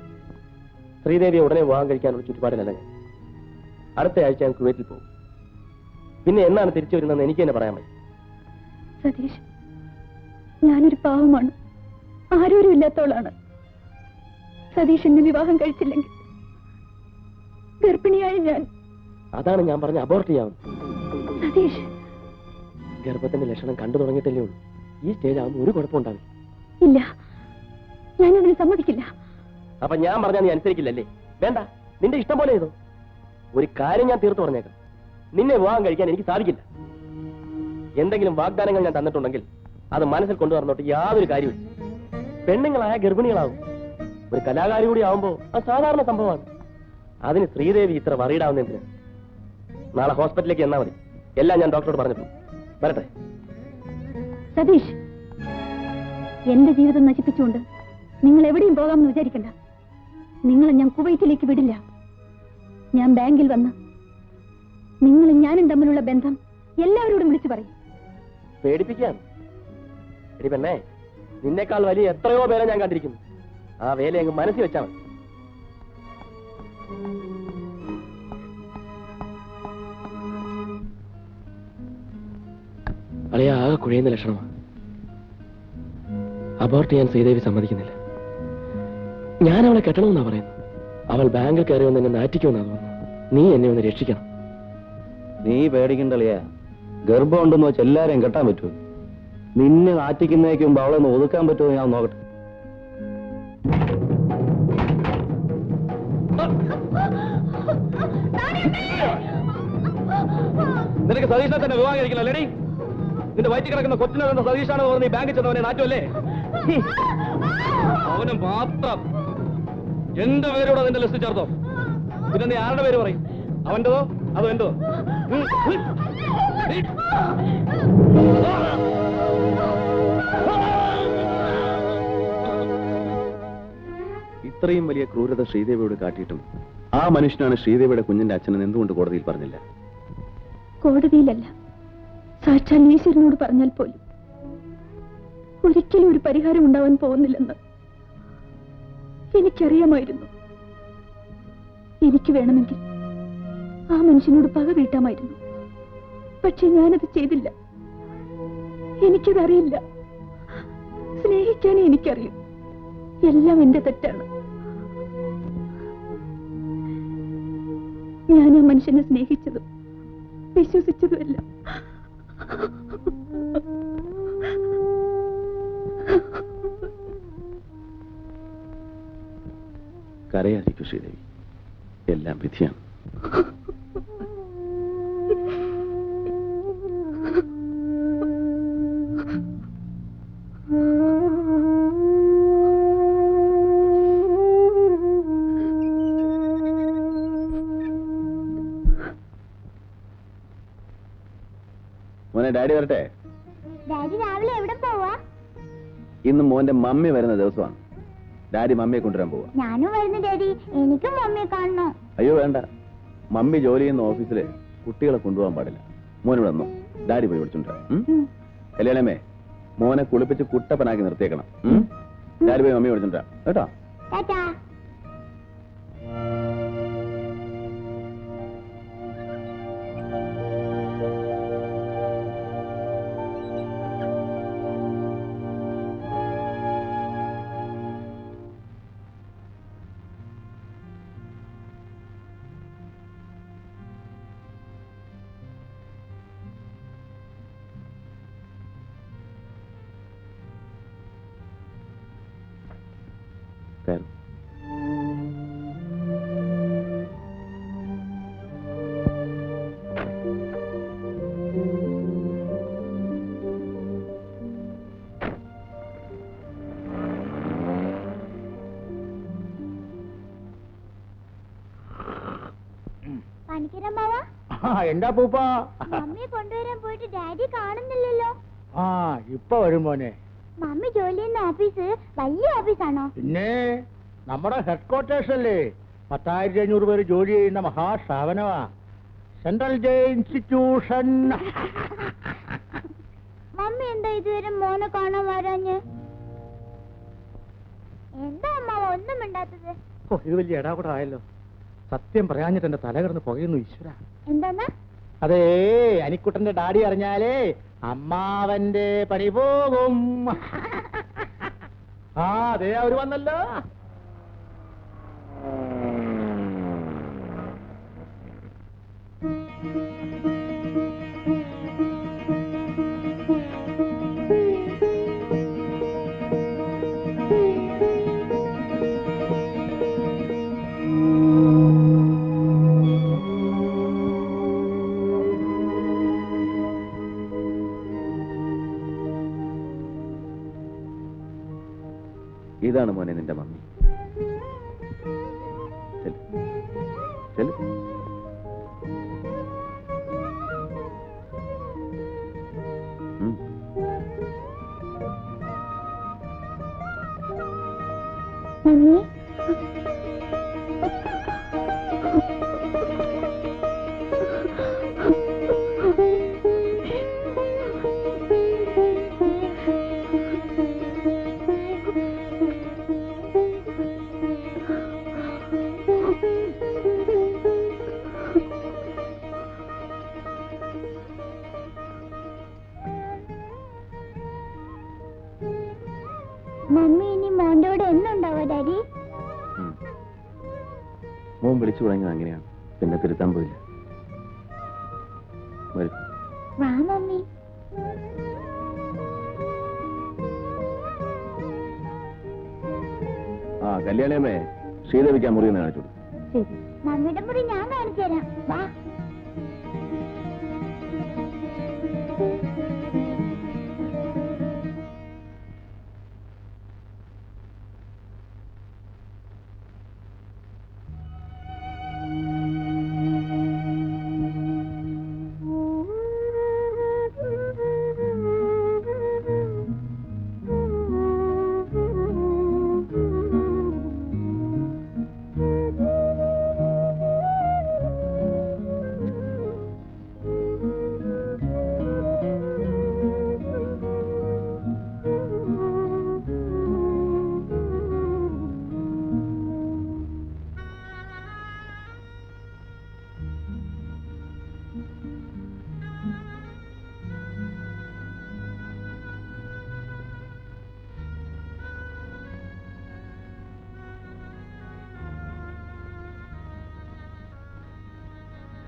E: ശ്രീദേവിയെ ഉടനെ വിവാഹം കഴിക്കാനുള്ള ചുറ്റുപാടിലല്ല ഞാൻ. അടുത്ത ആഴ്ച ഞാൻ കുവൈറ്റിൽ പോകും. പിന്നെ എന്നാണ് തിരിച്ചു വരുന്നതെന്ന് എനിക്ക് തന്നെ പറയാൻ പറ്റും.
I: സതീഷ്, ഞാനൊരു പാവമാണ്, ആരോരും ഇല്ലാത്തവളാണ്. സതീഷ് എന്നെ വിവാഹം കഴിച്ചില്ലെങ്കിൽ ഗർഭിണിയായ ഞാൻ.
E: അതാണ് ഞാൻ പറഞ്ഞ അബോർട്ട് ചെയ്യാം.
I: സതീഷ്,
E: ഗർഭത്തിന്റെ ലക്ഷണം കണ്ടു തുടങ്ങിയിട്ടല്ലേ ഉള്ളൂ. ഈ സ്റ്റേജ് ആവുമ്പോൾ ഒരു കുഴപ്പമുണ്ടാവില്ല.
I: ഇല്ല, ഞാനതിന് സമ്മതിക്കില്ല.
E: അപ്പൊ ഞാൻ പറഞ്ഞാൽ നീ അനുസരിക്കില്ലല്ലേ? വേണ്ട, നിന്റെ ഇഷ്ടം പോലെ ചെയ്തോ. ഒരു കാര്യം ഞാൻ തീർത്തു പറഞ്ഞേക്കാം, നിന്നെ വിവാഹം കഴിക്കാൻ എനിക്ക് സാധിക്കില്ല. എന്തെങ്കിലും വാഗ്ദാനങ്ങൾ ഞാൻ തന്നിട്ടുണ്ടെങ്കിൽ അത് മനസ്സിൽ കൊണ്ടുവന്നിട്ട് യാതൊരു കാര്യമില്ല. പെണ്ണുങ്ങളായ ഗർഭിണികളാവും. ഒരു കലാകാരി കൂടി ആവുമ്പോ അത് സാധാരണ സംഭവമാണ്. അതിന് ശ്രീദേവി ഇത്ര വറീഡാവുന്നതിന് നാളെ ഹോസ്പിറ്റലിലേക്ക് എന്നാ മതി. എല്ലാം ഞാൻ ഡോക്ടറോട് പറഞ്ഞിട്ടുണ്ട്. വരട്ടെ.
I: സതീഷ്, എന്റെ ജീവിതം നശിപ്പിച്ചുകൊണ്ട് നിങ്ങൾ എവിടെയും പോകാമെന്ന് വിചാരിക്കണ്ട. നിങ്ങളെ ഞാൻ കുവൈറ്റിലേക്ക് വിടില്ല. ഞാൻ ബാങ്കിൽ വന്ന് നിങ്ങളും ഞാനും തമ്മിലുള്ള ബന്ധം എല്ലാവരോടും വിളിച്ചു പറയും.
E: പേടിപ്പിക്കാൻ എടി പെണ്ണേ, നിന്നേക്കാൾ വലിയ എത്രയോ പേരെ ഞാൻ കണ്ടിരിക്കുന്നു. ആ വേല അങ്ങ് മനസ്സിൽ വെച്ചാൽ മതി. അളിയ ആകെ കുഴയുന്ന ലക്ഷണമാണ്. അബോർട്ട് ചെയ്യാൻ ശ്രീദേവി സമ്മതിക്കുന്നില്ല. ഞാൻ അവളെ കെട്ടണമെന്നാ പറയുന്നു. അവൾ ബാങ്കിൽ കയറി വന്ന് എന്നെ നാറ്റിക്കുമെന്നാ തോന്നുന്നു. നീ എന്നെ ഒന്ന് രക്ഷിക്കണം.
B: നീ പേടിക്കണ്ടളിയാ. ഗർഭം ഉണ്ടെന്ന് വെച്ച് എല്ലാരെയും കെട്ടാൻ പറ്റുമോ? നിന്നെ നാറ്റിക്കുന്നേക്ക് മുമ്പ് അവളെ ഒന്ന് ഒതുക്കാൻ പറ്റുമോ ഞാൻ നോക്കട്ടെ.
E: നിനക്ക് സതീഷിനെ തന്നെ വിവാഹം കഴിക്കണം അല്ലേടി? നിന്റെ വയറ്റിൽ കിടക്കുന്ന കൊച്ചിനെ തന്ന സതീഷാണ് പറഞ്ഞ് നീ ബാങ്കിൽ ചെന്നവനെ നാറ്റുമല്ലേ? അവന് മാത്രം എന്റെ പേരോട് അതിന്റെ ലിസ്റ്റ് ചേർത്തോ. പിന്നെ നീ ആരുടെ പേര് പറയും? അവന്റെതോ അതോ എന്റെതോ?
B: ഇത്രയും വലിയ ക്രൂരത ശ്രീദേവിയോട് കാട്ടിയിട്ടും ആ മനുഷ്യനാണ് ശ്രീദേവിയുടെ കുഞ്ഞിന്റെ അച്ഛനെന്ന് എന്തുകൊണ്ട് കോടതിയിൽ പറഞ്ഞില്ല?
I: കോടതിയിലല്ല, സാക്ഷാൽ ഈശ്വരനോട് പറഞ്ഞാൽ പോലും ഒരിക്കലും ഒരു പരിഹാരം ഉണ്ടാവാൻ പോകുന്നില്ലെന്ന് എനിക്കറിയാമായിരുന്നു. എനിക്ക് വേണമെങ്കിൽ ആ മനുഷ്യനോട് പക വീട്ടാമായിരുന്നു. പക്ഷെ ഞാനത് ചെയ്തില്ല. എനിക്കതറിയില്ല. സ്നേഹിക്കാനേ എനിക്കറിയൂ. എല്ലാം എന്റെ തെറ്റാണ്. ഞാൻ ആ മനുഷ്യനെ സ്നേഹിച്ചതും വിശ്വസിച്ചതുമല്ല.
B: കരയാതിരിക്കൂ ശ്രീദേവി, എല്ലാം വിധിയാണ്. മോനെ, ഡാഡി വരട്ടെ?
G: ഡാഡി രാവിലെ എവിടെ പോവാ?
B: ഇന്ന് മോന്റെ മമ്മി വരുന്ന ദിവസമാണ്. ഡാഡി മമ്മിയെ കൊണ്ടുവരാൻ പോവാ.
G: ഞാനും വരുന്നു ഡാഡി, എനിക്കും മമ്മിയെ കാണണോ?
B: അയ്യോ വേണ്ട, മമ്മി ജോലി ചെയ്യുന്ന ഓഫീസില് കുട്ടികളെ കൊണ്ടുപോകാൻ പാടില്ല. മോനിവിടെ വന്നോ, ഡാഡി പോയി വിളിച്ചോണ്ടിരാ.
C: കല്യാണമേ, മോനെ കുളിപ്പിച്ച് കുട്ടപ്പനാക്കി നിർത്തിയേക്കണം. ഞാൻ പോയി മമ്മി വിളിച്ചിട്ടാ കേട്ടോ.
G: ടാറ്റാ.
D: എന്താ പൂപ്പ?
G: മമ്മിയെ കൊണ്ടുവരാൻ പോയിട്ട് ഡാഡി കാണുന്നില്ലല്ലോ.
D: ആ, ഇപ്പൊ വരും മോനെ.
G: മമ്മി ജോലി ചെയ്യുന്ന ഓഫീസ് വലിയ ഓഫീസാണോ?
D: പിന്നെ നമ്മുടെ ഹെഡ് ക്വാർട്ടേഴ്സ് അല്ലേ. 10,500 പേര് ജോലി ചെയ്യുന്ന മഹാസ്ഥാപനമാ സെൻട്രൽ ജയിൽ ഇൻസ്റ്റിറ്റ്യൂഷൻ.
G: മമ്മി എന്താ ഇതുവരെ മോനെ കാണാൻ വരാഞ്ഞ്? എന്താ അമ്മാവ ഒന്നും മിണ്ടാത്തത്?
D: ഇത് വലിയ ഇടാ കൂടെ ആയല്ലോ. സത്യം പറയാഞ്ഞിട്ട് എന്റെ തല കിടന്ന് പുകയുന്നു ഈശ്വര.
G: എന്താ?
D: അതേ, അനിക്കുട്ടന്റെ ഡാഡി അറിഞ്ഞാലേ അമ്മാവന്റെ പണി പോകും. ആ, അതെ, അവര് വന്നല്ലോ.
C: ഇതാണ് മോനെ നിന്റെ മമ്മി.
G: മമ്മി, മമ്മി ഇനി മോന്റെ കൂടെ എന്നുണ്ടാവോ ഡാഡി?
C: മോൻ വിളിച്ചു തുടങ്ങിയത് അങ്ങനെയാണ്, പിന്നെ തിരുത്താൻ പോയില്ല.
G: വാ മമ്മി.
C: ആ, കല്യാണിയമ്മേ, ശ്രീദേവിക്ക് ആ മുറി ഒന്ന് കാണിച്ചു.
G: ശരി, മമ്മിയുടെ മുറി ഞാൻ കാണിച്ചു തരാം. വാ.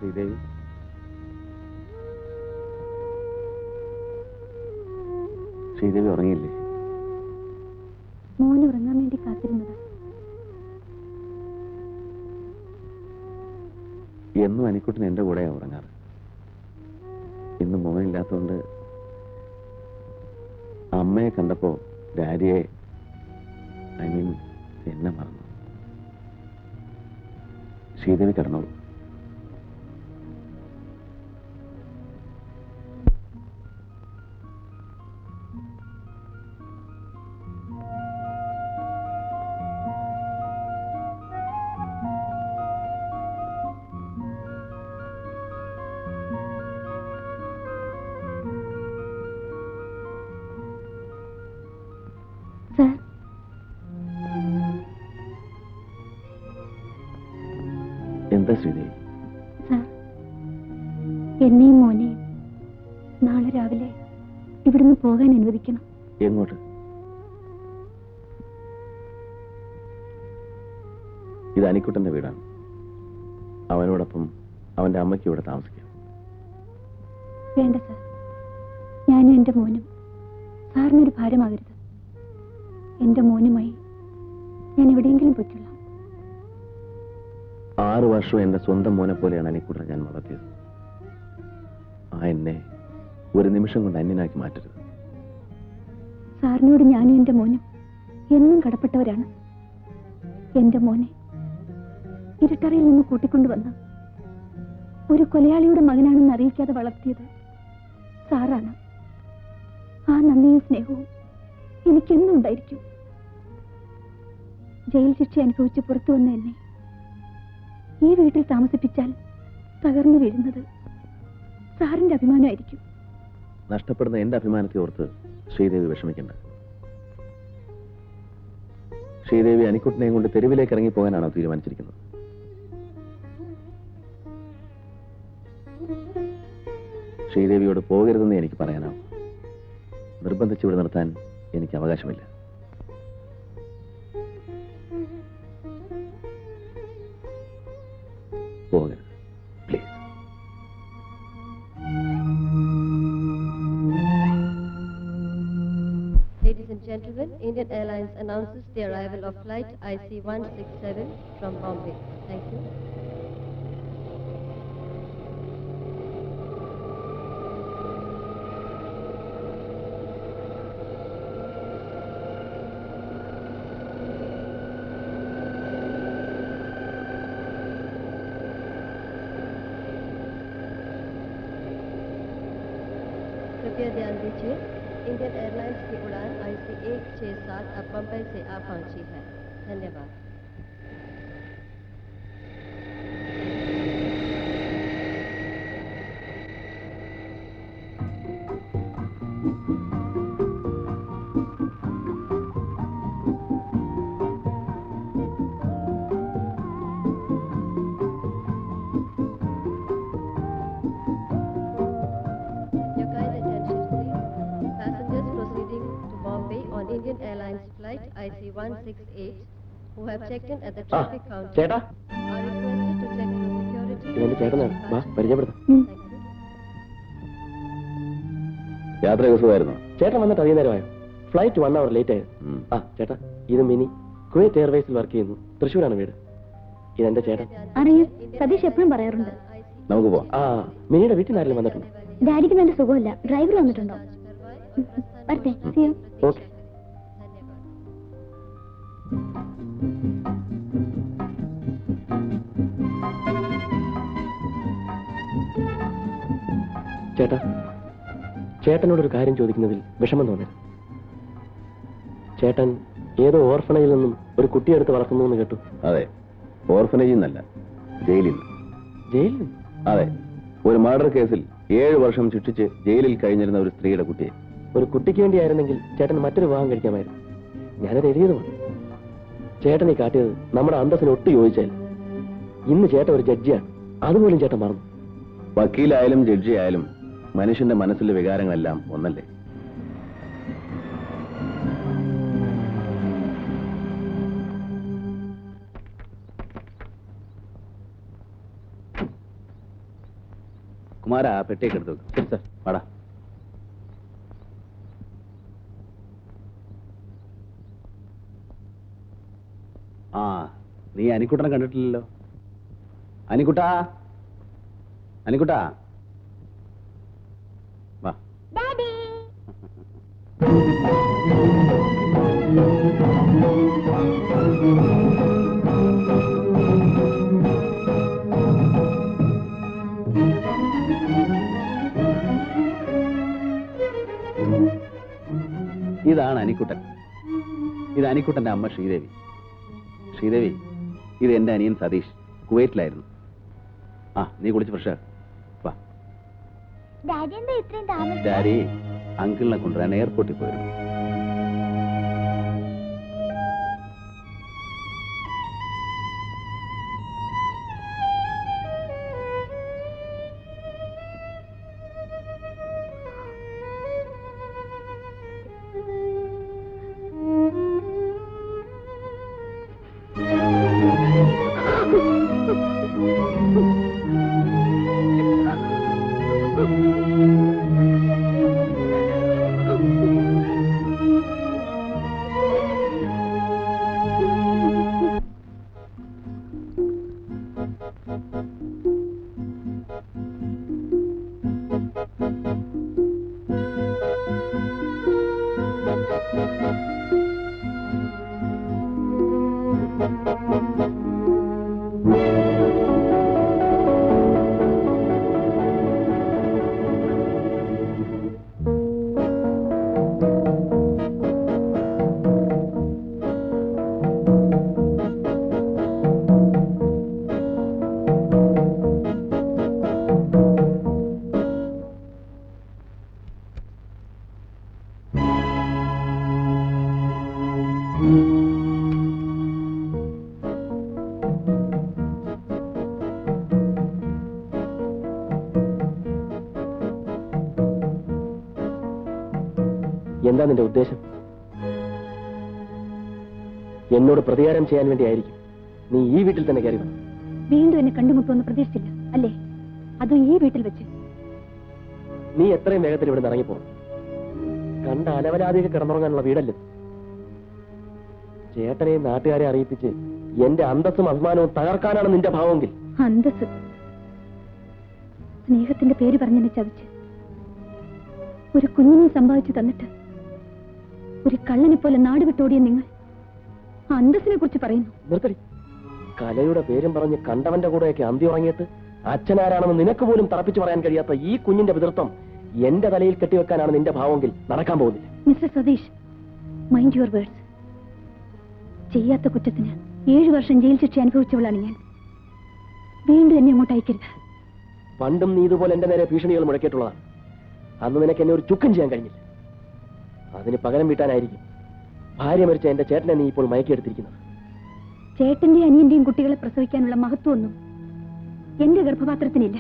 C: ശ്രീദേവി, ശ്രീദേവി ഉറങ്ങിയില്ലേ?
I: മോന് ഉറങ്ങാൻ വേണ്ടി കാത്തിരുന്നത്.
C: എന്നും അനിക്കുട്ടൻ എന്റെ കൂടെയാ ഉറങ്ങാറ്. ഇന്ന് മോനില്ലാത്തതുകൊണ്ട് അമ്മയെ കണ്ടപ്പോ ഡാഡിയെ, ഐ മീൻ എന്നെ മറന്നു. ശ്രീദേവി കിടന്നോളൂ.
B: എന്താ ശ്രീദേവി?
I: സാർ, എന്നെയും മോനെയും നാളെ രാവിലെ ഇവിടുന്ന് പോകാൻ അനുവദിക്കണം.
B: എങ്ങോട്ട്? ഇത് അനിക്കുട്ടന്റെ വീടാണ്. അവനോടൊപ്പം അവന്റെ അമ്മയ്ക്ക് ഇവിടെ താമസിക്കാം.
I: വേണ്ട സാർ, ഞാനും എന്റെ മോനും സാറിനൊരു ഭാരമാകരുത്. എന്റെ മോനുമായി ഞാൻ എവിടെയെങ്കിലും പറ്റില്ല.
B: 6 വർഷം എന്റെ സ്വന്തം മോനെ പോലെയാണ് അനിക്കുട്ടനെ ഞാൻ വളർത്തിയത്. ആ എന്നെ ഒരു നിമിഷം കൊണ്ട് അന്യനാക്കി മാറ്റരുത്.
I: സാറിനോട് ഞാനും എന്റെ മോനും എന്നും കടപ്പെട്ടവരാണ്. എന്റെ മോനെ ഇരുട്ടറയിൽ നിന്ന് കൂട്ടിക്കൊണ്ടുവന്ന് ഒരു കൊലയാളിയുടെ മകനാണെന്ന് അറിയിക്കാതെ വളർത്തിയത് സാറാണ്. ആ നന്ദിയും സ്നേഹവും എനിക്കെന്നും ഉണ്ടായിരിക്കും. ജയിൽ ശിക്ഷ അനുഭവിച്ച് പുറത്തു വന്ന എന്നെ ഈ വീട്ടിൽ താമസിപ്പിച്ചാൽ തകർന്നു വീഴുന്നത് സാറിന്റെ അഭിമാനമായിരിക്കും.
B: നഷ്ടപ്പെടുന്ന എന്റെ അഭിമാനത്തെ ഓർത്ത് ശ്രീദേവി വിഷമിക്കണ്ട. ശ്രീദേവി അനിക്കുട്ടനെയും കൊണ്ട് തെരുവിലേക്ക് ഇറങ്ങിപ്പോകാനാണോ തീരുമാനിച്ചിരിക്കുന്നത്? ശ്രീദേവിയോട് പോകരുതെന്ന് എനിക്ക് പറയാനാവും. നിർബന്ധിച്ച് ഇവിടെ നിർത്താൻ എനിക്ക് അവകാശമില്ല. പോകരുത്, please.
L: Ladies and gentlemen, Indian Airlines announces the arrival of flight IC-167 from Bombay. Thank you. कृपया ध्यान दीजिए, इंडियन एयरलाइंस की उड़ान IC-167 अब बम्बई से आ पहुंची है. धन्यवाद. Indian Airlines flight IC-168 who have checked in at the traffic counter
E: ചേട്ടാ,
L: are requested to check for security.
E: ഇതെന്റെ ചേട്ടനാണ്. വാ, പരിചയപ്പെടുത്താം.
B: യാത്ര സുഖമായിരുന്നു?
E: ചേട്ടൻ വന്നിട്ട് അധികം നേരമായോ? ഫ്ലൈറ്റ് 1 hour ലേറ്റ് ആയിരുന്നു. ആ ചേട്ടാ, ഇത് മിനി കുവൈറ്റ് എയർവേസിൽ വർക്ക് ചെയ്യുന്നു. തൃശ്ശൂരാണ് വീട്. ഇതെന്റെ ചേട്ടൻ.
I: അറിയാം, സതീഷ് എപ്പോഴും പറയാറുണ്ട്.
B: നമുക്ക് പോവാം.
E: ആ, മിനിയുടെ വീട്ടിൽ ആരെങ്കിലും വന്നിട്ടുണ്ട്?
I: ഡാഡിക്ക് നല്ല സുഖമില്ല. ഡ്രൈവർ വന്നിട്ടുണ്ടോ? വരട്ടെ.
E: ഓക്കെ. ചേട്ടാ, ചേട്ടനോടൊരു കാര്യം ചോദിക്കുന്നതിൽ വിഷമം തോന്നരുത്. ചേട്ടൻ ഏതോ ഓർഫണേജിൽ നിന്നും ഒരു കുട്ടിയെടുത്ത് വളർത്തുന്നു എന്ന് കേട്ടു.
B: അതെ, ഓർഫനേജിൽ നിന്നല്ല, ജയിലിൽ നിന്ന്.
E: ജയിലിൽ നിന്ന്?
B: അതെ, ഒരു മർഡർ കേസിൽ 7 വർഷം ശിക്ഷിച്ച് ജയിലിൽ കഴിഞ്ഞിരുന്ന ഒരു സ്ത്രീയുടെ കുട്ടിയെ.
E: ഒരു കുട്ടിക്ക് വേണ്ടിയായിരുന്നെങ്കിൽ ചേട്ടൻ മറ്റൊരു വിവാഹം കഴിക്കാമായിരുന്നു. ഞാനത് എഴുതിയതുമാണ്. ചേട്ടൻ ഈ കാട്ടിയത് നമ്മുടെ അന്തസ്സിന് ഒട്ടും യോജിച്ചായില്ല. ഇന്ന് ചേട്ടൻ ഒരു ജഡ്ജിയാണ്, അതുപോലും ചേട്ടൻ മറന്നു.
B: വക്കീലായാലും ജഡ്ജി ആയാലും മനുഷ്യന്റെ മനസ്സിലെ വികാരങ്ങളെല്ലാം ഒന്നല്ലേ? കുമാര, പെട്ടിയൊക്കെ എടുത്തു വെക്കും. ശരി സാർ, വാടാ. ആ, നീ അനിക്കുട്ടനെ കണ്ടിട്ടില്ലല്ലോ. അനിക്കുട്ടാ, അനിക്കുട്ടാ, വാ. ഇതാണ് അനിക്കുട്ടൻ. ഇത് അനിക്കുട്ടന്റെ അമ്മ ശ്രീദേവി. ശ്രീദേവി, ഇത് എന്റെ അനിയൻ സതീഷ്, കുവൈറ്റിലായിരുന്നു. ആ, നീ കുളിച്ച് ഫ്രഷ് വാ. ഡാഡി അങ്കിളിനെ കൊണ്ടുവരാൻ എയർപോർട്ടിൽ പോയിരുന്നു.
E: എന്താ നിന്റെ ഉദ്ദേശം? എന്നോട് പ്രതികാരം ചെയ്യാൻ വേണ്ടിയായിരിക്കും നീ ഈ വീട്ടിൽ തന്നെ കയറി വന്നു.
I: വീണ്ടും എന്നെ കണ്ടുമുട്ടുമെന്ന് പ്രതീക്ഷിച്ചില്ല അല്ലേ? അതും ഈ വീട്ടിൽ വെച്ച്.
E: നീ എത്രയും വേഗത്തിൽ ഇവിടെ ഇറങ്ങിപ്പോകും. കണ്ട അലവലാതിക കിടന്നുറങ്ങാനുള്ള വീടല്ലേ. ചേട്ടനെ നാട്ടുകാരെ അറിയിപ്പിച്ച് എന്റെ അന്തസ്സും അഭിമാനവും തകർക്കാനാണ് നിന്റെ ഭാവമെങ്കിൽ
I: അന്തസ് സ്നേഹത്തിന്റെ പേര് പറഞ്ഞെന്നെ ചതിച്ച് ഒരു കുഞ്ഞിനെ സമ്പാദിച്ചു തന്നിട്ട് ഒരു കള്ളനെ പോലെ നാട് വിട്ടോടിയ നിങ്ങൾ അന്തസ്സിനെ കുറിച്ച് പറയുന്നു.
E: നിർത്തടി. കലയുടെ പേരും പറഞ്ഞ് കണ്ടവന്റെ കൂടെയൊക്കെ അന്തി ഉറങ്ങിയിട്ട് അച്ഛനാരാണെന്ന് നിനക്ക് പോലും തറപ്പിച്ചു പറയാൻ കഴിയാത്ത ഈ കുഞ്ഞിന്റെ പിതൃത്വം എന്റെ തലയിൽ കെട്ടിവെക്കാനാണ് നിന്റെ ഭാവമെങ്കിൽ നടക്കാൻ പോകുന്നില്ല.
I: Mister Satish, mind your words. ചെയ്യാത്ത കുറ്റത്തിന് 7 വർഷം ജയിൽ ശിക്ഷ അനുഭവിച്ചവളാണ് ഞാൻ. വീണ്ടും എന്നെ അങ്ങോട്ട് അയക്കരുത്.
E: പണ്ടും നീ ഇതുപോലെ എന്റെ നേരെ ഭീഷണികൾ മുഴക്കിയിട്ടുള്ളതാണ്. അന്ന് നിനക്ക് എന്നെ ഒരു ചുക്കം ചെയ്യാൻ കഴിഞ്ഞില്ല. അതിന് പകരം വീട്ടാനായിരിക്കും ഭാര്യ മരിച്ച എന്റെ ചേട്ടനെ നീ ഇപ്പോൾ മയക്കിയെടുത്തിരിക്കുന്നത്.
I: ചേട്ടന്റെയും അനിയന്റെയും കുട്ടികളെ പ്രസവിക്കാനുള്ള മഹത്വമൊന്നും എന്റെ ഗർഭപാത്രത്തിനില്ല.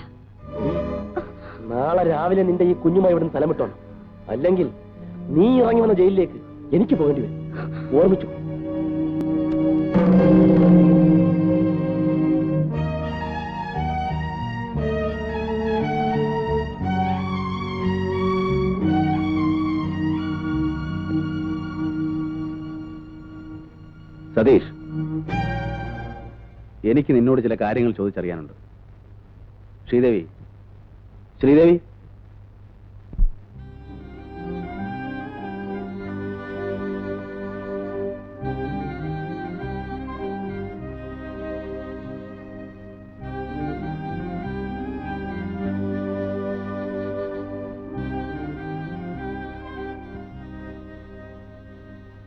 E: നാളെ രാവിലെ നിന്റെ ഈ കുഞ്ഞുമായി ഇവിടുന്ന് സ്ഥലമിട്ടോണം. അല്ലെങ്കിൽ നീ ഇറങ്ങി വന്ന ജയിലിലേക്ക് എനിക്ക് പോകേണ്ടി വരും. ഓർമ്മിച്ചു.
C: സതീഷ്, എനിക്ക് നിന്നോട് ചില കാര്യങ്ങൾ ചോദിച്ചറിയാനുണ്ട്. ശ്രീദേവി, ശ്രീദേവി,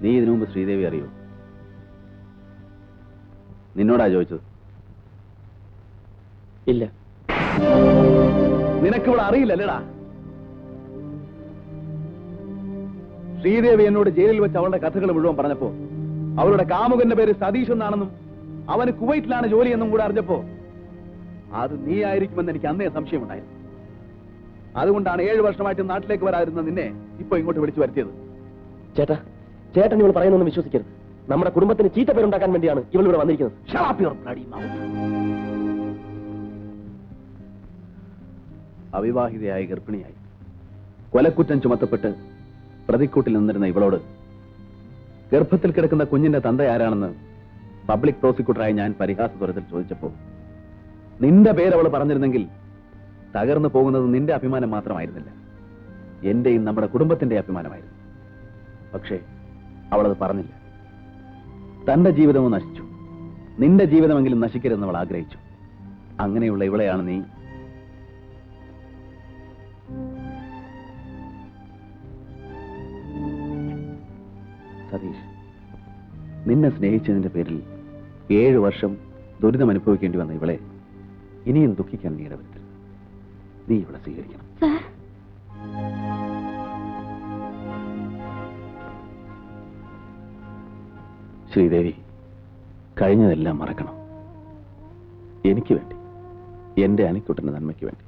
C: നീ ഇതിനു മുമ്പ് ശ്രീദേവി അറിയോ? നിന്നോടാ ചോദിച്ചത്.
E: ഇല്ല.
C: നിനക്കിവിടെ അറിയില്ലല്ലേടാ? ശ്രീദേവി എന്നോട് ജയിലിൽ വെച്ച് അവളുടെ കഥകൾ മുഴുവൻ പറഞ്ഞപ്പോ അവളുടെ കാമുകന്റെ പേര് സതീഷ് എന്നാണെന്നും അവന് കുവൈറ്റിലാണ് ജോലിയെന്നും കൂടെ അറിഞ്ഞപ്പോ അത് നീ ആയിരിക്കുമെന്ന് എനിക്ക് അന്നേ സംശയമുണ്ടായിരുന്നു. അതുകൊണ്ടാണ് 7 വർഷമായിട്ട് നാട്ടിലേക്ക് വരാതിരുന്ന നിന്നെ ഇപ്പൊ ഇങ്ങോട്ട് വിളിച്ചു വരുത്തിയത്.
E: ചേട്ടാ, ചേട്ടൻ ഇവൾ പറയുന്നൊന്നും വിശ്വസിക്കരുത്. നമ്മുടെ കുടുംബത്തിന് ചീത്ത പേരുണ്ടാക്കാൻ വേണ്ടിയാണ് ഇവൾ ഇവിടെ വന്നിരിക്കുന്നത്.
C: അവിവാഹിതയായി ഗർഭിണിയായി കൊലക്കുറ്റം ചുമത്തപ്പെട്ട് പ്രതിക്കൂട്ടിൽ നിന്നിരുന്ന ഇവളോട് ഗർഭത്തിൽ കിടക്കുന്ന കുഞ്ഞിന്റെ തന്ത ആരാണെന്ന് പബ്ലിക് പ്രോസിക്യൂട്ടറായി ഞാൻ പരിഹാസസ്വരത്തിൽ ചോദിച്ചപ്പോൾ നിന്റെ പേര് അവൾ പറഞ്ഞിരുന്നെങ്കിൽ തകർന്നു പോകുന്നത് നിന്റെ അഭിമാനം മാത്രമായിരുന്നില്ല, എന്റെയും നമ്മുടെ കുടുംബത്തിന്റെ അഭിമാനമായിരുന്നു. പക്ഷേ അവളത് പറഞ്ഞില്ല. തന്റെ ജീവിതവും നശിച്ചു. നിന്റെ ജീവിതമെങ്കിലും നശിക്കരുതെന്ന് അവൾ ആഗ്രഹിച്ചു. അങ്ങനെയുള്ള ഇവളെയാണ് നീ സതീഷ്. നിന്നെ സ്നേഹിച്ചതിന്റെ പേരിൽ 7 വർഷം ദുരിതം അനുഭവിക്കേണ്ടി വന്ന ഇവളെ ഇനിയും ദുഃഖിക്കാൻ നീ ഇടവരുത്തരുത്. നീ ഇവളെ സ്വീകരിക്കണം. ശ്രീദേവി, കഴിഞ്ഞതെല്ലാം മറക്കണം. എനിക്ക് വേണ്ടി, എന്റെ അനിക്കുട്ടന്റെ നന്മയ്ക്ക് വേണ്ടി.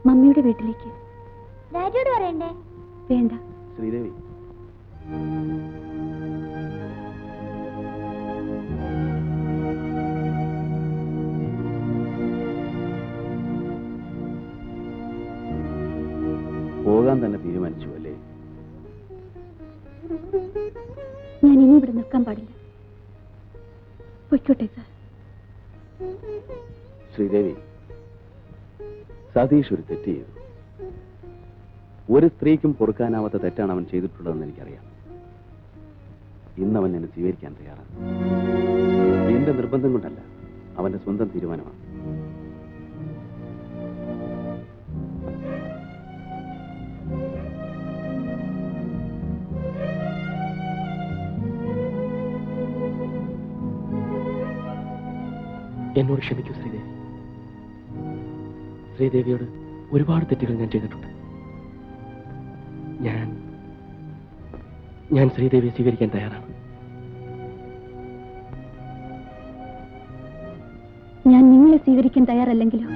I: മമ്മിയുടെ വീട്ടിലേക്ക്.
G: ഡാഡിയോട് പറയണ്ടേ?
I: വേണ്ട.
C: ശ്രീദേവി, പോകാൻ തന്നെ തീരുമാനിച്ചു അല്ലേ?
I: ഞാൻ ഇനി ഇവിടെ നിൽക്കാൻ പാടില്ല. പൊയ്ക്കോട്ടെ സാർ.
C: ശ്രീദേവി, സതീഷ് ഒരു തെറ്റ് ചെയ്തു. ഒരു സ്ത്രീക്കും പൊറുക്കാനാവാത്ത തെറ്റാണ് അവൻ ചെയ്തിട്ടുള്ളതെന്ന് എനിക്കറിയാം. ഇന്നവൻ എന്നെ സ്വീകരിക്കാൻ തയ്യാറാണ്. എന്റെ നിർബന്ധം കൊണ്ടല്ല, അവന്റെ സ്വന്തം തീരുമാനമാണ്.
E: എന്നോട് ക്ഷമിക്കൂ ശ്രീദേവി. ശ്രീദേവിയോട് ഒരുപാട് തെറ്റുകൾ ഞാൻ ചെയ്തിട്ടുണ്ട്. ഞാൻ ശ്രീദേവിയെ സ്വീകരിക്കാൻ തയ്യാറാണ്.
I: ഞാൻ നിങ്ങളെ സ്വീകരിക്കാൻ തയ്യാറല്ലെങ്കിലോ?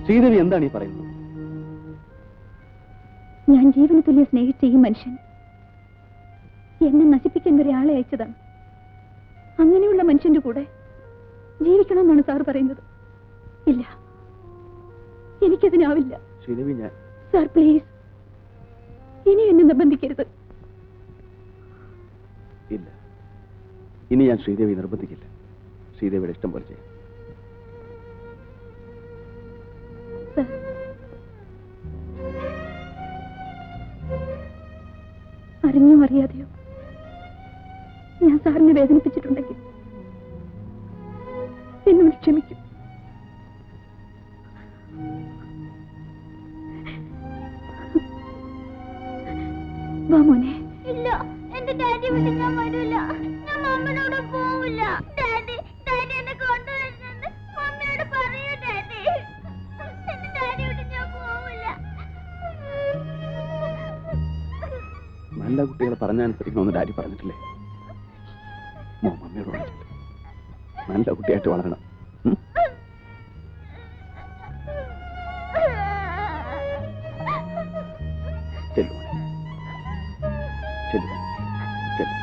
C: ശ്രീദേവി എന്താണ് ഈ പറയുന്നത്?
I: ഞാൻ ജീവന് തുല്യം സ്നേഹിച്ച ഈ മനുഷ്യൻ എന്നെ നശിപ്പിക്കുന്ന ഒരാളെ അയച്ചതാണ്. അങ്ങനെയുള്ള മനുഷ്യന്റെ കൂടെ ജീവിക്കണമെന്നാണ് സാർ പറയുന്നത്. ഇല്ല, എനിക്കതിനാവില്ല.
C: ശ്രീദേവി, ഞാൻ
I: സാർ പ്ലീസ്, ഇനി എന്നെ നിർബന്ധിക്കരുത്.
C: ഇല്ല, ഇനി ഞാൻ ശ്രീദേവി നിർബന്ധിക്കില്ല. ശ്രീദേവിയുടെ ഇഷ്ടം പോലെ ചെയ്യാം.
I: സാർ, അറിഞ്ഞോ അറിയാതെയോ ഞാൻ സാറിനെ വേദനിപ്പിച്ചിട്ടുണ്ടെങ്കിൽ എന്നോട് ക്ഷമിക്കും. വാ മോനെ.
G: ഇല്ല, എന്റെ ഡാഡി വിട്ട് ഞാൻ വരില്ല. ഞാൻ മമ്മിനോട് പോവില്ല. ഡാഡി എന്നെ കൊണ്ടുവരുന്നത് മമ്മിയോട് പറയൂ. ഡാഡി, എന്റെ ഡാഡി വിട്ട് ഞാൻ പോവില്ല.
C: നല്ല കുട്ടികളെ പറഞ്ഞനുസരിക്കണമെന്ന് ഡാഡി പറഞ്ഞിട്ടില്ലേ? മമ്മിയോട് പറഞ്ഞിട്ട് നല്ല കുട്ടിയായിട്ട് വളരണം. ചെല്ലു ചെല്ലു ചെല്ലു.